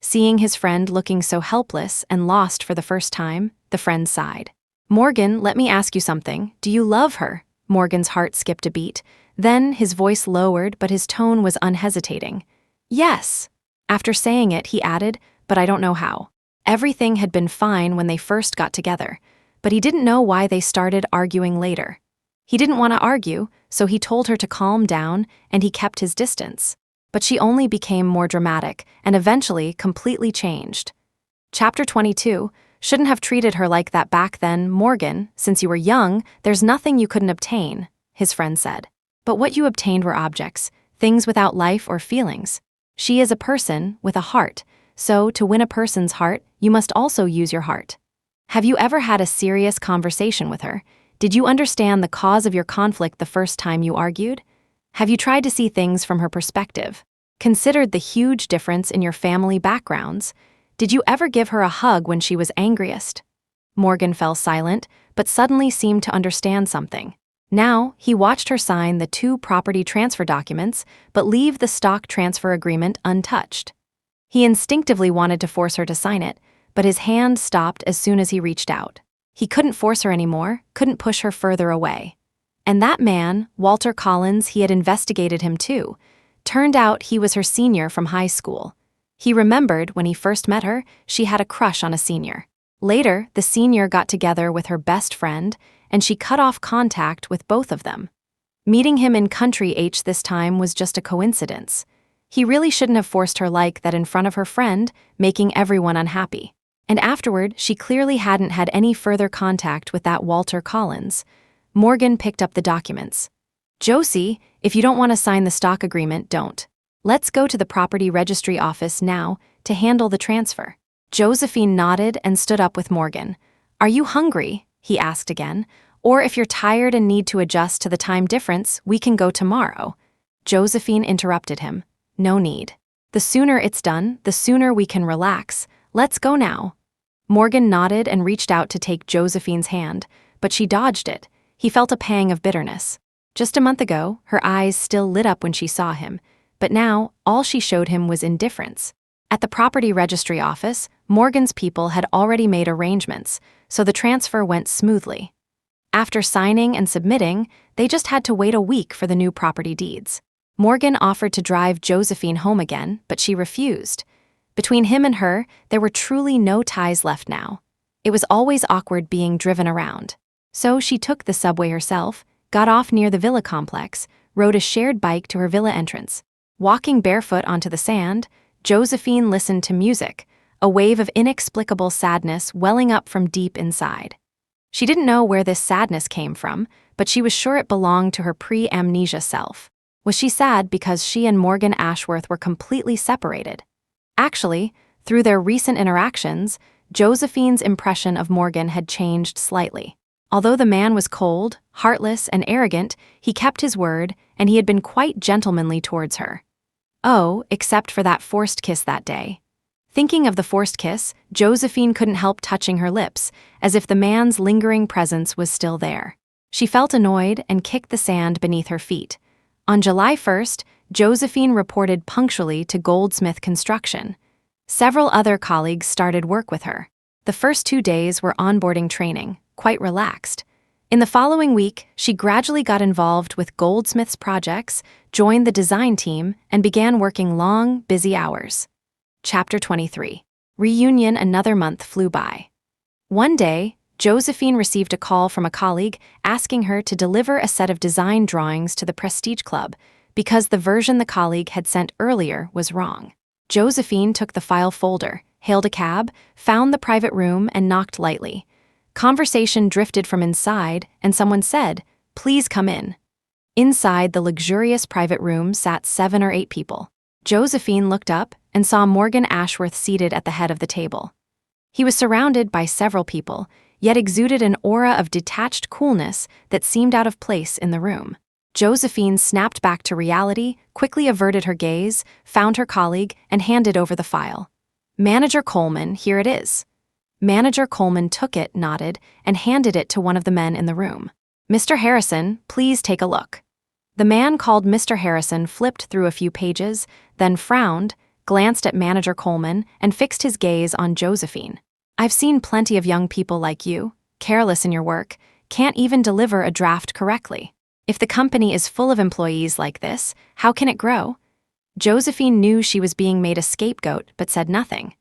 Seeing his friend looking so helpless and lost for the first time, the friend sighed. Morgan, let me ask you something. Do you love her? Morgan's heart skipped a beat. Then his voice lowered, but his tone was unhesitating. Yes. After saying it, he added, but I don't know how. Everything had been fine when they first got together, but he didn't know why they started arguing later. He didn't want to argue, so he told her to calm down, and he kept his distance. But she only became more dramatic and eventually completely changed. Chapter 22, shouldn't have treated her like that back then, Morgan. Since you were young, there's nothing you couldn't obtain, his friend said. But what you obtained were objects, things without life or feelings. She is a person with a heart, so to win a person's heart, you must also use your heart. Have you ever had a serious conversation with her? Did you understand the cause of your conflict the first time you argued? Have you tried to see things from her perspective? Considered the huge difference in your family backgrounds? Did you ever give her a hug when she was angriest? Morgan fell silent, but suddenly seemed to understand something. Now, he watched her sign the 2 property transfer documents, but leave the stock transfer agreement untouched. He instinctively wanted to force her to sign it, but his hand stopped as soon as he reached out. He couldn't force her anymore, couldn't push her further away. And that man, Walter Collins, he had investigated him too. Turned out he was her senior from high school. He remembered when he first met her, she had a crush on a senior. Later, the senior got together with her best friend, and she cut off contact with both of them. Meeting him in Country H this time was just a coincidence. He really shouldn't have forced her like that in front of her friend, making everyone unhappy. And afterward, she clearly hadn't had any further contact with that Walter Collins. Morgan picked up the documents. Josie, if you don't want to sign the stock agreement, don't. Let's go to the property registry office now to handle the transfer. Josephine nodded and stood up with Morgan. Are you hungry? He asked again. Or if you're tired and need to adjust to the time difference, we can go tomorrow. Josephine interrupted him. No need. The sooner it's done, the sooner we can relax. Let's go now. Morgan nodded and reached out to take Josephine's hand, but she dodged it. He felt a pang of bitterness. Just a month ago, her eyes still lit up when she saw him, but now all she showed him was indifference. At the property registry office, Morgan's people had already made arrangements, so the transfer went smoothly. After signing and submitting, they just had to wait a week for the new property deeds. Morgan offered to drive Josephine home again, but she refused. Between him and her, there were truly no ties left now. It was always awkward being driven around. So she took the subway herself, got off near the villa complex, rode a shared bike to her villa entrance. Walking barefoot onto the sand, Josephine listened to music, a wave of inexplicable sadness welling up from deep inside. She didn't know where this sadness came from, but she was sure it belonged to her pre-amnesia self. Was she sad because she and Morgan Ashworth were completely separated? Actually, through their recent interactions, Josephine's impression of Morgan had changed slightly. Although the man was cold, heartless, and arrogant, he kept his word, and he had been quite gentlemanly towards her. Oh, except for that forced kiss that day. Thinking of the forced kiss, Josephine couldn't help touching her lips, as if the man's lingering presence was still there. She felt annoyed and kicked the sand beneath her feet. On July 1st, Josephine reported punctually to Goldsmith Construction. Several other colleagues started work with her. The first 2 days were onboarding training, quite relaxed. In the following week, she gradually got involved with Goldsmith's projects, joined the design team, and began working long, busy hours. Chapter 23. Reunion. Another month flew by. One day, Josephine received a call from a colleague asking her to deliver a set of design drawings to the Prestige Club because the version the colleague had sent earlier was wrong. Josephine took the file folder, hailed a cab, found the private room, and knocked lightly. Conversation drifted from inside, and someone said, "Please come in." Inside the luxurious private room sat 7 or 8 people. Josephine looked up and saw Morgan Ashworth seated at the head of the table. He was surrounded by several people, yet exuded an aura of detached coolness that seemed out of place in the room. Josephine snapped back to reality, quickly averted her gaze, found her colleague, and handed over the file. "Manager Coleman, here it is." Manager Coleman took it, nodded, and handed it to one of the men in the room. "Mr. Harrison, please take a look." The man called Mr. Harrison flipped through a few pages, then frowned, glanced at Manager Coleman, and fixed his gaze on Josephine. "I've seen plenty of young people like you, careless in your work, can't even deliver a draft correctly. If the company is full of employees like this, how can it grow?" Josephine knew she was being made a scapegoat, but said nothing.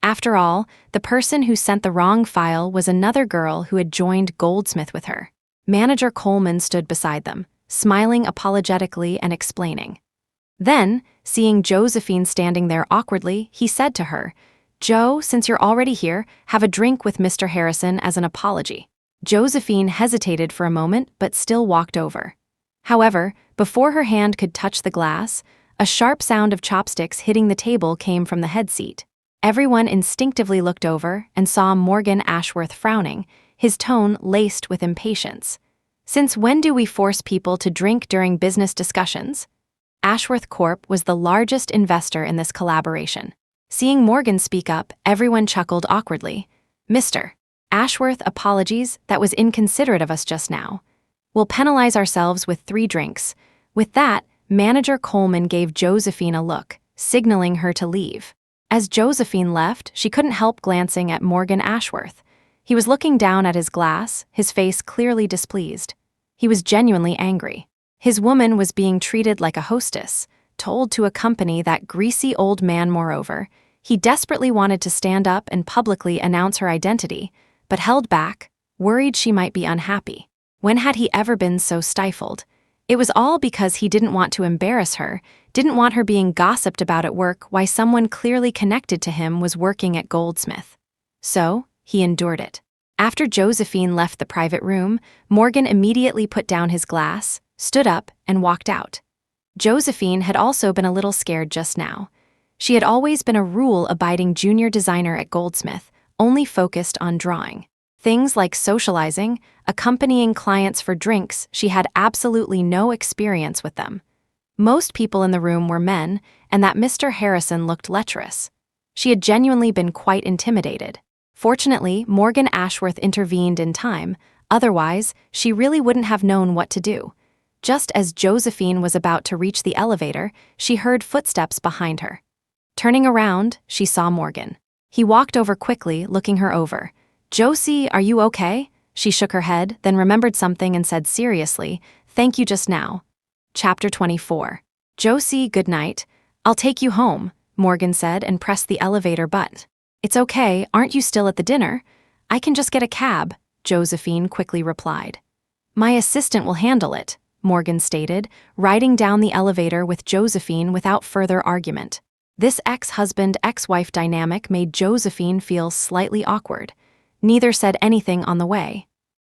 After all, the person who sent the wrong file was another girl who had joined Goldsmith with her. Manager Coleman stood beside them, smiling apologetically and explaining. Then, seeing Josephine standing there awkwardly, he said to her, "Joe, since you're already here, have a drink with Mr. Harrison as an apology." Josephine hesitated for a moment but still walked over. However, before her hand could touch the glass, a sharp sound of chopsticks hitting the table came from the head seat. Everyone instinctively looked over and saw Morgan Ashworth frowning, his tone laced with impatience. "Since when do we force people to drink during business discussions?" Ashworth Corp was the largest investor in this collaboration. Seeing Morgan speak up, everyone chuckled awkwardly. "Mr. Ashworth, apologies, that was inconsiderate of us just now. We'll penalize ourselves with 3 drinks. With that, Manager Coleman gave Josephine a look, signaling her to leave. As Josephine left, she couldn't help glancing at Morgan Ashworth. He was looking down at his glass, his face clearly displeased. He was genuinely angry. His woman was being treated like a hostess, told to accompany that greasy old man moreover. He desperately wanted to stand up and publicly announce her identity, but held back, worried she might be unhappy. When had he ever been so stifled? It was all because he didn't want to embarrass her, didn't want her being gossiped about at work why someone clearly connected to him was working at Goldsmith. So, he endured it. After Josephine left the private room, Morgan immediately put down his glass, stood up, and walked out. Josephine had also been a little scared just now. She had always been a rule-abiding junior designer at Goldsmith, only focused on drawing. Things like socializing, accompanying clients for drinks, she had absolutely no experience with them. Most people in the room were men, and that Mr. Harrison looked lecherous. She had genuinely been quite intimidated. Fortunately, Morgan Ashworth intervened in time, otherwise, she really wouldn't have known what to do. Just as Josephine was about to reach the elevator, she heard footsteps behind her. Turning around, she saw Morgan. He walked over quickly, looking her over. "Josie, are you okay?" She shook her head, then remembered something and said seriously, "Thank you just now." Chapter 24. "Josie, good night. I'll take you home," Morgan said and pressed the elevator button. "It's okay, aren't you still at the dinner? I can just get a cab," Josephine quickly replied. "My assistant will handle it," Morgan stated, riding down the elevator with Josephine without further argument. This ex-husband-ex-wife dynamic made Josephine feel slightly awkward. Neither said anything on the way.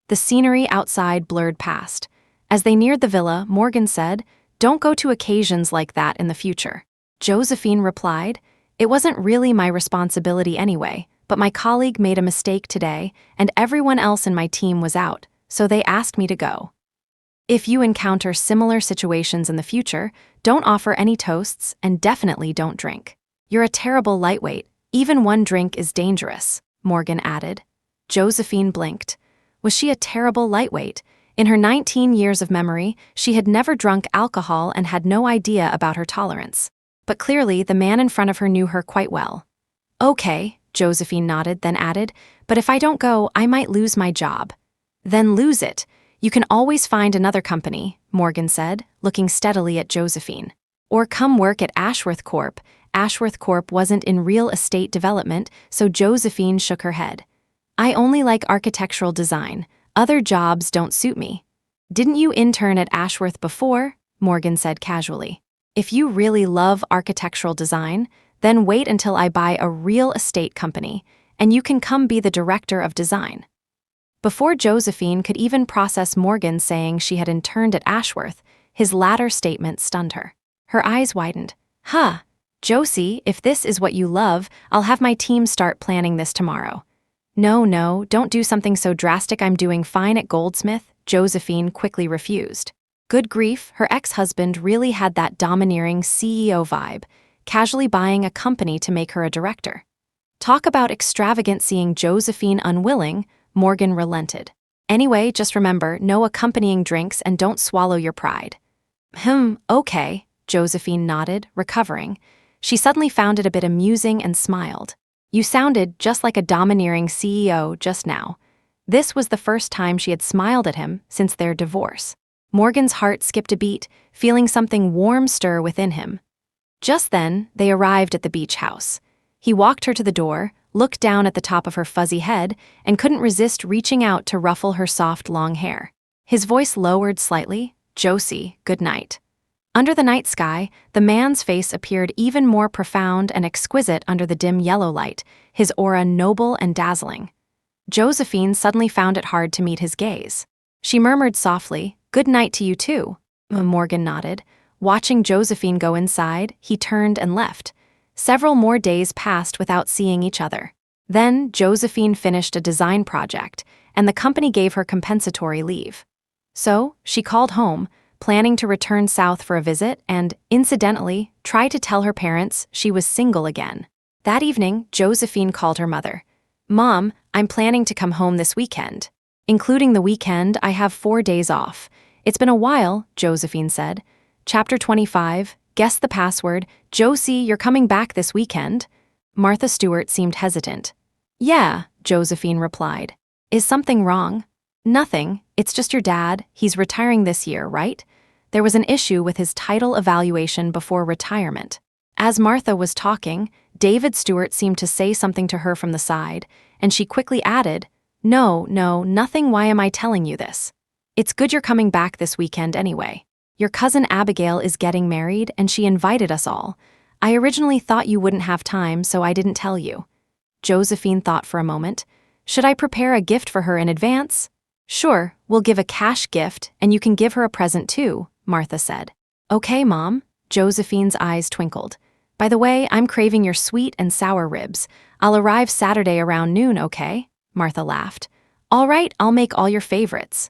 The scenery outside blurred past. As they neared the villa, Morgan said, "Don't go to occasions like that in the future." Josephine replied, "It wasn't really my responsibility anyway, but my colleague made a mistake today, and everyone else in my team was out, so they asked me to go. If you encounter similar situations in the future, don't offer any toasts and definitely don't drink. You're a terrible lightweight," Even one drink is dangerous, Morgan added. Josephine blinked. Was she a terrible lightweight? In her 19 years of memory, she had never drunk alcohol and had no idea about her tolerance. But clearly, the man in front of her knew her quite well. Okay, Josephine nodded, then added, but if I don't go, I might lose my job. Then lose it. You can always find another company, Morgan said, looking steadily at Josephine. Or come work at Ashworth Corp. Ashworth Corp wasn't in real estate development, so Josephine shook her head. I only like architectural design. Other jobs don't suit me. Didn't you intern at Ashworth before? Morgan said casually. If you really love architectural design, then wait until I buy a real estate company, and you can come be the director of design. Before Josephine could even process Morgan saying she had interned at Ashworth, his latter statement stunned her. Her eyes widened. Huh, Josie, if this is what you love, I'll have my team start planning this tomorrow. No, don't do something so drastic. I'm doing fine at Goldsmith, Josephine quickly refused. Good grief, her ex-husband really had that domineering CEO vibe, casually buying a company to make her a director. Talk about extravagant. Seeing Josephine unwilling, Morgan relented. Anyway, just remember, no accompanying drinks and don't swallow your pride. Okay, Josephine nodded, recovering. She suddenly found it a bit amusing and smiled. You sounded just like a domineering CEO just now. This was the first time she had smiled at him since their divorce. Morgan's heart skipped a beat, feeling something warm stir within him. Just then, they arrived at the beach house. He walked her to the door, looked down at the top of her fuzzy head, and couldn't resist reaching out to ruffle her soft long hair. His voice lowered slightly. Josie, good night. Under the night sky, the man's face appeared even more profound and exquisite under the dim yellow light, his aura noble and dazzling. Josephine suddenly found it hard to meet his gaze. She murmured softly, "Good night to you too." Morgan nodded. Watching Josephine go inside, he turned and left. Several more days passed without seeing each other. Then, Josephine finished a design project, and the company gave her compensatory leave. So, she called home, planning to return south for a visit and, incidentally, try to tell her parents she was single again. That evening, Josephine called her mother. "Mom, I'm planning to come home this weekend. Including the weekend, I have 4 days off. It's been a while," Josephine said. Chapter 25, Guess the Password. Josie, you're coming back this weekend? Martha Stewart seemed hesitant. Yeah, Josephine replied. Is something wrong? Nothing, it's just your dad. He's retiring this year, right? There was an issue with his title evaluation before retirement. As Martha was talking, David Stewart seemed to say something to her from the side, and she quickly added, No, nothing. Why am I telling you this? It's good you're coming back this weekend anyway. Your cousin Abigail is getting married, and she invited us all. I originally thought you wouldn't have time, so I didn't tell you. Josephine thought for a moment. Should I prepare a gift for her in advance? Sure, we'll give a cash gift, and you can give her a present too, Martha said. Okay, Mom. Josephine's eyes twinkled. By the way, I'm craving your sweet and sour ribs. I'll arrive Saturday around noon, okay? Martha laughed. All right, I'll make all your favorites.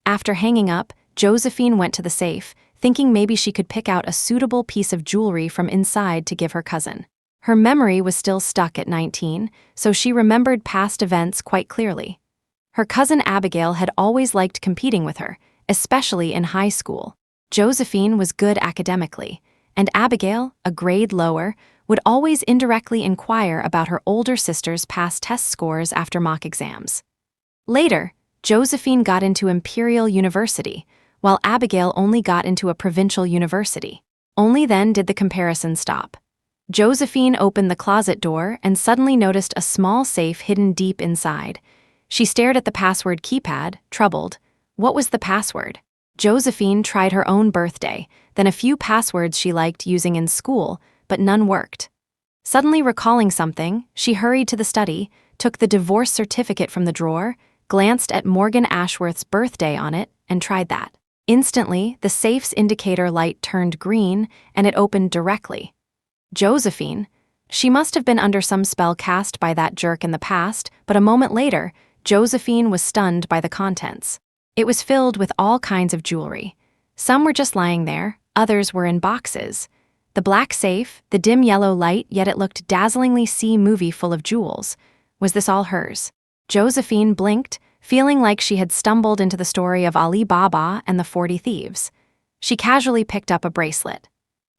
After hanging up, Josephine went to the safe, thinking maybe she could pick out a suitable piece of jewelry from inside to give her cousin. Her memory was still stuck at 19, so she remembered past events quite clearly. Her cousin Abigail had always liked competing with her, especially in high school. Josephine was good academically, and Abigail, a grade lower, would always indirectly inquire about her older sister's past test scores after mock exams. Later, Josephine got into Imperial University, while Abigail only got into a provincial university. Only then did the comparison stop. Josephine opened the closet door and suddenly noticed a small safe hidden deep inside. She stared at the password keypad, troubled. What was the password? Josephine tried her own birthday, then a few passwords she liked using in school, but none worked. Suddenly recalling something, she hurried to the study, took the divorce certificate from the drawer, glanced at Morgan Ashworth's birthday on it, and tried that. Instantly, the safe's indicator light turned green, and it opened directly. Josephine. She must have been under some spell cast by that jerk in the past, but a moment later, Josephine was stunned by the contents. It was filled with all kinds of jewelry. Some were just lying there, others were in boxes. The black safe, the dim yellow light, yet it looked dazzlingly C-movie full of jewels. Was this all hers? Josephine blinked, feeling like she had stumbled into the story of Ali Baba and the 40 Thieves. She casually picked up a bracelet.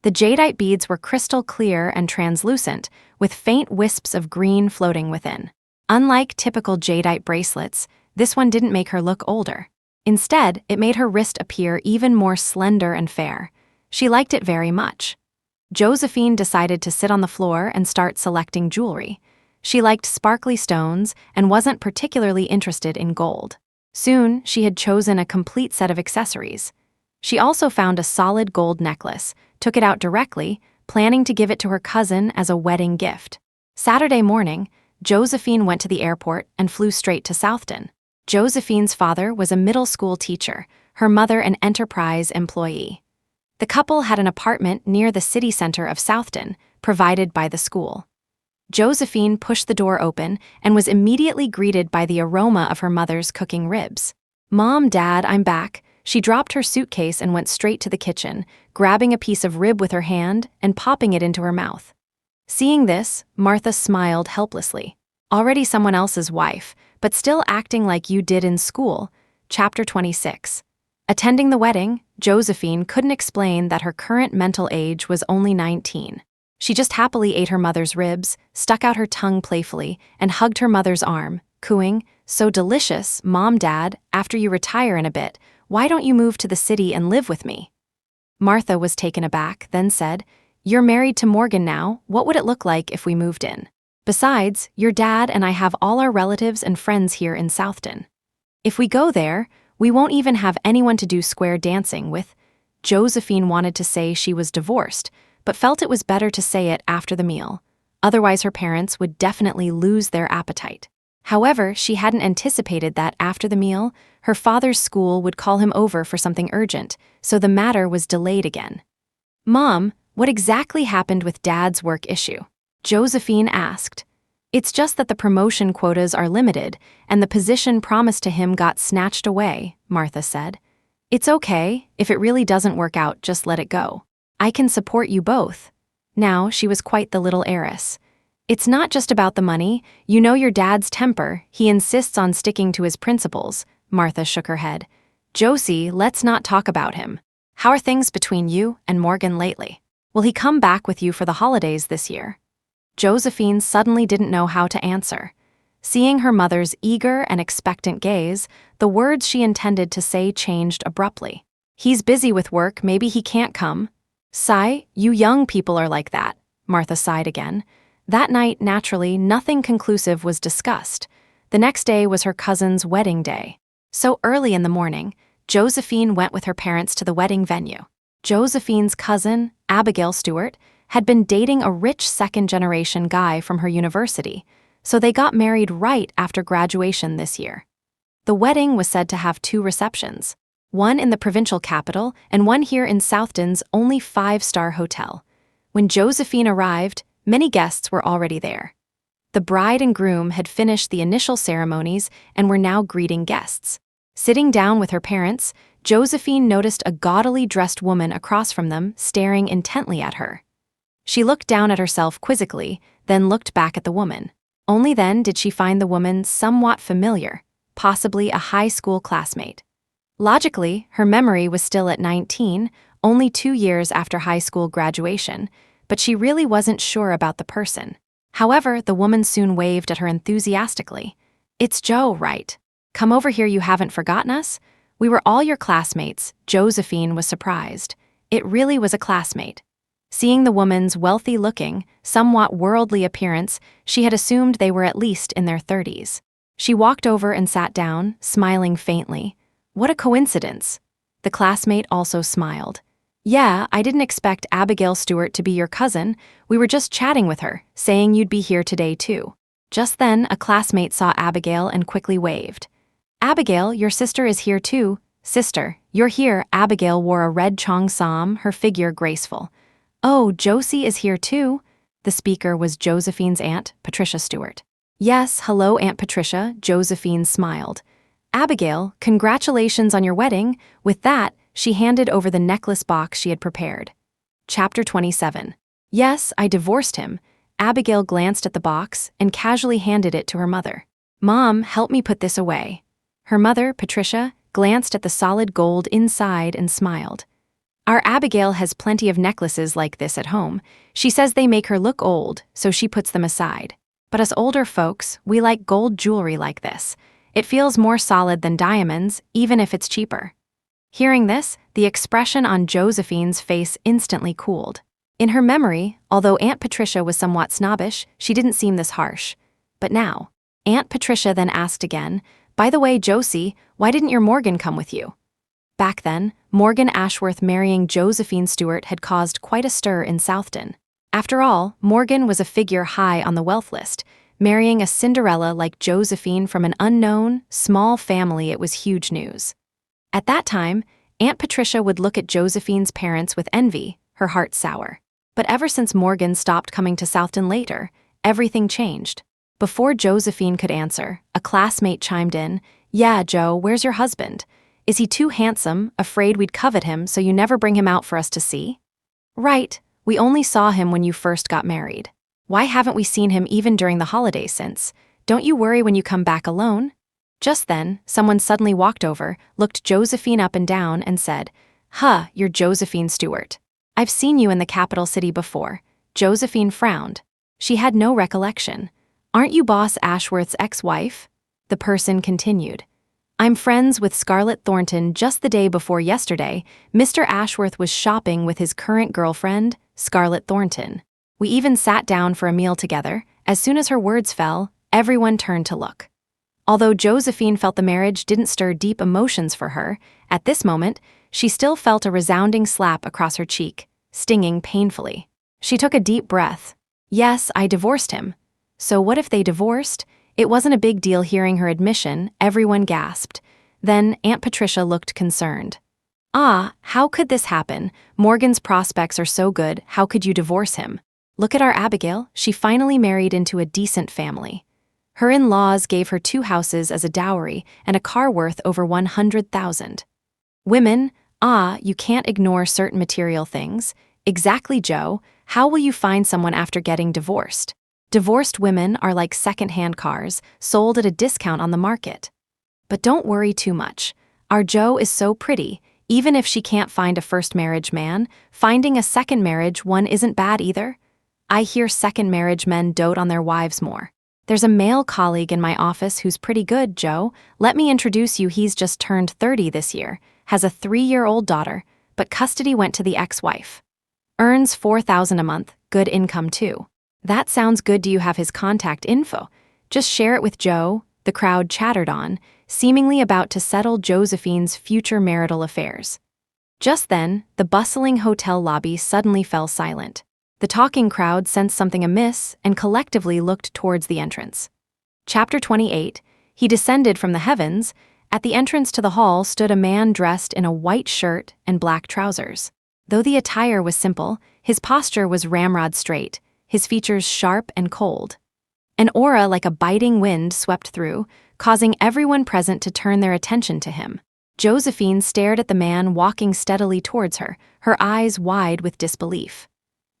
The jadeite beads were crystal clear and translucent, with faint wisps of green floating within. Unlike typical jadeite bracelets, this one didn't make her look older. Instead, it made her wrist appear even more slender and fair. She liked it very much. Josephine decided to sit on the floor and start selecting jewelry. She liked sparkly stones and wasn't particularly interested in gold. Soon, she had chosen a complete set of accessories. She also found a solid gold necklace, took it out directly, planning to give it to her cousin as a wedding gift. Saturday morning, Josephine went to the airport and flew straight to Southton. Josephine's father was a middle school teacher, her mother an enterprise employee. The couple had an apartment near the city center of Southton, provided by the school. Josephine pushed the door open and was immediately greeted by the aroma of her mother's cooking ribs. "Mom, Dad, I'm back." She dropped her suitcase and went straight to the kitchen, grabbing a piece of rib with her hand and popping it into her mouth. Seeing this, Martha smiled helplessly. "Already someone else's wife, but still acting like you did in school." Chapter 26. Attending the wedding, Josephine couldn't explain that her current mental age was only 19. She just happily ate her mother's ribs, stuck out her tongue playfully, and hugged her mother's arm, cooing, "So delicious, Mom, Dad, after you retire in a bit, why don't you move to the city and live with me?" Martha was taken aback, then said, "You're married to Morgan now, what would it look like if we moved in? Besides, your dad and I have all our relatives and friends here in Southton. If we go there, we won't even have anyone to do square dancing with." Josephine wanted to say she was divorced, but felt it was better to say it after the meal. Otherwise, her parents would definitely lose their appetite. However, she hadn't anticipated that after the meal, her father's school would call him over for something urgent, so the matter was delayed again. "Mom, what exactly happened with Dad's work issue?" Josephine asked. "It's just that the promotion quotas are limited, and the position promised to him got snatched away," Martha said. "It's okay, if it really doesn't work out, just let it go. I can support you both." Now she was quite the little heiress. "It's not just about the money, you know your dad's temper, he insists on sticking to his principles." Martha shook her head. "Josie, let's not talk about him. How are things between you and Morgan lately? Will he come back with you for the holidays this year?" Josephine suddenly didn't know how to answer. Seeing her mother's eager and expectant gaze, the words she intended to say changed abruptly. "He's busy with work, maybe he can't come." "Sigh, you young people are like that," Martha sighed again. That night, naturally, nothing conclusive was discussed. The next day was her cousin's wedding day. So early in the morning, Josephine went with her parents to the wedding venue. Josephine's cousin, Abigail Stewart, had been dating a rich second-generation guy from her university, so they got married right after graduation this year. The wedding was said to have 2 receptions, one in the provincial capital and one here in Southton's only 5-star hotel. When Josephine arrived, many guests were already there. The bride and groom had finished the initial ceremonies and were now greeting guests. Sitting down with her parents, Josephine noticed a gaudily dressed woman across from them staring intently at her. She looked down at herself quizzically, then looked back at the woman. Only then did she find the woman somewhat familiar, possibly a high school classmate. Logically, her memory was still at 19, only 2 years after high school graduation, but she really wasn't sure about the person. However, the woman soon waved at her enthusiastically. "It's Joe, right? Come over here, you haven't forgotten us? We were all your classmates." Josephine was surprised. It really was a classmate. Seeing the woman's wealthy-looking, somewhat worldly appearance, she had assumed they were at least in their 30s. She walked over and sat down, smiling faintly. "What a coincidence." The classmate also smiled. "Yeah, I didn't expect Abigail Stewart to be your cousin. We were just chatting with her, saying you'd be here today too." Just then, a classmate saw Abigail and quickly waved. "Abigail, your sister is here too." "Sister, you're here." Abigail wore a red cheongsam, her figure graceful. "Oh, Josie is here too." The speaker was Josephine's aunt, Patricia Stewart. "Yes, hello, Aunt Patricia." Josephine smiled. "Abigail, congratulations on your wedding." With that, she handed over the necklace box she had prepared. Chapter 27. Yes, I divorced him. Abigail glanced at the box and casually handed it to her mother. Mom, help me put this away. Her mother, Patricia, glanced at the solid gold inside and smiled. Our Abigail has plenty of necklaces like this at home. She says they make her look old, so she puts them aside. But us older folks, we like gold jewelry like this. It feels more solid than diamonds, even if it's cheaper. Hearing this, the expression on Josephine's face instantly cooled. In her memory, although Aunt Patricia was somewhat snobbish, she didn't seem this harsh. But now, Aunt Patricia then asked again, "By the way, Josie, why didn't your Morgan come with you?" Back then, Morgan Ashworth marrying Josephine Stewart had caused quite a stir in Southton. After all, Morgan was a figure high on the wealth list. Marrying a Cinderella like Josephine from an unknown, small family, it was huge news. At that time, Aunt Patricia would look at Josephine's parents with envy, her heart sour. But ever since Morgan stopped coming to Southton later, everything changed. Before Josephine could answer, a classmate chimed in, "Yeah, Joe, where's your husband? Is he too handsome, afraid we'd covet him, so you never bring him out for us to see?" "Right, we only saw him when you first got married. Why haven't we seen him even during the holidays since? Don't you worry when you come back alone?" Just then, someone suddenly walked over, looked Josephine up and down, and said, "Huh, you're Josephine Stewart. I've seen you in the capital city before." Josephine frowned. She had no recollection. "Aren't you Boss Ashworth's ex-wife?" The person continued. "I'm friends with Scarlett Thornton. Just the day before yesterday, Mr. Ashworth was shopping with his current girlfriend, Scarlett Thornton. We even sat down for a meal together. As soon as her words fell, everyone turned to look." Although Josephine felt the marriage didn't stir deep emotions for her, at this moment, she still felt a resounding slap across her cheek, stinging painfully. She took a deep breath. Yes, I divorced him. So what if they divorced? It wasn't a big deal. Hearing her admission, everyone gasped. Then Aunt Patricia looked concerned. "Ah, how could this happen? Morgan's prospects are so good, how could you divorce him? Look at our Abigail, she finally married into a decent family. Her in-laws gave her 2 houses as a dowry and a car worth over $100,000. Women, you can't ignore certain material things. Exactly, Joe. How will you find someone after getting divorced? Divorced women are like second-hand cars, sold at a discount on the market. But don't worry too much. Our Joe is so pretty, even if she can't find a first marriage man, finding a second marriage one isn't bad either. I hear second marriage men dote on their wives more. There's a male colleague in my office who's pretty good, Joe. Let me introduce you. He's just turned 30 this year, has a 3-year-old daughter, but custody went to the ex-wife. Earns $4,000 a month, good income too. That sounds good. Do you have his contact info? Just share it with Joe," the crowd chattered on, seemingly about to settle Josephine's future marital affairs. Just then, the bustling hotel lobby suddenly fell silent. The talking crowd sensed something amiss and collectively looked towards the entrance. Chapter 28. He descended from the heavens. At the entrance to the hall stood a man dressed in a white shirt and black trousers. Though the attire was simple, his posture was ramrod straight, his features sharp and cold. An aura like a biting wind swept through, causing everyone present to turn their attention to him. Josephine stared at the man walking steadily towards her, her eyes wide with disbelief.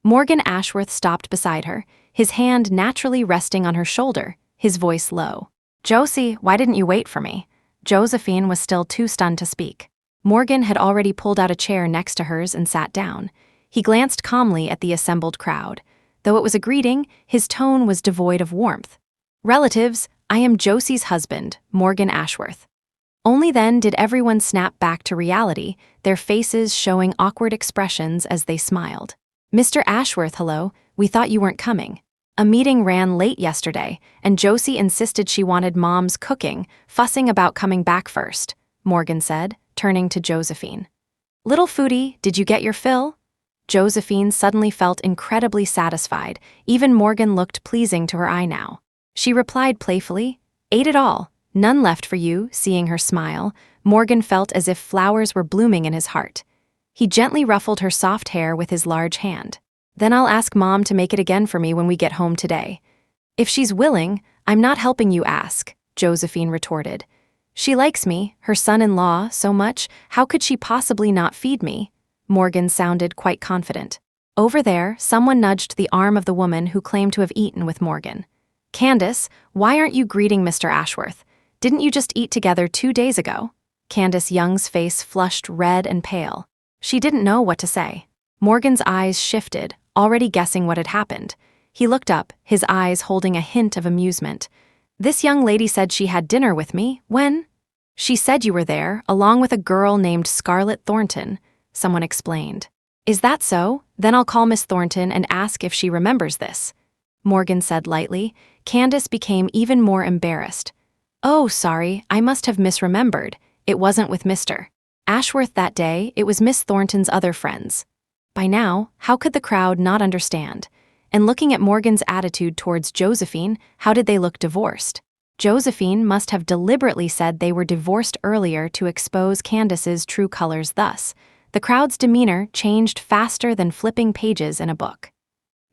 Morgan Ashworth stopped beside her, his hand naturally resting on her shoulder, his voice low. "Josie, why didn't you wait for me?" Josephine was still too stunned to speak. Morgan had already pulled out a chair next to hers and sat down. He glanced calmly at the assembled crowd. Though it was a greeting, his tone was devoid of warmth. "Relatives, I am Josie's husband, Morgan Ashworth." Only then did everyone snap back to reality, their faces showing awkward expressions as they smiled. "Mr. Ashworth, hello, we thought you weren't coming. A meeting ran late yesterday, and Josie insisted she wanted Mom's cooking, fussing about coming back first," Morgan said, turning to Josephine. "Little foodie, did you get your fill?" Josephine suddenly felt incredibly satisfied. Even Morgan looked pleasing to her eye now. She replied playfully, "Ate it all, none left for you." Seeing her smile, Morgan felt as if flowers were blooming in his heart. He gently ruffled her soft hair with his large hand. "Then I'll ask Mom to make it again for me when we get home today." "If she's willing, I'm not helping you ask," Josephine retorted. "She likes me, her son-in-law, so much, how could she possibly not feed me?" Morgan sounded quite confident. Over there, someone nudged the arm of the woman who claimed to have eaten with Morgan. "Candace, why aren't you greeting Mr. Ashworth? Didn't you just eat together 2 days ago?" Candace Young's face flushed red and pale. She didn't know what to say. Morgan's eyes shifted, already guessing what had happened. He looked up, his eyes holding a hint of amusement. "This young lady said she had dinner with me. When?" "She said you were there, along with a girl named Scarlett Thornton," someone explained. "Is that so? Then I'll call Miss Thornton and ask if she remembers this," Morgan said lightly. Candace became even more embarrassed. "Oh, sorry, I must have misremembered. It wasn't with Mr. Ashworth that day, it was Miss Thornton's other friends." By now, how could the crowd not understand? And looking at Morgan's attitude towards Josephine, how did they look divorced? Josephine must have deliberately said they were divorced earlier to expose Candace's true colors thus. The crowd's demeanor changed faster than flipping pages in a book.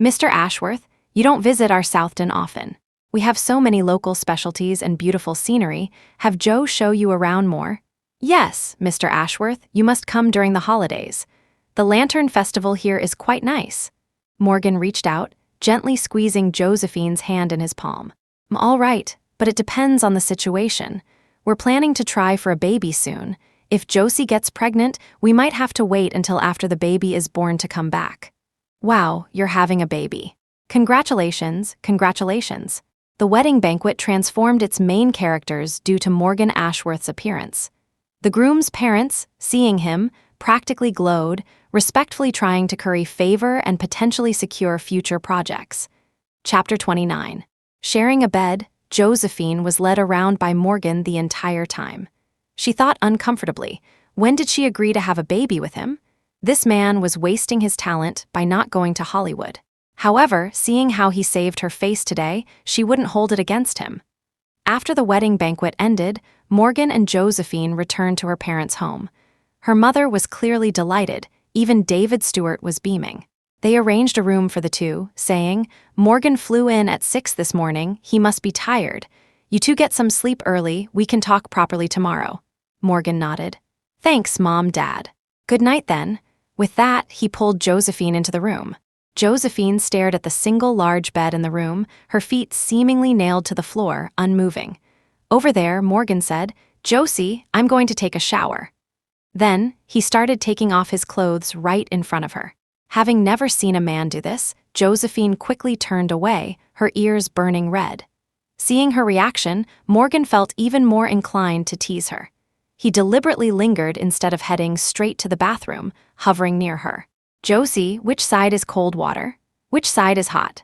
"Mr. Ashworth, you don't visit our Southton often. We have so many local specialties and beautiful scenery. Have Joe show you around more?" "Yes, Mr. Ashworth, you must come during the holidays. The Lantern Festival here is quite nice." Morgan reached out, gently squeezing Josephine's hand in his palm. "All right, but it depends on the situation. We're planning to try for a baby soon. If Josie gets pregnant, we might have to wait until after the baby is born to come back." "Wow, you're having a baby. Congratulations, congratulations." The wedding banquet transformed its main characters due to Morgan Ashworth's appearance. The groom's parents, seeing him, practically glowed, respectfully trying to curry favor and potentially secure future projects. Chapter 29. Sharing a bed, Josephine was led around by Morgan the entire time. She thought uncomfortably, when did she agree to have a baby with him? This man was wasting his talent by not going to Hollywood. However, seeing how he saved her face today, she wouldn't hold it against him. After the wedding banquet ended, Morgan and Josephine returned to her parents' home. Her mother was clearly delighted, even David Stewart was beaming. They arranged a room for the two, saying, "Morgan flew in at 6 this morning, he must be tired. You two get some sleep early, we can talk properly tomorrow." Morgan nodded. "Thanks, Mom, Dad. Good night then." With that, he pulled Josephine into the room. Josephine stared at the single large bed in the room, her feet seemingly nailed to the floor, unmoving. Over there, Morgan said, "Josie, I'm going to take a shower." Then, he started taking off his clothes right in front of her. Having never seen a man do this, Josephine quickly turned away, her ears burning red. Seeing her reaction, Morgan felt even more inclined to tease her. He deliberately lingered instead of heading straight to the bathroom, hovering near her. "Josie, which side is cold water? Which side is hot?"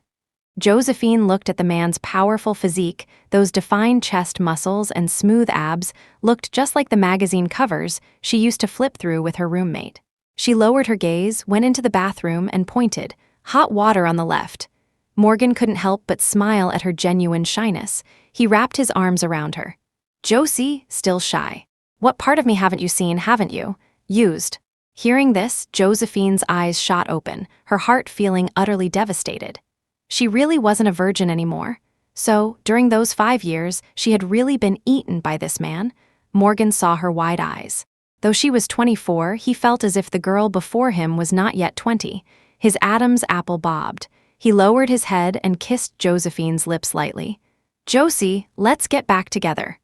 Josephine looked at the man's powerful physique, those defined chest muscles and smooth abs looked just like the magazine covers she used to flip through with her roommate. She lowered her gaze, went into the bathroom, and pointed, "Hot water on the left." Morgan couldn't help but smile at her genuine shyness. He wrapped his arms around her. "Josie, still shy. What part of me haven't you seen, haven't you? Used." Hearing this, Josephine's eyes shot open, her heart feeling utterly devastated. She really wasn't a virgin anymore. So, during those 5 years, she had really been eaten by this man. Morgan saw her wide eyes. Though she was 24, he felt as if the girl before him was not yet 20. His Adam's apple bobbed. He lowered his head and kissed Josephine's lips lightly. "Josie, let's get back together."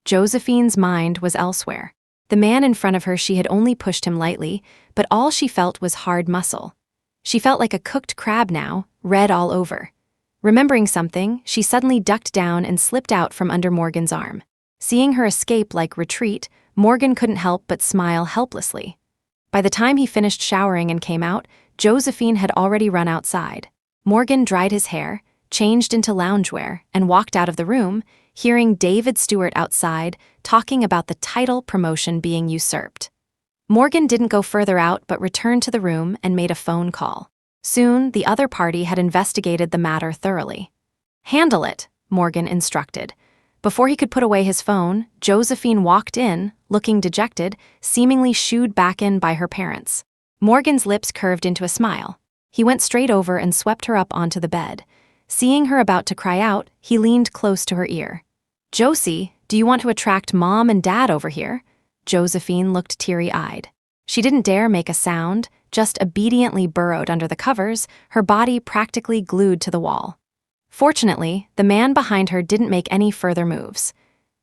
Josephine's mind was elsewhere. The man in front of her, she had only pushed him lightly, but all she felt was hard muscle. She felt like a cooked crab now, red all over. Remembering something, she suddenly ducked down and slipped out from under Morgan's arm. Seeing her escape like retreat, Morgan couldn't help but smile helplessly. By the time he finished showering and came out, Josephine had already run outside. Morgan dried his hair, changed into loungewear, and walked out of the room, hearing David Stewart outside talking about the title promotion being usurped. Morgan didn't go further out but returned to the room and made a phone call. Soon, the other party had investigated the matter thoroughly. "Handle it," Morgan instructed. Before he could put away his phone, Josephine walked in, looking dejected, seemingly shooed back in by her parents. Morgan's lips curved into a smile. He went straight over and swept her up onto the bed. Seeing her about to cry out, he leaned close to her ear. "Josie, do you want to attract Mom and Dad over here?" Josephine looked teary-eyed. She didn't dare make a sound, just obediently burrowed under the covers, her body practically glued to the wall. Fortunately, the man behind her didn't make any further moves.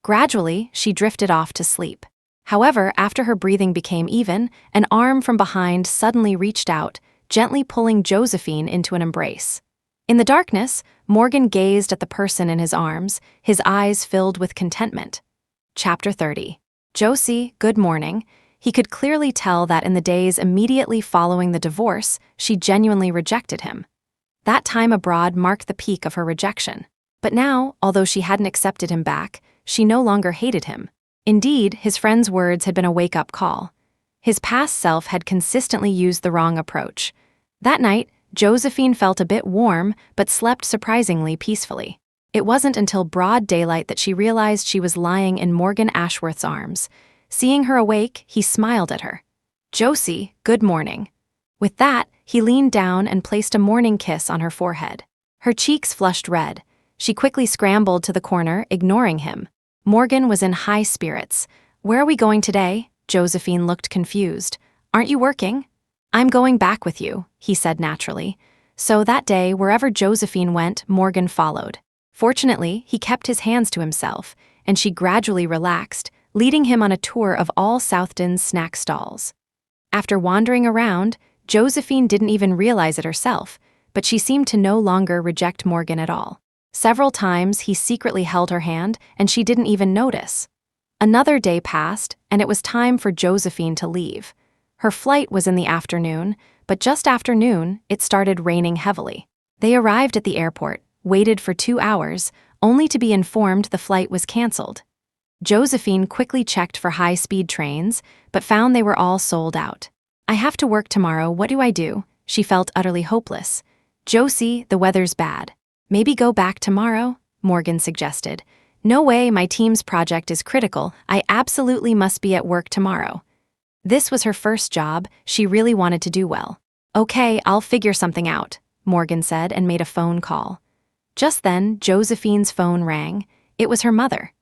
Gradually, she drifted off to sleep. However, after her breathing became even, an arm from behind suddenly reached out, gently pulling Josephine into an embrace. In the darkness, Morgan gazed at the person in his arms, his eyes filled with contentment. Chapter 30. Josie, good morning. He could clearly tell that in the days immediately following the divorce, she genuinely rejected him. That time abroad marked the peak of her rejection. But now, although she hadn't accepted him back, she no longer hated him. Indeed, his friend's words had been a wake-up call. His past self had consistently used the wrong approach. That night, Josephine felt a bit warm but slept surprisingly peacefully. It wasn't until broad daylight that she realized she was lying in Morgan Ashworth's arms. Seeing her awake, he smiled at her. "Josie, good morning." With that, he leaned down and placed a morning kiss on her forehead. Her cheeks flushed red. She quickly scrambled to the corner, ignoring him. Morgan was in high spirits. "Where are we going today?" Josephine looked confused. "Aren't you working?" "I'm going back with you," he said naturally. So that day, wherever Josephine went, Morgan followed. Fortunately, he kept his hands to himself, and she gradually relaxed, leading him on a tour of all Southdon's snack stalls. After wandering around, Josephine didn't even realize it herself, but she seemed to no longer reject Morgan at all. Several times he secretly held her hand, and she didn't even notice. Another day passed, and it was time for Josephine to leave. Her flight was in the afternoon, but just after noon, it started raining heavily. They arrived at the airport, waited for 2 hours, only to be informed the flight was canceled. Josephine quickly checked for high-speed trains, but found they were all sold out. "I have to work tomorrow, what do I do?" She felt utterly hopeless. "Josie, the weather's bad. Maybe go back tomorrow," Morgan suggested. "No way, my team's project is critical. I absolutely must be at work tomorrow." This was her first job, she really wanted to do well. "Okay, I'll figure something out," Morgan said and made a phone call. Just then, Josephine's phone rang. It was her mother.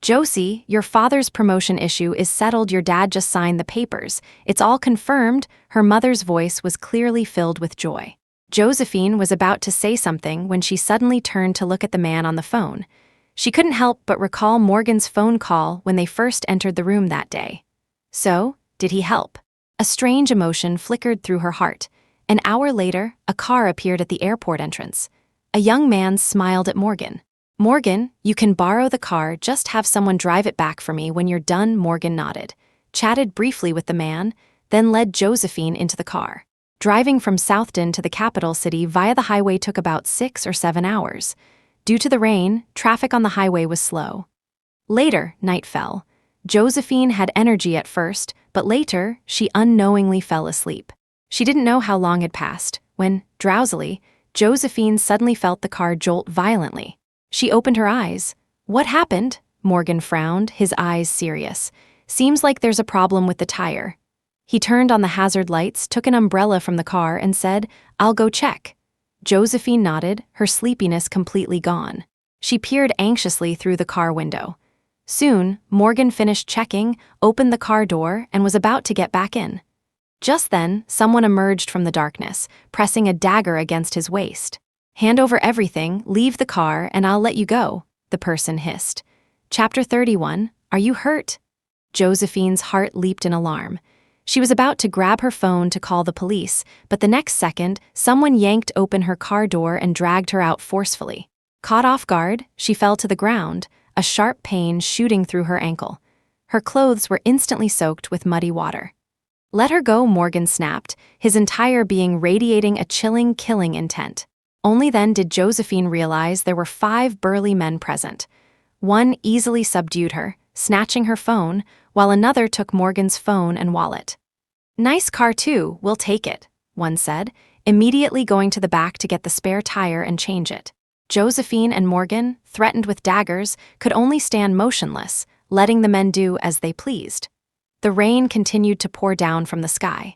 "Josie, your father's promotion issue is settled. Your dad just signed the papers. It's all confirmed." Her mother's voice was clearly filled with joy. Josephine was about to say something when she suddenly turned to look at the man on the phone. She couldn't help but recall Morgan's phone call when they first entered the room that day. So, did he help? A strange emotion flickered through her heart. An hour later, a car appeared at the airport entrance. A young man smiled at Morgan. "Morgan, you can borrow the car, just have someone drive it back for me when you're done." Morgan nodded, chatted briefly with the man, then led Josephine into the car. Driving from Southdon to the capital city via the highway took about 6 or 7 hours. Due to the rain, traffic on the highway was slow. Later, night fell. Josephine had energy at first, but later, she unknowingly fell asleep. She didn't know how long had passed, when, drowsily, Josephine suddenly felt the car jolt violently. She opened her eyes. "What happened?" Morgan frowned, his eyes serious. "Seems like there's a problem with the tire." He turned on the hazard lights, took an umbrella from the car, and said, "I'll go check." Josephine nodded, her sleepiness completely gone. She peered anxiously through the car window. Soon, Morgan finished checking, opened the car door, and was about to get back in. Just then, someone emerged from the darkness, pressing a dagger against his waist. "Hand over everything, leave the car, and I'll let you go," the person hissed. Chapter 31. Are you hurt? Josephine's heart leaped in alarm. She was about to grab her phone to call the police, but the next second, someone yanked open her car door and dragged her out forcefully. Caught off guard, she fell to the ground, a sharp pain shooting through her ankle. Her clothes were instantly soaked with muddy water. "Let her go," Morgan snapped, his entire being radiating a chilling, killing intent. Only then did Josephine realize there were 5 burly men present. One easily subdued her, snatching her phone, while another took Morgan's phone and wallet. "Nice car too, we'll take it," one said, immediately going to the back to get the spare tire and change it. Josephine and Morgan, threatened with daggers, could only stand motionless, letting the men do as they pleased. The rain continued to pour down from the sky.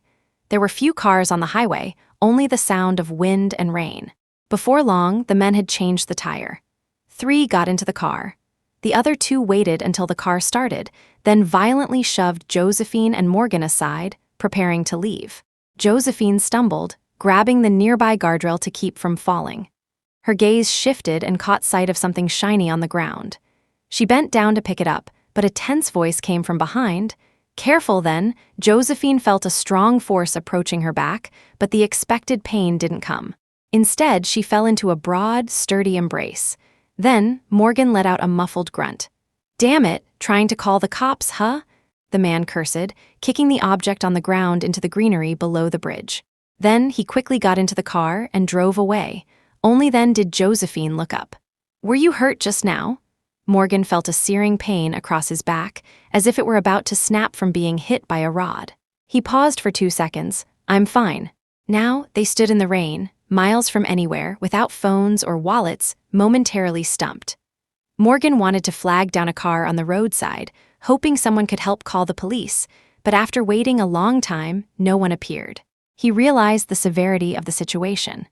There were few cars on the highway, only the sound of wind and rain. Before long, the men had changed the tire. 3 got into the car. The other 2 waited until the car started, then violently shoved Josephine and Morgan aside, preparing to leave. Josephine stumbled, grabbing the nearby guardrail to keep from falling. Her gaze shifted and caught sight of something shiny on the ground. She bent down to pick it up, but a tense voice came from behind. Careful then, Josephine felt a strong force approaching her back, but the expected pain didn't come. Instead, she fell into a broad, sturdy embrace. Then, Morgan let out a muffled grunt. "Damn it, trying to call the cops, huh?" the man cursed, kicking the object on the ground into the greenery below the bridge. Then he quickly got into the car and drove away. Only then did Josephine look up. "Were you hurt just now?" Morgan felt a searing pain across his back, as if it were about to snap from being hit by a rod. He paused for 2 seconds. "I'm fine." Now they stood in the rain, miles from anywhere, without phones or wallets, momentarily stumped. Morgan wanted to flag down a car on the roadside, hoping someone could help call the police, but after waiting a long time, no one appeared. He realized the severity of the situation.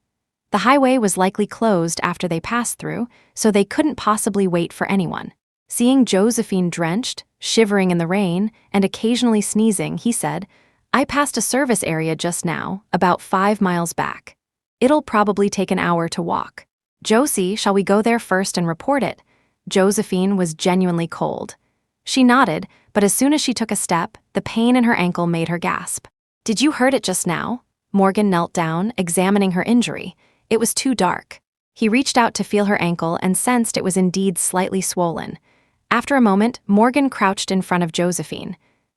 The highway was likely closed after they passed through, so they couldn't possibly wait for anyone. Seeing Josephine drenched, shivering in the rain, and occasionally sneezing, he said, "I passed a service area just now, about 5 miles back. It'll probably take an hour to walk. Josie, shall we go there first and report it?" Josephine was genuinely cold. She nodded, but as soon as she took a step, the pain in her ankle made her gasp. "Did you hurt it just now?" Morgan knelt down, examining her injury. It was too dark. He reached out to feel her ankle and sensed it was indeed slightly swollen. After a moment, Morgan crouched in front of Josephine.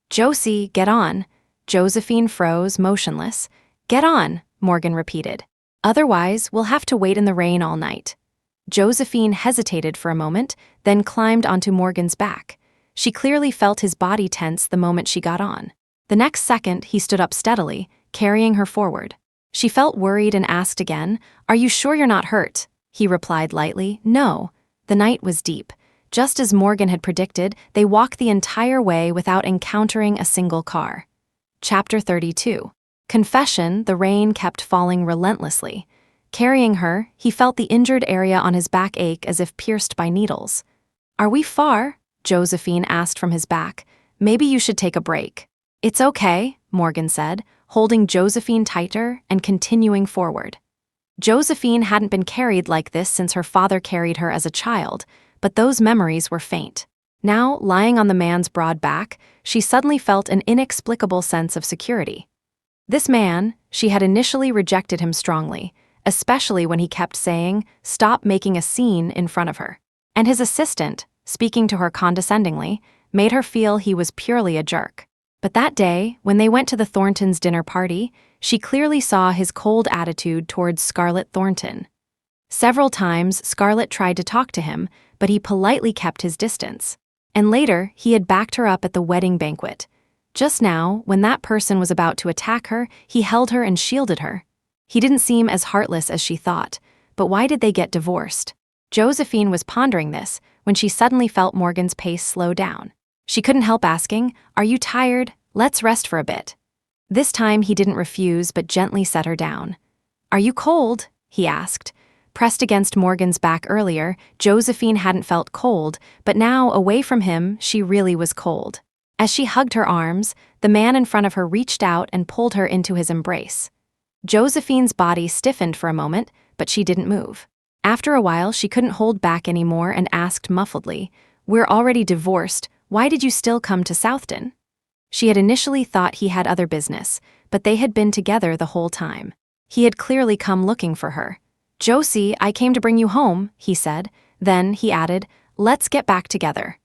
"Josie, get on." Josephine froze, motionless. "Get on," Morgan repeated. "Otherwise, we'll have to wait in the rain all night." Josephine hesitated for a moment, then climbed onto Morgan's back. She clearly felt his body tense the moment she got on. The next second, he stood up steadily, carrying her forward. She felt worried and asked again, "Are you sure you're not hurt?" He replied lightly, "No." The night was deep. Just as Morgan had predicted, they walked the entire way without encountering a single car. Chapter 32. Confession. The rain kept falling relentlessly. Carrying her, he felt the injured area on his back ache as if pierced by needles. "Are we far?" Josephine asked from his back. "Maybe you should take a break." "It's okay," Morgan said, holding Josephine tighter and continuing forward. Josephine hadn't been carried like this since her father carried her as a child, but those memories were faint. Now, lying on the man's broad back, she suddenly felt an inexplicable sense of security. This man, she had initially rejected him strongly, especially when he kept saying, "Stop making a scene," in front of her. And his assistant, speaking to her condescendingly, made her feel he was purely a jerk. But that day, when they went to the Thorntons' dinner party, she clearly saw his cold attitude towards Scarlett Thornton. Several times, Scarlett tried to talk to him, but he politely kept his distance. And later, he had backed her up at the wedding banquet. Just now, when that person was about to attack her, he held her and shielded her. He didn't seem as heartless as she thought, but why did they get divorced? Josephine was pondering this when she suddenly felt Morgan's pace slow down. She couldn't help asking, "Are you tired? Let's rest for a bit." This time he didn't refuse but gently set her down. "Are you cold?" he asked. Pressed against Morgan's back earlier, Josephine hadn't felt cold, but now, away from him, she really was cold. As she hugged her arms, the man in front of her reached out and pulled her into his embrace. Josephine's body stiffened for a moment, but she didn't move. After a while, she couldn't hold back anymore and asked muffledly, "We're already divorced. Why did you still come to Southton?" She had initially thought he had other business, but they had been together the whole time. He had clearly come looking for her. "Josie, I came to bring you home," he said. Then he added, "Let's get back together."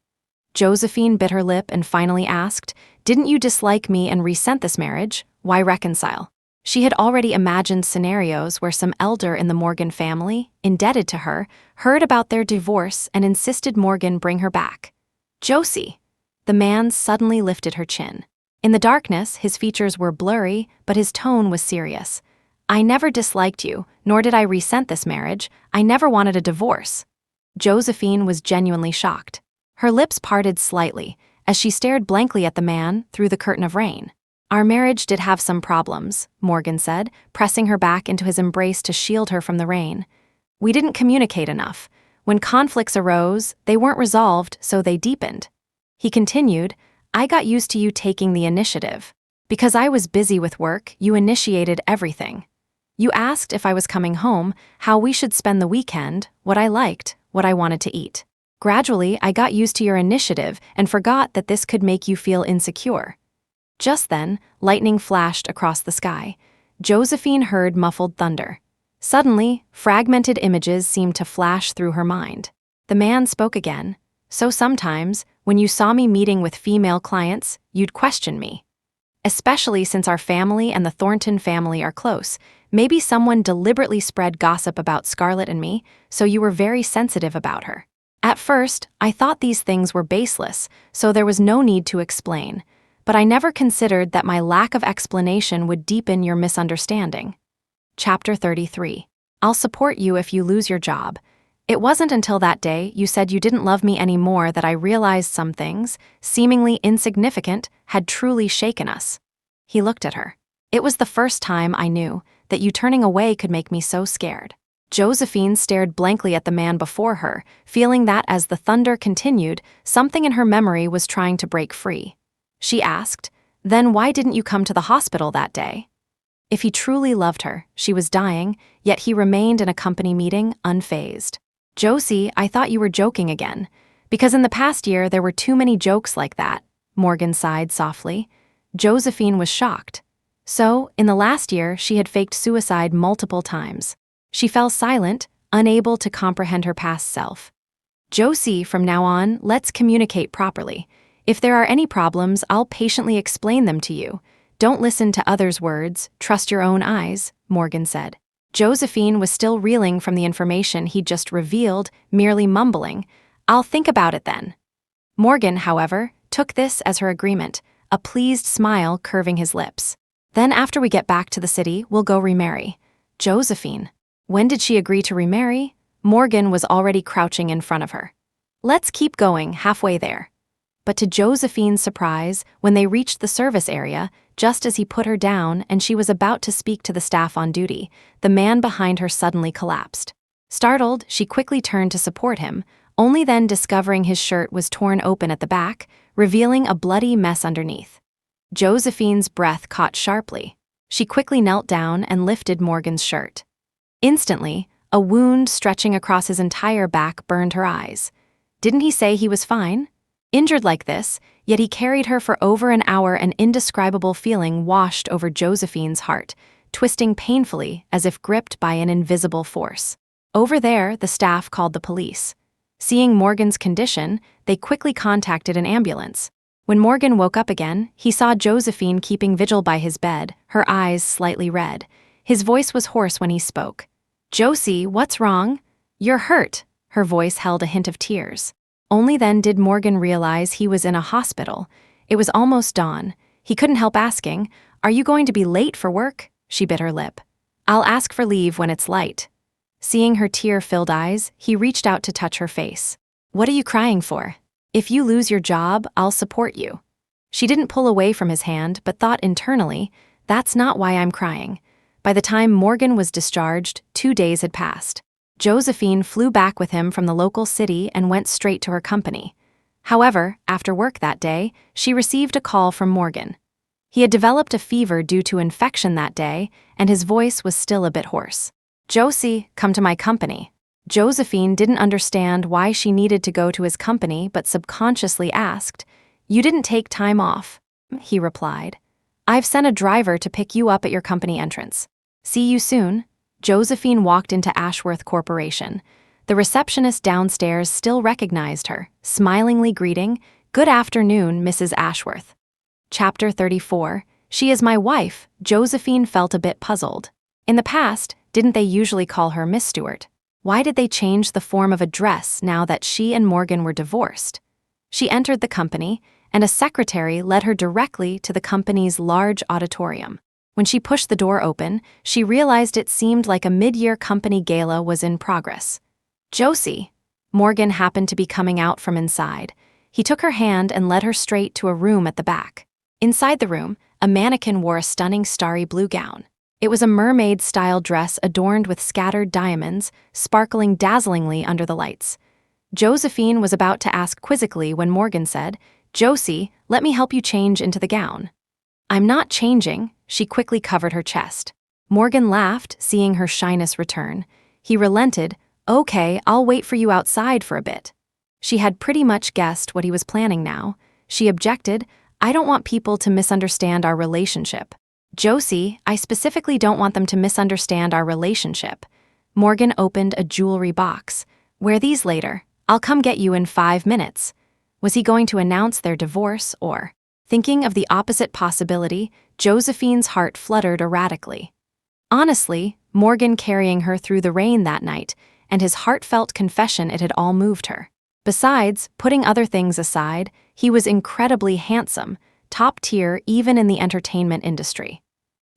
Josephine bit her lip and finally asked, "Didn't you dislike me and resent this marriage? Why reconcile?" She had already imagined scenarios where some elder in the Morgan family, indebted to her, heard about their divorce and insisted Morgan bring her back. "Josie." The man suddenly lifted her chin. In the darkness, his features were blurry, but his tone was serious. "I never disliked you, nor did I resent this marriage. I never wanted a divorce." Josephine was genuinely shocked. Her lips parted slightly as she stared blankly at the man through the curtain of rain. "Our marriage did have some problems," Morgan said, pressing her back into his embrace to shield her from the rain. "We didn't communicate enough. When conflicts arose, they weren't resolved, so they deepened." He continued, "I got used to you taking the initiative. Because I was busy with work, you initiated everything. You asked if I was coming home, how we should spend the weekend, what I liked, what I wanted to eat. Gradually, I got used to your initiative and forgot that this could make you feel insecure. Just then, lightning flashed across the sky. Josephine heard muffled thunder. Suddenly, fragmented images seemed to flash through her mind. The man spoke again. So sometimes, when you saw me meeting with female clients, you'd question me. Especially since our family and the Thornton family are close, maybe someone deliberately spread gossip about Scarlett and me, so you were very sensitive about her. At first, I thought these things were baseless, so there was no need to explain. But I never considered that my lack of explanation would deepen your misunderstanding. Chapter 33. I'll support you if you lose your job. It wasn't until that day you said you didn't love me anymore that I realized some things, seemingly insignificant, had truly shaken us. He looked at her. It was the first time I knew that you turning away could make me so scared. Josephine stared blankly at the man before her, feeling that as the thunder continued, something in her memory was trying to break free. She asked, "Then why didn't you come to the hospital that day?" If he truly loved her, she was dying, yet he remained in a company meeting, unfazed. "Josie, I thought you were joking again. Because in the past year there were too many jokes like that," Morgan sighed softly. Josephine was shocked. So, in the last year, she had faked suicide multiple times. She fell silent, unable to comprehend her past self. "Josie, from now on, let's communicate properly. If there are any problems, I'll patiently explain them to you. Don't listen to others' words, trust your own eyes," Morgan said. Josephine was still reeling from the information he'd just revealed, merely mumbling, "I'll think about it then." Morgan, however, took this as her agreement, a pleased smile curving his lips. "Then after we get back to the city, we'll go remarry." Josephine. When did she agree to remarry? Morgan was already crouching in front of her. "Let's keep going, halfway there." But to Josephine's surprise, when they reached the service area, just as he put her down and she was about to speak to the staff on duty, the man behind her suddenly collapsed. Startled, she quickly turned to support him, only then discovering his shirt was torn open at the back, revealing a bloody mess underneath. Josephine's breath caught sharply. She quickly knelt down and lifted Morgan's shirt. Instantly, a wound stretching across his entire back burned her eyes. Didn't he say he was fine? Injured like this, yet he carried her for over an hour. An indescribable feeling washed over Josephine's heart, twisting painfully as if gripped by an invisible force. Over there, the staff called the police. Seeing Morgan's condition, they quickly contacted an ambulance. When Morgan woke up again, he saw Josephine keeping vigil by his bed, her eyes slightly red. His voice was hoarse when he spoke. "Josie, what's wrong?" "You're hurt." Her voice held a hint of tears. Only then did Morgan realize he was in a hospital. It was almost dawn. He couldn't help asking, "Are you going to be late for work?" She bit her lip. "I'll ask for leave when it's light." Seeing her tear-filled eyes, he reached out to touch her face. "What are you crying for? If you lose your job, I'll support you." She didn't pull away from his hand, but thought internally, "That's not why I'm crying." By the time Morgan was discharged, 2 days had passed. Josephine flew back with him from the local city and went straight to her company. However, after work that day, she received a call from Morgan. He had developed a fever due to infection that day, and his voice was still a bit hoarse. "Josie, come to my company." Josephine didn't understand why she needed to go to his company but subconsciously asked, "You didn't take time off?" He replied, "I've sent a driver to pick you up at your company entrance. See you soon." Josephine walked into Ashworth Corporation. The receptionist downstairs still recognized her, smilingly greeting, "Good afternoon, Mrs. Ashworth." Chapter 34. She is my wife. Josephine felt a bit puzzled. In the past, didn't they usually call her Miss Stewart? Why did they change the form of address now that she and Morgan were divorced? She entered the company, and a secretary led her directly to the company's large auditorium. When she pushed the door open, she realized it seemed like a mid-year company gala was in progress. "Josie." Morgan happened to be coming out from inside. He took her hand and led her straight to a room at the back. Inside the room, a mannequin wore a stunning starry blue gown. It was a mermaid-style dress adorned with scattered diamonds, sparkling dazzlingly under the lights. Josephine was about to ask quizzically when Morgan said, "Josie, let me help you change into the gown." "I'm not changing," she quickly covered her chest. Morgan laughed, seeing her shyness return. He relented. "Okay, I'll wait for you outside for a bit." She had pretty much guessed what he was planning now. She objected, "I don't want people to misunderstand our relationship." "Josie, I specifically don't want them to misunderstand our relationship." Morgan opened a jewelry box. "Wear these later. I'll come get you in 5 minutes." Was he going to announce their divorce or? Thinking of the opposite possibility, Josephine's heart fluttered erratically. Honestly, Morgan carrying her through the rain that night, and his heartfelt confession it had all moved her. Besides, putting other things aside, he was incredibly handsome, top tier even in the entertainment industry.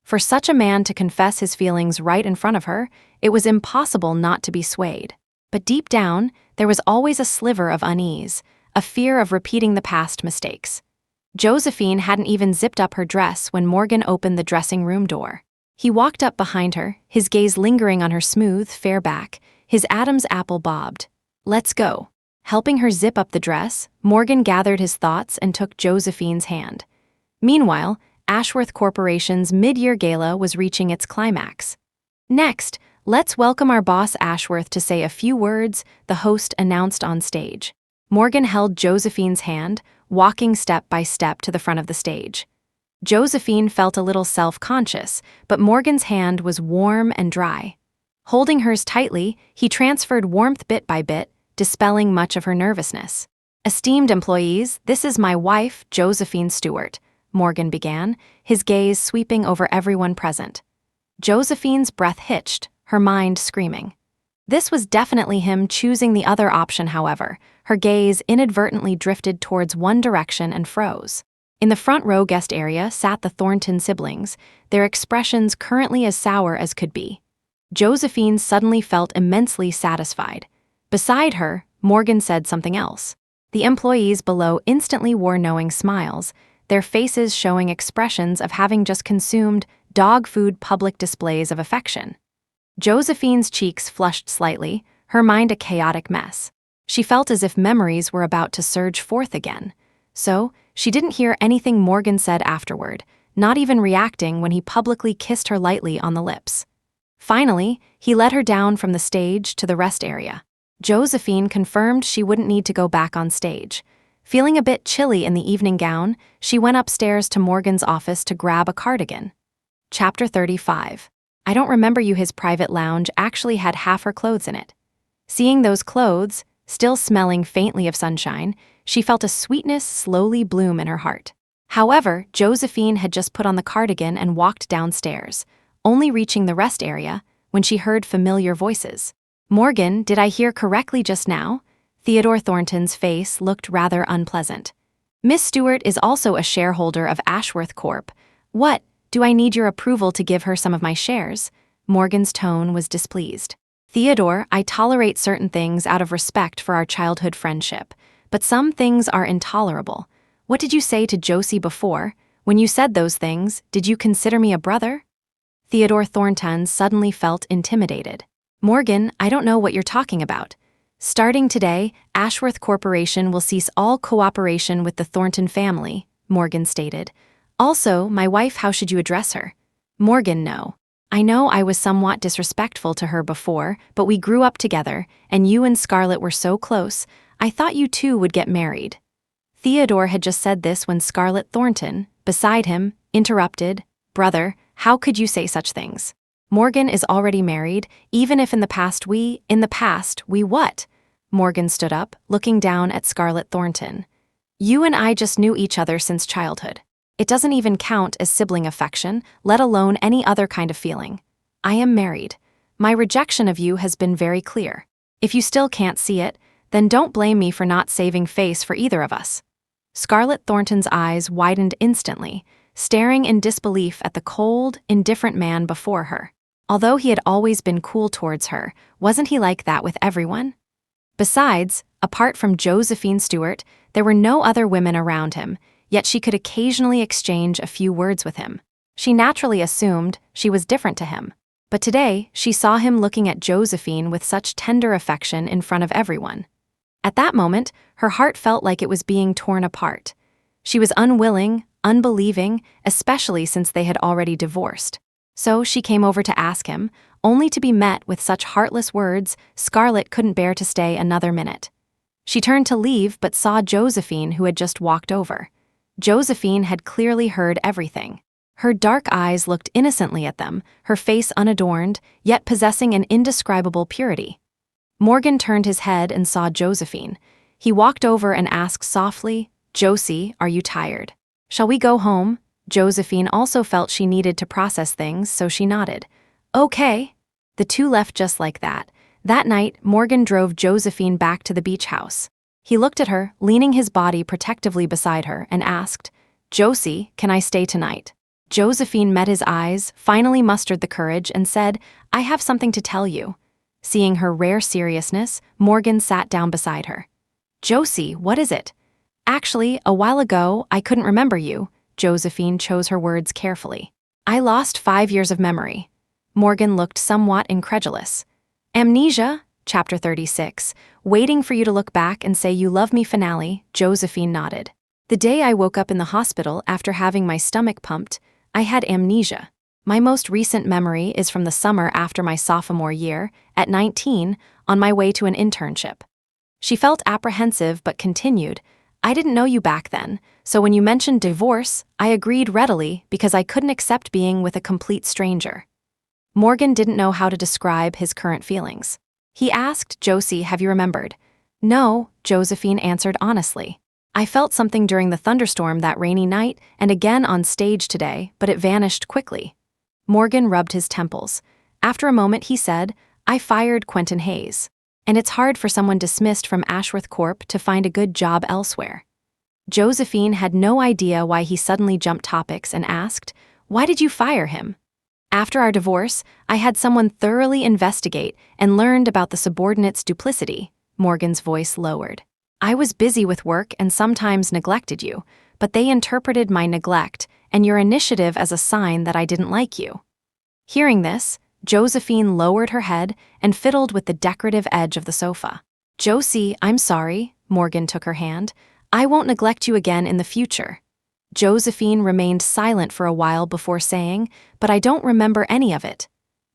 For such a man to confess his feelings right in front of her, it was impossible not to be swayed. But deep down, there was always a sliver of unease, a fear of repeating the past mistakes. Josephine hadn't even zipped up her dress when Morgan opened the dressing room door. He walked up behind her, his gaze lingering on her smooth, fair back, his Adam's apple bobbed. "Let's go." Helping her zip up the dress, Morgan gathered his thoughts and took Josephine's hand. Meanwhile, Ashworth Corporation's mid-year gala was reaching its climax. "Next, let's welcome our boss Ashworth to say a few words," the host announced on stage. Morgan held Josephine's hand, walking step by step to the front of the stage. Josephine felt a little self-conscious, but Morgan's hand was warm and dry. Holding hers tightly, he transferred warmth bit by bit, dispelling much of her nervousness. "Esteemed employees, this is my wife, Josephine Stewart," Morgan began, his gaze sweeping over everyone present. Josephine's breath hitched, her mind screaming. This was definitely him choosing the other option, however. Her gaze inadvertently drifted towards one direction and froze. In the front row guest area sat the Thornton siblings, their expressions currently as sour as could be. Josephine suddenly felt immensely satisfied. Beside her, Morgan said something else. The employees below instantly wore knowing smiles, their faces showing expressions of having just consumed dog food public displays of affection. Josephine's cheeks flushed slightly, her mind a chaotic mess. She felt as if memories were about to surge forth again. So, she didn't hear anything Morgan said afterward, not even reacting when he publicly kissed her lightly on the lips. Finally, he led her down from the stage to the rest area. Josephine confirmed she wouldn't need to go back on stage. Feeling a bit chilly in the evening gown, she went upstairs to Morgan's office to grab a cardigan. Chapter 35. I don't remember you. His private lounge actually had half her clothes in it. Seeing those clothes, still smelling faintly of sunshine, she felt a sweetness slowly bloom in her heart. However, Josephine had just put on the cardigan and walked downstairs, only reaching the rest area when she heard familiar voices. "Morgan, did I hear correctly just now?" Theodore Thornton's face looked rather unpleasant. "Miss Stewart is also a shareholder of Ashworth Corp. What, do I need your approval to give her some of my shares?" Morgan's tone was displeased. "Theodore, I tolerate certain things out of respect for our childhood friendship, but some things are intolerable. What did you say to Josie before? When you said those things, did you consider me a brother?" Theodore Thornton suddenly felt intimidated. "Morgan, I don't know what you're talking about. Starting today, Ashworth Corporation will cease all cooperation with the Thornton family," Morgan stated. "Also, my wife, how should you address her?" Morgan, no. "I know I was somewhat disrespectful to her before, but we grew up together, and you and Scarlett were so close, I thought you two would get married." Theodore had just said this when Scarlett Thornton, beside him, interrupted. "Brother, how could you say such things? Morgan is already married, even if in the past we what?" Morgan stood up, looking down at Scarlett Thornton. "You and I just knew each other since childhood. It doesn't even count as sibling affection, let alone any other kind of feeling. I am married. My rejection of you has been very clear. If you still can't see it, then don't blame me for not saving face for either of us." Scarlett Thornton's eyes widened instantly, staring in disbelief at the cold, indifferent man before her. Although he had always been cool towards her, wasn't he like that with everyone? Besides, apart from Josephine Stewart, there were no other women around him, yet she could occasionally exchange a few words with him. She naturally assumed she was different to him. But today, she saw him looking at Josephine with such tender affection in front of everyone. At that moment, her heart felt like it was being torn apart. She was unwilling, unbelieving, especially since they had already divorced. So she came over to ask him, only to be met with such heartless words Scarlett couldn't bear to stay another minute. She turned to leave but saw Josephine, who had just walked over. Josephine had clearly heard everything. Her dark eyes looked innocently at them, her face unadorned, yet possessing an indescribable purity. Morgan turned his head and saw Josephine. He walked over and asked softly, "Josie, are you tired? Shall we go home?" Josephine also felt she needed to process things, so she nodded. "Okay." The two left just like that. That night, Morgan drove Josephine back to the beach house. He looked at her, leaning his body protectively beside her, and asked, "Josie, can I stay tonight?" Josephine met his eyes, finally mustered the courage, and said, "I have something to tell you." Seeing her rare seriousness, Morgan sat down beside her. "Josie, what is it?" "Actually, a while ago, I couldn't remember you." Josephine chose her words carefully. "I lost 5 years of memory." Morgan looked somewhat incredulous. "Amnesia?" Chapter 36, Waiting for you to look back and say you love me finale, Josephine nodded. "The day I woke up in the hospital after having my stomach pumped, I had amnesia. My most recent memory is from the summer after my sophomore year, at 19, on my way to an internship." She felt apprehensive but continued, "I didn't know you back then, so when you mentioned divorce, I agreed readily because I couldn't accept being with a complete stranger." Morgan didn't know how to describe his current feelings. He asked, "Josie, have you remembered?" "No," Josephine answered honestly. "I felt something during the thunderstorm that rainy night and again on stage today, but it vanished quickly." Morgan rubbed his temples. After a moment he said, "I fired Quentin Hayes. And it's hard for someone dismissed from Ashworth Corp to find a good job elsewhere." Josephine had no idea why he suddenly jumped topics and asked, "Why did you fire him?" "After our divorce, I had someone thoroughly investigate and learned about the subordinate's duplicity." Morgan's voice lowered. "I was busy with work and sometimes neglected you, but they interpreted my neglect and your initiative as a sign that I didn't like you." Hearing this, Josephine lowered her head and fiddled with the decorative edge of the sofa. "Josie, I'm sorry," Morgan took her hand. "I won't neglect you again in the future." Josephine remained silent for a while before saying, "But I don't remember any of it."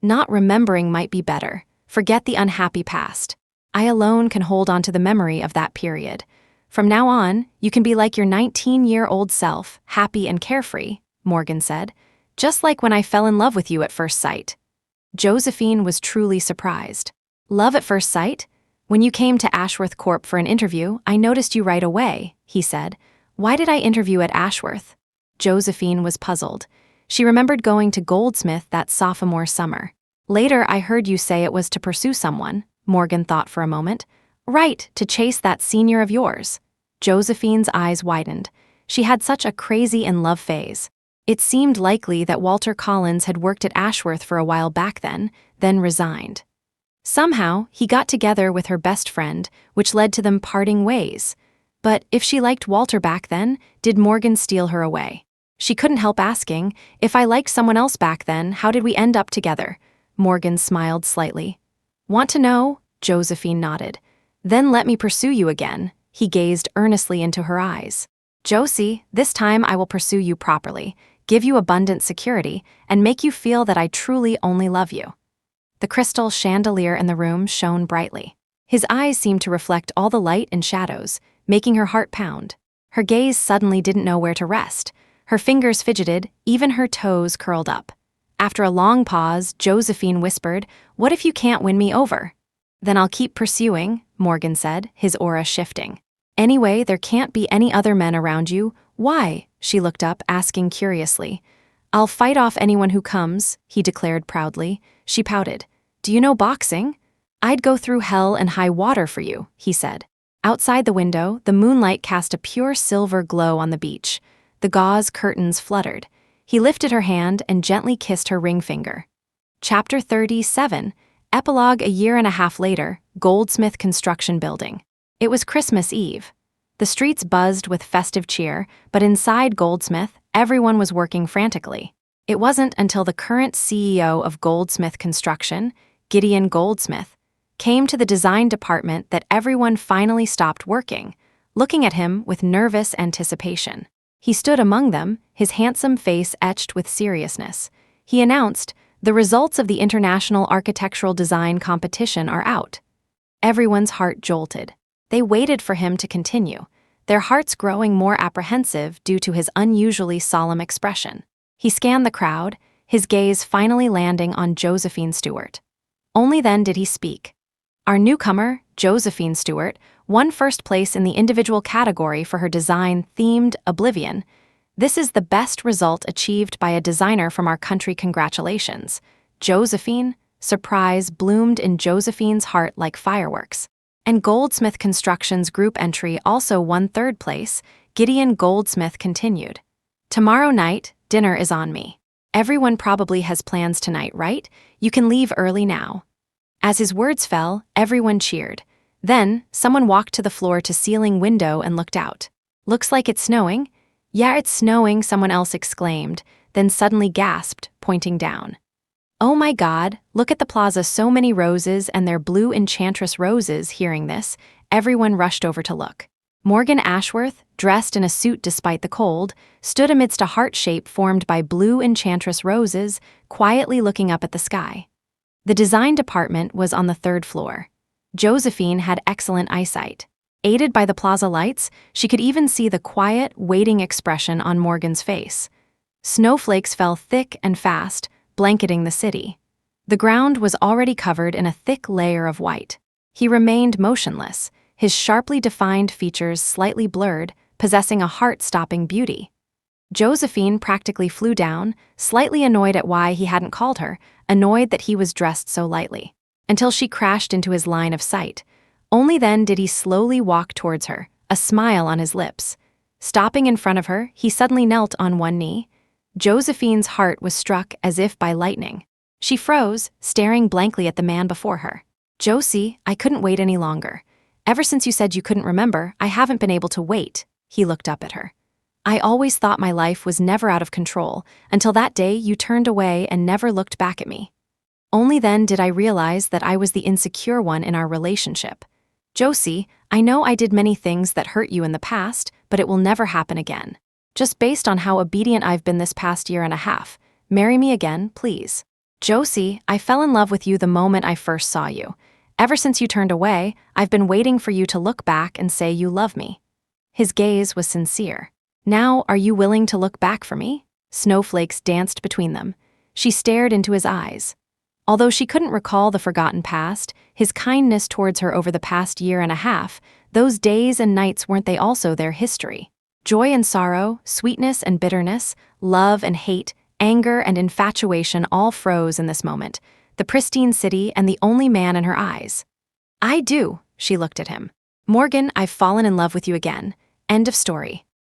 "Not remembering might be better. Forget the unhappy past. I alone can hold on to the memory of that period. From now on, you can be like your 19-year-old self, happy and carefree," Morgan said. "Just like when I fell in love with you at first sight." Josephine was truly surprised. "Love at first sight? When you came to Ashworth Corp for an interview, I noticed you right away," he said. "Why did I interview at Ashworth?" Josephine was puzzled. She remembered going to Goldsmith that sophomore summer. "Later, I heard you say it was to pursue someone." Morgan thought for a moment. "Right, to chase that senior of yours." Josephine's eyes widened. She had such a crazy in-love phase. It seemed likely that Walter Collins had worked at Ashworth for a while back then resigned. Somehow, he got together with her best friend, which led to them parting ways. But if she liked Walter back then, did Morgan steal her away? She couldn't help asking, "If I liked someone else back then, how did we end up together?" Morgan smiled slightly. "Want to know?" Josephine nodded. "Then let me pursue you again." He gazed earnestly into her eyes. "Josie, this time I will pursue you properly, give you abundant security, and make you feel that I truly only love you." The crystal chandelier in the room shone brightly. His eyes seemed to reflect all the light and shadows, making her heart pound. Her gaze suddenly didn't know where to rest. Her fingers fidgeted, even her toes curled up. After a long pause, Josephine whispered, "What if you can't win me over?" "Then I'll keep pursuing," Morgan said, his aura shifting. "Anyway, there can't be any other men around you. Why?" She looked up, asking curiously. "I'll fight off anyone who comes," he declared proudly. She pouted. "Do you know boxing?" "I'd go through hell and high water for you," he said. Outside the window, the moonlight cast a pure silver glow on the beach. The gauze curtains fluttered. He lifted her hand and gently kissed her ring finger. Chapter 37, Epilogue. A year and a half later, Goldsmith Construction Building. It was Christmas Eve. The streets buzzed with festive cheer, but inside Goldsmith, everyone was working frantically. It wasn't until the current CEO of Goldsmith Construction, Gideon Goldsmith, came to the design department that everyone finally stopped working, looking at him with nervous anticipation. He stood among them, his handsome face etched with seriousness. He announced, "The results of the International Architectural Design Competition are out." Everyone's heart jolted. They waited for him to continue, their hearts growing more apprehensive due to his unusually solemn expression. He scanned the crowd, his gaze finally landing on Josephine Stewart. Only then did he speak. Our newcomer, Josephine Stewart, won first place in the individual category for her design-themed Oblivion. This is the best result achieved by a designer from our country. Congratulations. Josephine, surprise bloomed in Josephine's heart like fireworks. And Goldsmith Construction's group entry also won third place. Gideon Goldsmith continued. Tomorrow night, dinner is on me. Everyone probably has plans tonight, right? You can leave early now. As his words fell, everyone cheered. Then, someone walked to the floor-to-ceiling window and looked out. Looks like it's snowing? Yeah, it's snowing, someone else exclaimed, then suddenly gasped, pointing down. Oh my God, look at the plaza, so many roses, and they're blue enchantress roses. Hearing this, everyone rushed over to look. Morgan Ashworth, dressed in a suit despite the cold, stood amidst a heart shape formed by blue enchantress roses, quietly looking up at the sky. The design department was on the third floor. Josephine had excellent eyesight. Aided by the plaza lights, she could even see the quiet, waiting expression on Morgan's face. Snowflakes fell thick and fast, blanketing the city. The ground was already covered in a thick layer of white. He remained motionless, his sharply defined features slightly blurred, possessing a heart-stopping beauty. Josephine practically flew down, slightly annoyed at why he hadn't called her, annoyed that he was dressed so lightly, until she crashed into his line of sight. Only then did he slowly walk towards her, a smile on his lips. Stopping in front of her, he suddenly knelt on one knee. Josephine's heart was struck as if by lightning. She froze, staring blankly at the man before her. Josie, I couldn't wait any longer. Ever since you said you couldn't remember, I haven't been able to wait. He looked up at her. I always thought my life was never out of control, until that day you turned away and never looked back at me. Only then did I realize that I was the insecure one in our relationship. Josie, I know I did many things that hurt you in the past, but it will never happen again. Just based on how obedient I've been this past year and a half, marry me again, please. Josie, I fell in love with you the moment I first saw you. Ever since you turned away, I've been waiting for you to look back and say you love me. His gaze was sincere. Now, are you willing to look back for me? Snowflakes danced between them. She stared into his eyes. Although she couldn't recall the forgotten past, his kindness towards her over the past year and a half, those days and nights, weren't they also their history? Joy and sorrow, sweetness and bitterness, love and hate, anger and infatuation all froze in this moment, the pristine city and the only man in her eyes. I do, she looked at him. Morgan, I've fallen in love with you again. End of story.